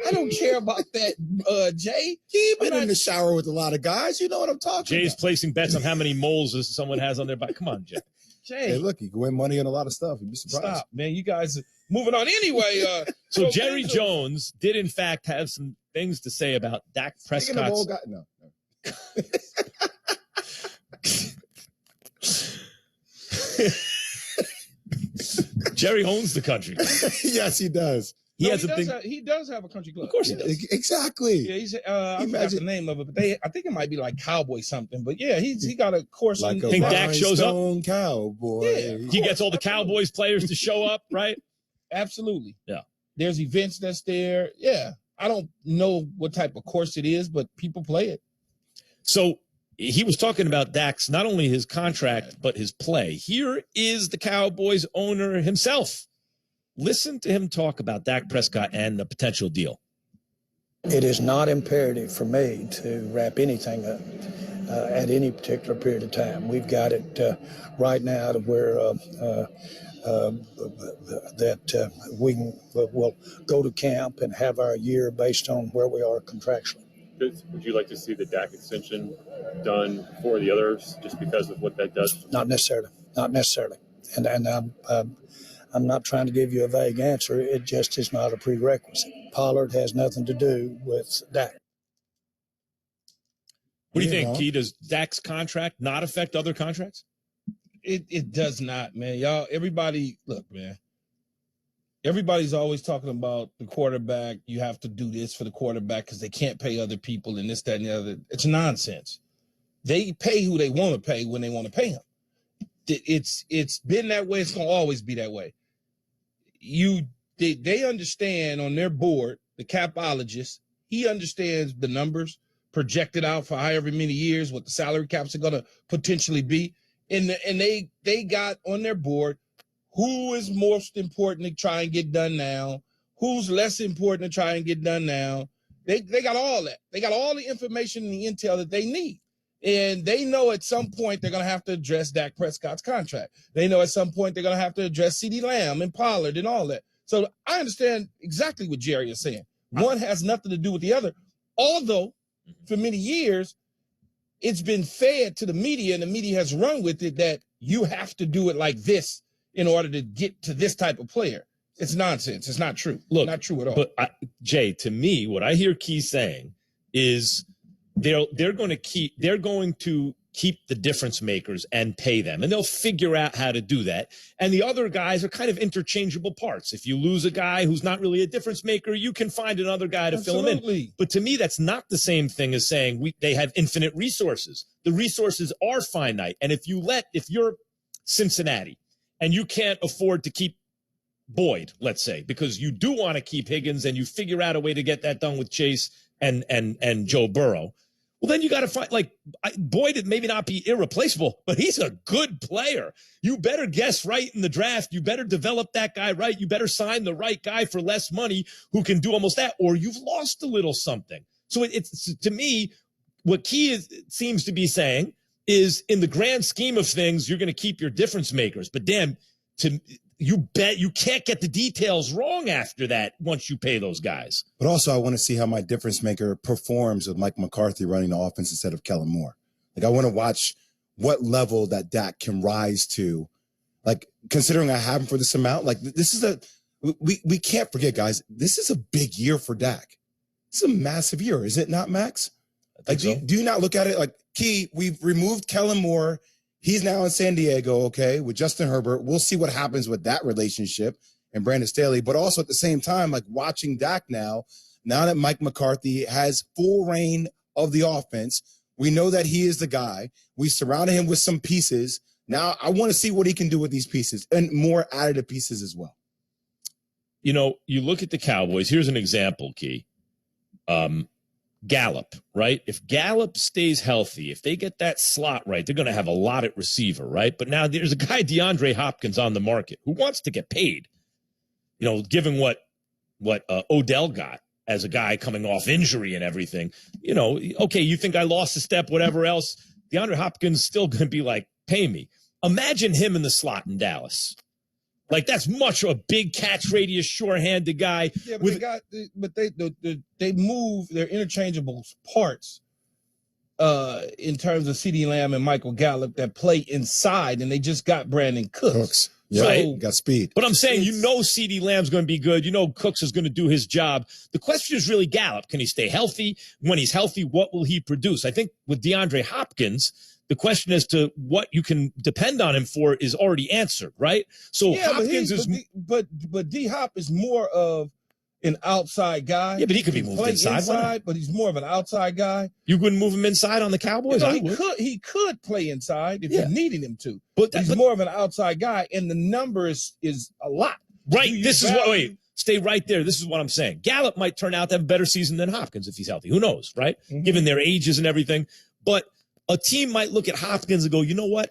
I don't care about that, Jay. He's been in the shower with a lot of guys. You know what I'm talking Jay's about. placing bets on how many moles someone has on their back. Come on, Jay. Hey, look, you can win money on a lot of stuff. You'd be surprised. Stop, man. You guys are moving on anyway. So Jerry Jones did, in fact, have some things to say about Dak Prescott's. No. Jerry owns the country. Yes, he does. He does have a country club. Of course he does. Exactly. Yeah, he's I forgot the name of it, but I think it might be like Cowboy something. But yeah, he got a course. Like on, a think Dak shows up? Cowboy. Yeah, He gets all the Cowboys players to show up, right? Absolutely. Yeah. There's events that's there. Yeah. I don't know what type of course it is, but people play it. So he was talking about Dak's, not only his contract, but his play. Here is the Cowboys owner himself. Listen to him talk about Dak Prescott and the potential deal. It is not imperative for me to wrap anything up at any particular period of time. We've got it right now to where we'll go to camp and have our year based on where we are contractually. Would you like to see the Dak extension done for the others just because of what that does? Not necessarily. And I'm not trying to give you a vague answer. It just is not a prerequisite. Pollard has nothing to do with Dak. What do you think, Key? Does Dak's contract not affect other contracts? It does not, man. Y'all, everybody, look, man. Everybody's always talking about the quarterback. You have to do this for the quarterback because they can't pay other people and this, that, and the other. It's nonsense. They pay who they want to pay when they want to pay him. It's been that way. It's going to always be that way. They understand on their board, the capologist, he understands the numbers projected out for however many years, what the salary caps are going to potentially be. And they got on their board who is most important to try and get done now, who's less important to try and get done now. They got all that. They got all the information and the intel that they need. And they know at some point they're going to have to address Dak Prescott's contract. They know at some point they're going to have to address CeeDee Lamb and Pollard and all that. So I understand exactly what Jerry is saying. One has nothing to do with the other. Although, for many years, it's been fed to the media, and the media has run with it that you have to do it like this in order to get to this type of player. It's nonsense. It's not true. Look, not true at all. But Jay, to me, what I hear Key saying is they're going to keep the difference makers and pay them, and they'll figure out how to do that. And the other guys are kind of interchangeable parts. If you lose a guy who's not really a difference maker, you can find another guy to fill him in. But to me, that's not the same thing as saying they have infinite resources. The resources are finite. And if you're Cincinnati and you can't afford to keep Boyd, let's say, because you do want to keep Higgins and you figure out a way to get that done with Chase and Joe Burrow, well, then you got to find, Boyd maybe not be irreplaceable, but he's a good player. You better guess right in the draft. You better develop that guy right. You better sign the right guy for less money who can do almost that, or you've lost a little something. So it's to me, what Key seems to be saying is, in the grand scheme of things, you're going to keep your difference makers. But damn, you bet you can't get the details wrong after that once you pay those guys. But also, I want to see how my difference maker performs with Mike McCarthy running the offense instead of Kellen Moore. I want to watch what level that Dak can rise to. Considering I have him for this amount, this is we can't forget, guys, this is a big year for Dak. It's a massive year, is it not, Max? Do you not look at it like, Key, we've removed Kellen Moore. He's now in San Diego, okay, with Justin Herbert. We'll see what happens with that relationship and Brandon Staley. But also at the same time, watching Dak now that Mike McCarthy has full reign of the offense, we know that he is the guy. We surrounded him with some pieces. Now I want to see what he can do with these pieces and more additive pieces as well. You look at the Cowboys. Here's an example, Key. Gallup, right? If Gallup stays healthy, if they get that slot right, they're going to have a lot at receiver, right? But now there's a guy, DeAndre Hopkins, on the market who wants to get paid. Given what Odell got as a guy coming off injury and everything, okay, you think I lost a step, whatever else, DeAndre Hopkins still going to be like, pay me. Imagine him in the slot in Dallas. That's much a big catch radius, sure-handed guy. Yeah, but they move their interchangeable parts in terms of CeeDee Lamb and Michael Gallup that play inside, and they just got Brandon Cooks. Yeah, right? Got speed. But I'm saying, CeeDee Lamb's going to be good. Cooks is going to do his job. The question is really Gallup. Can he stay healthy? When he's healthy, what will he produce? I think with DeAndre Hopkins, the question as to what you can depend on him for is already answered, right? So Hopkins but D Hop is more of an outside guy. Yeah, but he could be moved inside. But he's more of an outside guy. You wouldn't move him inside on the Cowboys? He could play inside if you needed him to. But he's more of an outside guy, and the number is a lot. Right. This is what. Wait. Stay right there. This is what I'm saying. Gallup might turn out to have a better season than Hopkins if he's healthy. Who knows, right? Given their ages and everything. But a team might look at Hopkins and go, you know what?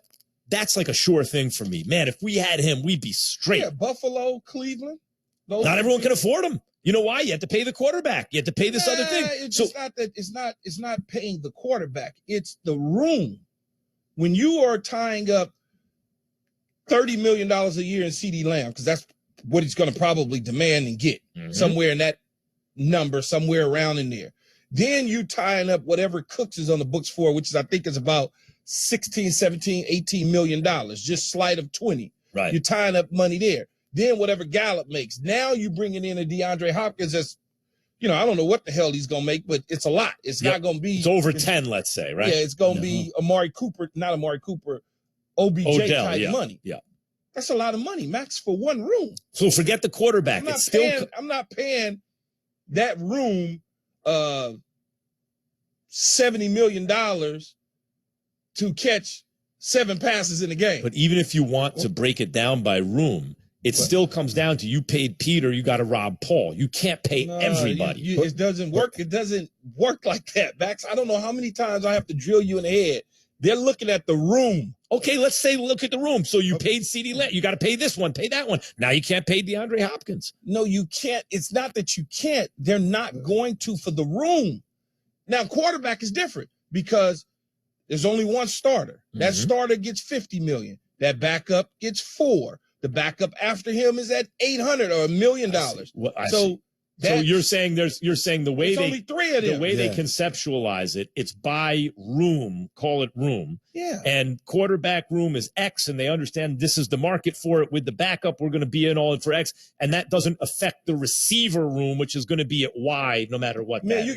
That's like a sure thing for me. Man, if we had him, we'd be straight. Yeah, Buffalo, Cleveland. Not everyone can afford him. You know why? You have to pay the quarterback. You have to pay this other thing. It's not paying the quarterback. It's the room. When you are tying up $30 million a year in CD Lamb, because that's what he's going to probably demand and get somewhere in that number, somewhere around in there. Then you tying up whatever Cooks is on the books for, which is, I think is about 16, 17, 18 million dollars, just slight of 20. Right. You're tying up money there. Then whatever Gallup makes. Now you bringing in a DeAndre Hopkins that's, I don't know what the hell he's going to make, but it's a lot. It's not going to be. It's over 10, let's say, right? Yeah, it's going to be OBJ Odell, type money. Yeah. That's a lot of money, Max, for one room. So forget the quarterback. I'm not paying that room $70 million to catch 7 passes in a game. But even if you want to break it down by room, it still comes down to you paid Peter, you got to rob Paul. You can't pay everybody. It doesn't work. It doesn't work like that, Max. I don't know how many times I have to drill you in the head. They're looking at the room. Okay, let's say look at the room. So you paid CeeDee Lamb. You got to pay this one, pay that one. Now you can't pay DeAndre Hopkins. No, you can't. It's not that you can't. They're not going to for the room. Now, quarterback is different because there's only one starter. That starter gets $50 million. That backup gets $4 million. The backup after him is at $800,000 or $1 million. So you're saying the way only 3 of them. The way they conceptualize it, it's by room, call it room. Yeah. And quarterback room is X, and they understand this is the market for it. With the backup, we're going to be in all in for X, and that doesn't affect the receiver room, which is going to be at Y no matter what. Man, you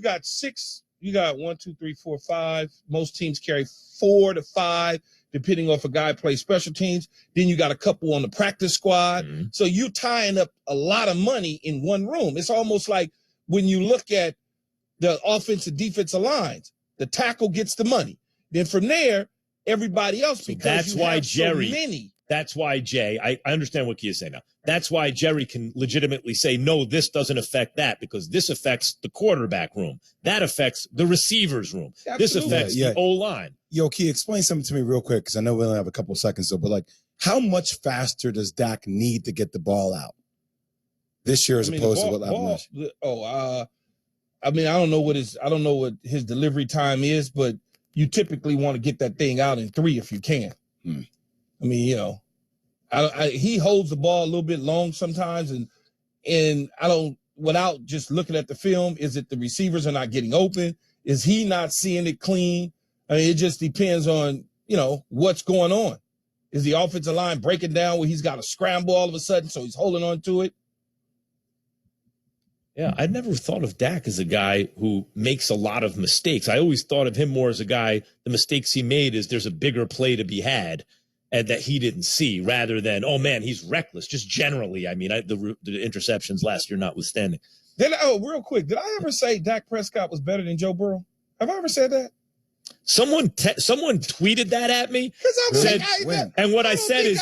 got 6. You got 1, 2, 3, 4, 5. Most teams carry 4 to 5. Depending on if a guy plays special teams. Then you got a couple on the practice squad. So you tying up a lot of money in one room. It's almost like when you look at the offensive defensive lines, the tackle gets the money. Then from there, everybody else, because that's why Jerry. So many. That's why Jay, I understand what Kia's saying now. That's why Jerry can legitimately say, no, this doesn't affect that because this affects the quarterback room. That affects the receivers room. Absolutely. This affects the O-line. Yo, Kia, explain something to me real quick because I know we only have a couple of seconds though, but how much faster does Dak need to get the ball out this year as opposed to what last year? I don't know what his delivery time is, but you typically want to get that thing out in 3 if you can. He holds the ball a little bit long sometimes, and I don't. Without just looking at the film, is it the receivers are not getting open? Is he not seeing it clean? It just depends on what's going on. Is the offensive line breaking down where he's got to scramble all of a sudden, so he's holding on to it? Yeah, I'd never thought of Dak as a guy who makes a lot of mistakes. I always thought of him more as a guy, the mistakes he made is there's a bigger play to be had and that he didn't see rather than, oh, man, he's reckless. Just generally, the interceptions last year notwithstanding. Real quick, did I ever say Dak Prescott was better than Joe Burrow? Have I ever said that? Someone tweeted that at me. And what I said is,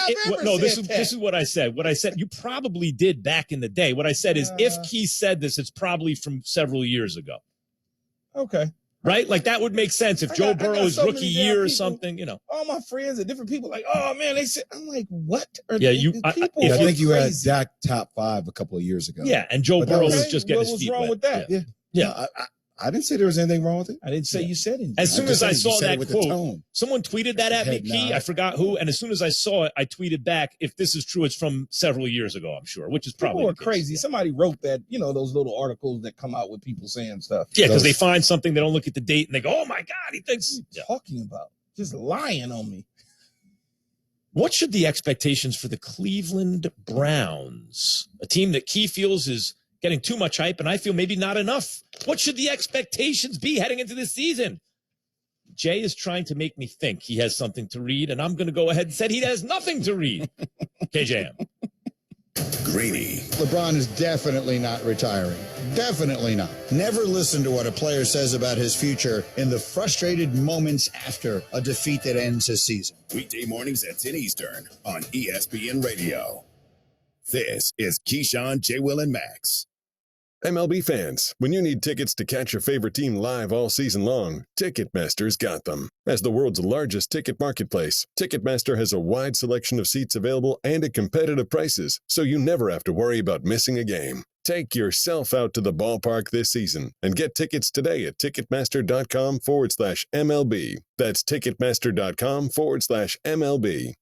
this is what I said. What I said, you probably did back in the day. What I said is, if Keith said this, it's probably from several years ago. Okay. Right? That would make sense if Joe Burrow's rookie year or something, All my friends and different people oh man, they said, I'm like, what? I think you had Dak top 5 a couple of years ago. Yeah, and Joe Burrow was just getting his feet wet. What was wrong with that? Yeah. I didn't say there was anything wrong with it. I didn't say you said anything. As soon as I saw that quote, someone tweeted that at me, Key. I forgot who. And as soon as I saw it, I tweeted back, if this is true, it's from several years ago, I'm sure, which is probably people are crazy. Yeah. Somebody wrote that, those little articles that come out with people saying stuff. Yeah, because they find something, they don't look at the date, and they go, oh, my God, he thinks. What are you talking about? Just lying on me. What should the expectations for the Cleveland Browns, a team that Key feels is getting too much hype, and I feel maybe not enough. What should the expectations be heading into this season? Jay is trying to make me think he has something to read, and I'm going to go ahead and say he has nothing to read. KJM. Greeny. LeBron is definitely not retiring. Definitely not. Never listen to what a player says about his future in the frustrated moments after a defeat that ends his season. Weekday mornings at 10 Eastern on ESPN Radio. This is Keyshawn, J. Will, and Max. MLB fans, when you need tickets to catch your favorite team live all season long, Ticketmaster's got them. As the world's largest ticket marketplace, Ticketmaster has a wide selection of seats available and at competitive prices, so you never have to worry about missing a game. Take yourself out to the ballpark this season and get tickets today at Ticketmaster.com/MLB. That's Ticketmaster.com/MLB.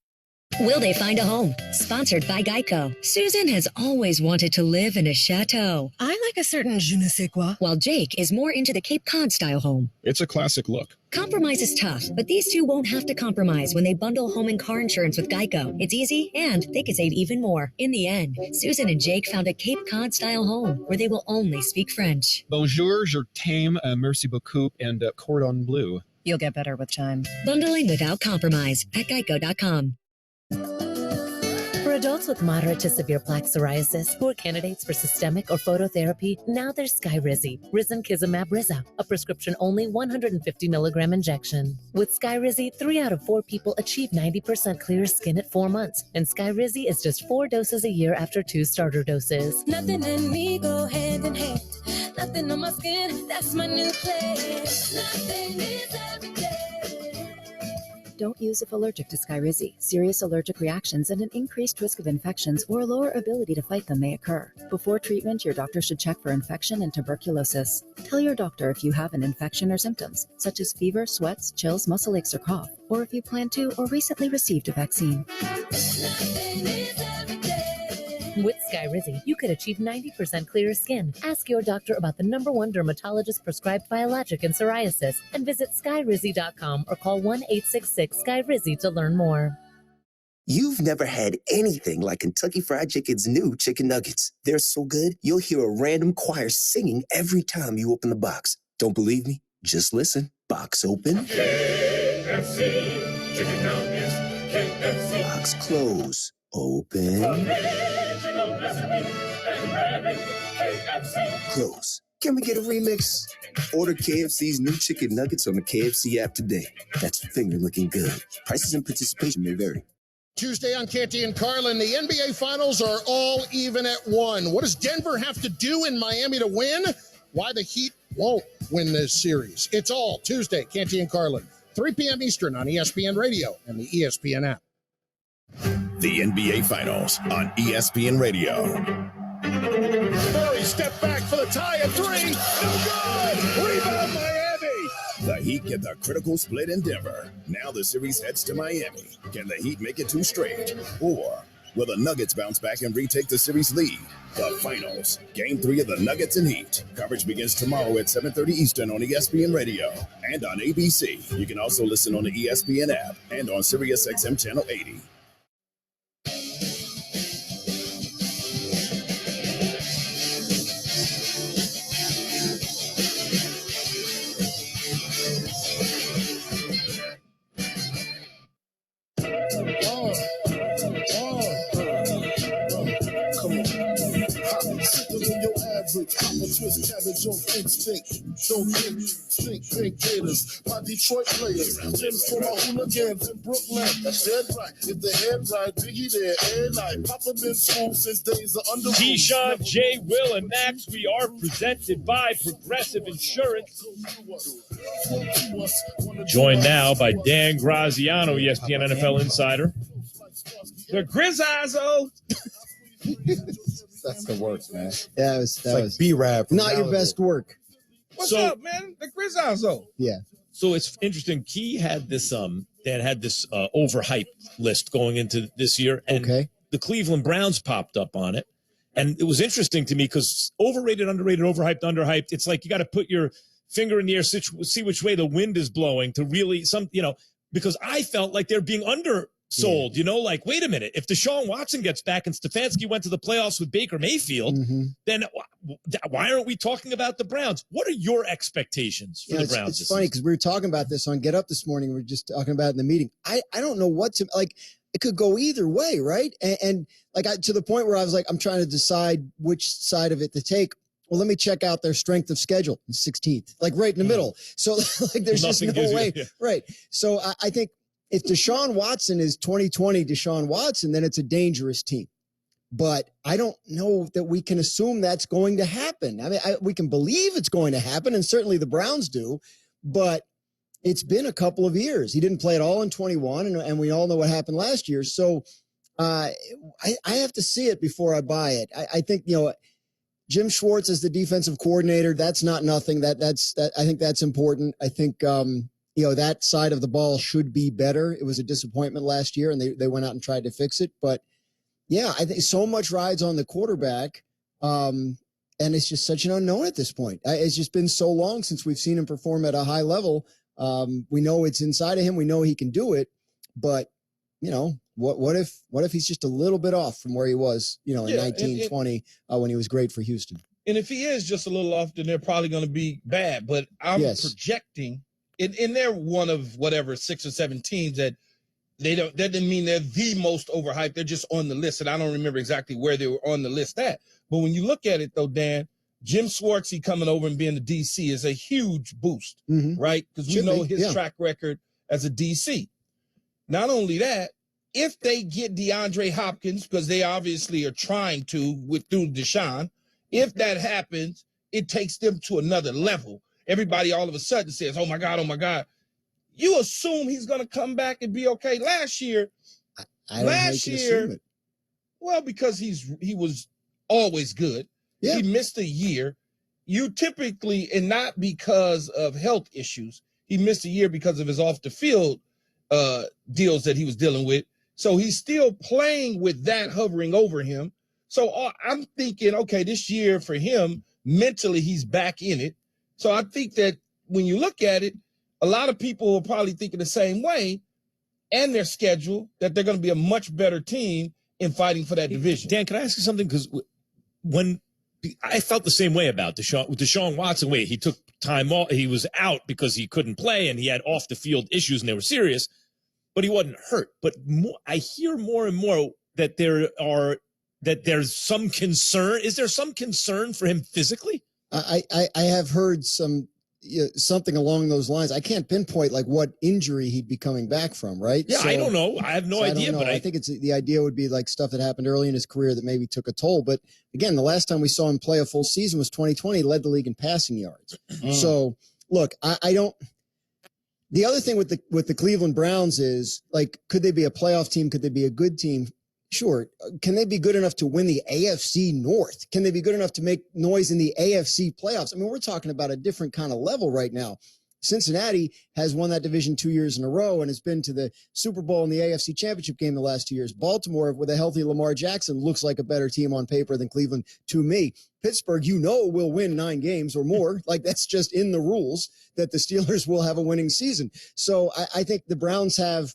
Will they find a home? Sponsored by Geico. Susan has always wanted to live in a chateau. I like a certain je ne sais quoi. While Jake is more into the Cape Cod style home. It's a classic look. Compromise is tough, but these two won't have to compromise when they bundle home and car insurance with Geico. It's easy, and they can save even more. In the end, Susan and Jake found a Cape Cod style home where they will only speak French. Bonjour, je t'aime, merci beaucoup, and cordon bleu. You'll get better with time. Bundling without compromise at Geico.com. For adults with moderate to severe plaque psoriasis who are candidates for systemic or phototherapy, now there's Skyrizi, Risankizumab Riza, a prescription-only 150 milligram injection. With Skyrizi, 3 out of 4 people achieve 90% clear skin at 4 months, and Skyrizi is just 4 doses a year after 2 starter doses. Nothing in me go hand in hand. Nothing on my skin, that's my new place. Nothing is every day. Don't use if allergic to Skyrizi. Serious allergic reactions and an increased risk of infections or a lower ability to fight them may occur. Before treatment, your doctor should check for infection and tuberculosis. Tell your doctor if you have an infection or symptoms, such as fever, sweats, chills, muscle aches, or cough, or if you plan to or recently received a vaccine. With Skyrizi, you could achieve 90% clearer skin. Ask your doctor about the #1 dermatologist prescribed biologic in psoriasis and visit skyrizi.com or call 1-866-SKYRIZI to learn more. You've never had anything like Kentucky Fried Chicken's new chicken nuggets. They're so good, you'll hear a random choir singing every time you open the box. Don't believe me? Just listen. Box open. KFC, chicken nuggets, KFC. Box close. Open. Close. Can we get a remix? Order KFC's new chicken nuggets on the KFC app today. That's finger looking good. Prices and participation may vary. Tuesday on Canty and Carlin, the NBA Finals are all even at 1. What does Denver have to do in Miami to win? Why the Heat won't win this series. It's all Tuesday, Canty and Carlin, 3 p.m. Eastern on ESPN Radio and the ESPN app. The NBA Finals on ESPN Radio. Murray step back for the tie at 3. No good. Rebound Miami. The Heat get the critical split in Denver. Now the series heads to Miami. Can the Heat make it 2 straight? Or will the Nuggets bounce back and retake the series lead? The Finals, Game 3 of the Nuggets and Heat. Coverage begins tomorrow at 7:30 Eastern on ESPN Radio and on ABC. You can also listen on the ESPN app and on SiriusXM Channel 80. Papa twist cabbage on instinct. Don't think gators. My Detroit players. Tim's for my hooligans in Brooklyn. That's dead right. If the head right, Biggie there, and I. Papa been school since days of under. Keyshawn, J. Will, and Max, we are presented by Progressive Insurance. Joined now by Dan Graziano, ESPN NFL Insider. The Grizzazzo. That's the worst, man. Yeah, that was B-Rap. not your best work. What's up, man? The Grizzazzo. Yeah. So it's interesting. Key had this overhyped list going into this year, and the Cleveland Browns popped up on it. And it was interesting to me because overrated, underrated, overhyped, underhyped. It's like you got to put your finger in the air, see which way the wind is blowing to really because I felt like they're being undersold. Like, wait a minute, if Deshaun Watson gets back and Stefanski went to the playoffs with Baker Mayfield, then why aren't we talking about the Browns? What are your expectations for the Browns? It's funny because we were talking about this on Get Up this morning. We were just talking about it in the meeting. I don't know what to like. It could go either way, right? And to the point where I was like, I'm trying to decide which side of it to take. Well, let me check out their strength of schedule, 16th, like right in the middle. So like, there's just no way, right? So I think if Deshaun Watson is 2020 Deshaun Watson, then it's a dangerous team. But I don't know that we can assume that's going to happen. I mean, we can believe it's going to happen, and certainly the Browns do, but it's been a couple of years. He didn't play at all in 21, and we all know what happened last year. So I have to see it before I buy it. I think, Jim Schwartz as the defensive coordinator, that's not nothing. I think that's important. I think, that side of the ball should be better. It was a disappointment last year, and they went out and tried to fix it. But yeah, I think so much rides on the quarterback. And it's just such an unknown at this point. It's just been so long since we've seen him perform at a high level. We know it's inside of him. We know he can do it, but what if he's just a little bit off from where he was, in 1920 when he was great for Houston. And if he is just a little off, then they're probably going to be bad. But I'm projecting, and they're one of whatever 6 or 7 teams that that doesn't mean they're the most overhyped. They're just on the list, and I don't remember exactly where they were on the list at. But when you look at it, though, Dan, Jim Schwartz coming over and being the DC is a huge boost, right? Because we know his track record as a DC. Not only that, if they get DeAndre Hopkins, because they obviously are trying to through Deshaun, if that happens, it takes them to another level. Everybody all of a sudden says, oh my God. You assume he's going to come back and be okay. Last year, well, because he was always good. Yeah. He missed a year. You typically, and not because of health issues, he missed a year because of his off the field deals that he was dealing with. So he's still playing with that hovering over him. So I'm thinking, okay, this year for him, mentally, he's back in it. So I think that when you look at it, a lot of people will probably think the same way, and their schedule, that they're going to be a much better team in fighting for that division. Dan, can I ask you something? Because when I felt the same way about Deshaun Watson, he took time off. He was out because he couldn't play, and he had off the field issues, and they were serious. But he wasn't hurt. But I hear more and more that there's some concern. Is there some concern for him physically? I have heard something along those lines. I can't pinpoint like what injury he'd be coming back from, right? Yeah, so, I don't know. I have no idea. But I think the idea would be like stuff that happened early in his career that maybe took a toll. But again, the last time we saw him play a full season was 2020. He led the league in passing yards. So look, I don't. The other thing with the Cleveland Browns is, like, could they be a playoff team? Could they be a good team? Sure. Can they be good enough to win the AFC North? Can they be good enough to make noise in the AFC playoffs? I mean, we're talking about a different kind of level right now. Cincinnati has won that division 2 years in a row and has been to the Super Bowl and the AFC Championship game the last 2 years. Baltimore, with a healthy Lamar Jackson, looks like a better team on paper than Cleveland to me. Pittsburgh, will win 9 games or more. Like, that's just in the rules that the Steelers will have a winning season. So I think the Browns have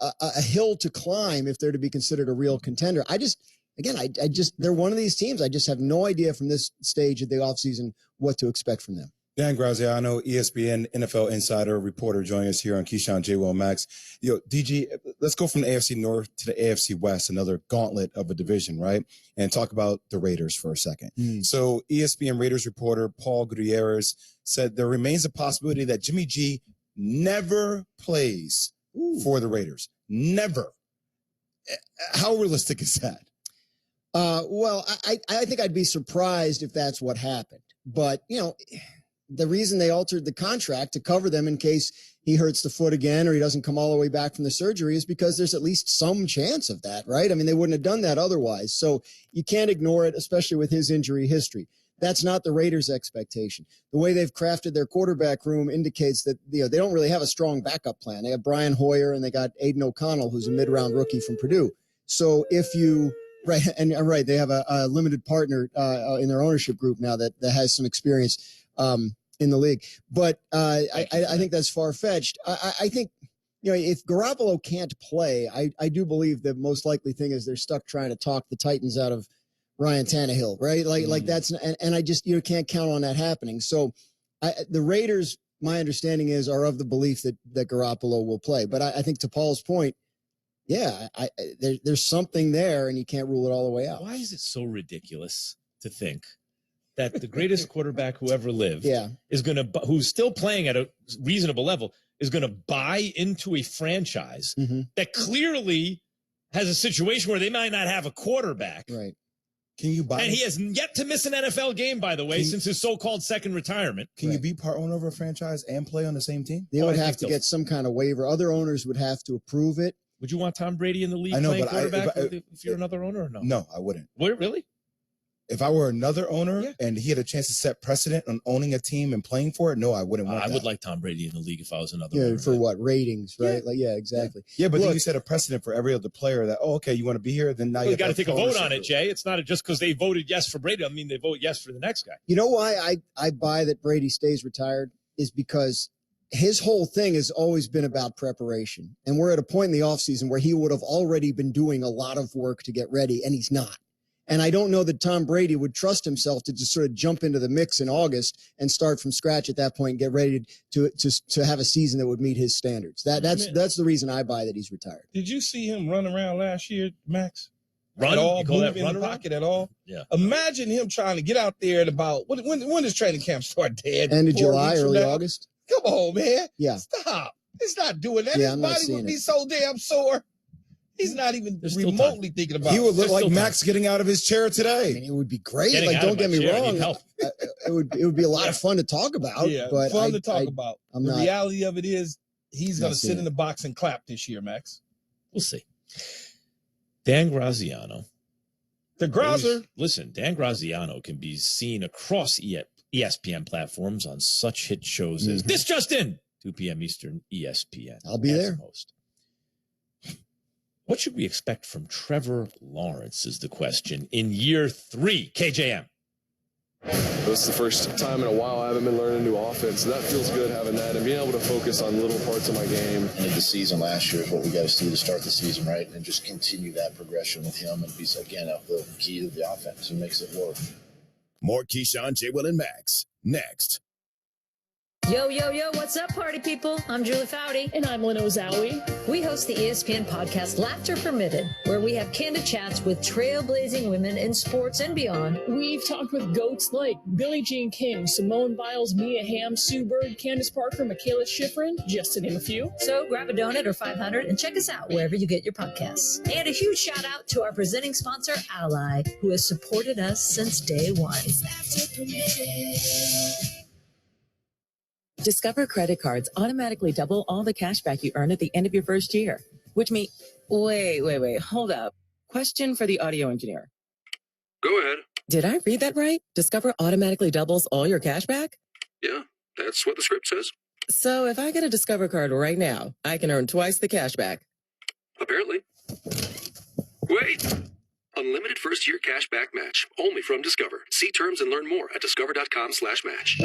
a hill to climb if they're to be considered a real contender. They're one of these teams. I just have no idea from this stage of the offseason what to expect from them. Dan Graziano, ESPN NFL insider reporter, joining us here on Keyshawn, J. Will, Max. DG, let's go from the AFC North to the AFC West, another gauntlet of a division, right? And talk about the Raiders for a second. So ESPN Raiders reporter Paul Gutierrez said there remains a possibility that Jimmy G never plays for the Raiders. Never. How realistic is that? Well, I think I'd be surprised if that's what happened. But, the reason they altered the contract to cover them in case he hurts the foot again or he doesn't come all the way back from the surgery is because there's at least some chance of that, right? I mean, they wouldn't have done that otherwise. So you can't ignore it, especially with his injury history. That's not the Raiders' expectation. The way they've crafted their quarterback room indicates that they don't really have a strong backup plan. They have Brian Hoyer and they got Aiden O'Connell, who's a mid-round rookie from Purdue. So if you they have a limited partner in their ownership group now that has some experience in the league. But I think that's far-fetched. I think, if Garoppolo can't play, I do believe the most likely thing is they're stuck trying to talk the Titans out of Ryan Tannehill, right? Like that's, and I just, you can't count on that happening. So the Raiders, my understanding is, are of the belief that Garoppolo will play. But I think to Paul's point, yeah, there's something there, and you can't rule it all the way out. Why is it so ridiculous to think that the greatest quarterback who ever lived is going to, who's still playing at a reasonable level, is going to buy into a franchise that clearly has a situation where they might not have a quarterback. Right. Can you buy? And he has yet to miss an NFL game, by the way, since his so-called second retirement. Can you be part owner of a franchise and play on the same team? They would have to get some kind of waiver. Other owners would have to approve it. Would you want Tom Brady in the league playing quarterback if you're another owner or no? No, I wouldn't. What, really? If I were another owner and he had a chance to set precedent on owning a team and playing for it, no, I wouldn't want that. I would like Tom Brady in the league if I was another owner. For what? Ratings, right? Exactly. Yeah, but then you set a precedent for every other player that, okay, you want to be here, then now you got to take a vote on it, Jay. It's not just because they voted yes for Brady. I mean, they vote yes for the next guy. You know why I buy that Brady stays retired is because his whole thing has always been about preparation. And we're at a point in the offseason where he would have already been doing a lot of work to get ready, and he's not. And I don't know that Tom Brady would trust himself to just sort of jump into the mix in August and start from scratch at that point and get ready to have a season that would meet his standards. That's the reason I buy that he's retired. Did you see him run around last year, Max? Run at all? You call Move that in run the around? pocket at all? Yeah. Imagine him trying to get out there at about when does training camp start, Dad? End of 4 July, weeks from early now? August. Come on, man. Yeah. Stop. It's not doing that. Yeah, His I'm not body seeing would be it. so damn sore. He's not even remotely thinking about He it. would look like Max getting out of his chair today. I mean, it would be great. Getting Like, out don't of get my me chair, I wrong. need help. It would be a lot of fun to talk about. Yeah, but fun to talk about. I'm the not. reality of it is he's going Not to seeing sit in the box and clap this year, Max. We'll see. Dan Graziano. The Grazer. Listen, Dan Graziano can be seen across ESPN platforms on such hit shows as This Just In, 2 p.m. Eastern, ESPN. I'll be there. Most. What should we expect from Trevor Lawrence is the question in year 3, KJM. This is the first time in a while I haven't been learning a new offense. So that feels good having that and being able to focus on little parts of my game. Ended the season last year is what we got to see to start the season, right? And just continue that progression with him. And he's, again, the key to the offense and makes it work. More Keyshawn, J. Will, and Max. Next. Yo, yo, yo, what's up, party people? I'm Julie Foudy. And I'm Lynn Ozawi. We host the ESPN podcast Laughter Permitted, where we have candid chats with trailblazing women in sports and beyond. We've talked with goats like Billie Jean King, Simone Biles, Mia Hamm, Sue Bird, Candace Parker, Michaela Schifrin, just to name a few. So grab a donut or 500 and check us out wherever you get your podcasts. And a huge shout out to our presenting sponsor, Ally, who has supported us since day one. Discover credit cards automatically double all the cash back you earn at the end of your first year, which means, wait, hold up. Question for the audio engineer. Go ahead. Did I read that right? Discover automatically doubles all your cash back? Yeah, that's what the script says. So if I get a Discover card right now, I can earn twice the cash back. Apparently. Wait! Unlimited first-year cash back match. Only from Discover. See terms and learn more at discover.com/match.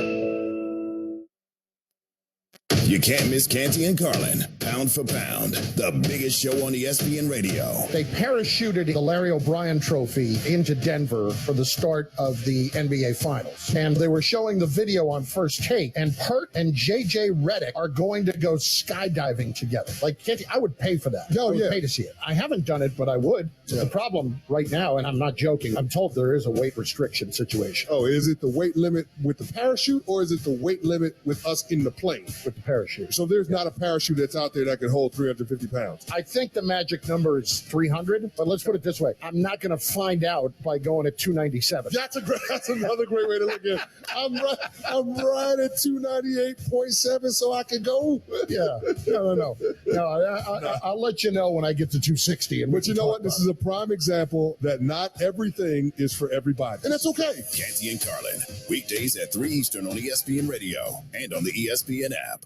You can't miss Canty and Carlin, pound for pound, the biggest show on ESPN Radio. They parachuted the Larry O'Brien Trophy into Denver for the start of the NBA Finals. And they were showing the video on First Take, and Pert and JJ Redick are going to go skydiving together. Like, Canty, I would pay for that. I would pay to see it. I haven't done it, but I would. The problem right now, and I'm not joking, I'm told there is a weight restriction situation. Oh, is it the weight limit with the parachute, or is it the weight limit with us in the plane? With the parachute. So there's not a parachute that's out there that can hold 350 pounds. I think the magic number is 300, but let's put it this way. I'm not going to find out by going at 297. That's another great way to look at it. I'm right at 298.7, so I can go. Yeah. No. I'll let you know when I get to 260. But you know what? This is a prime example that not everything is for everybody. And that's okay. Canty and Carlin, weekdays at 3 Eastern on ESPN Radio and on the ESPN app.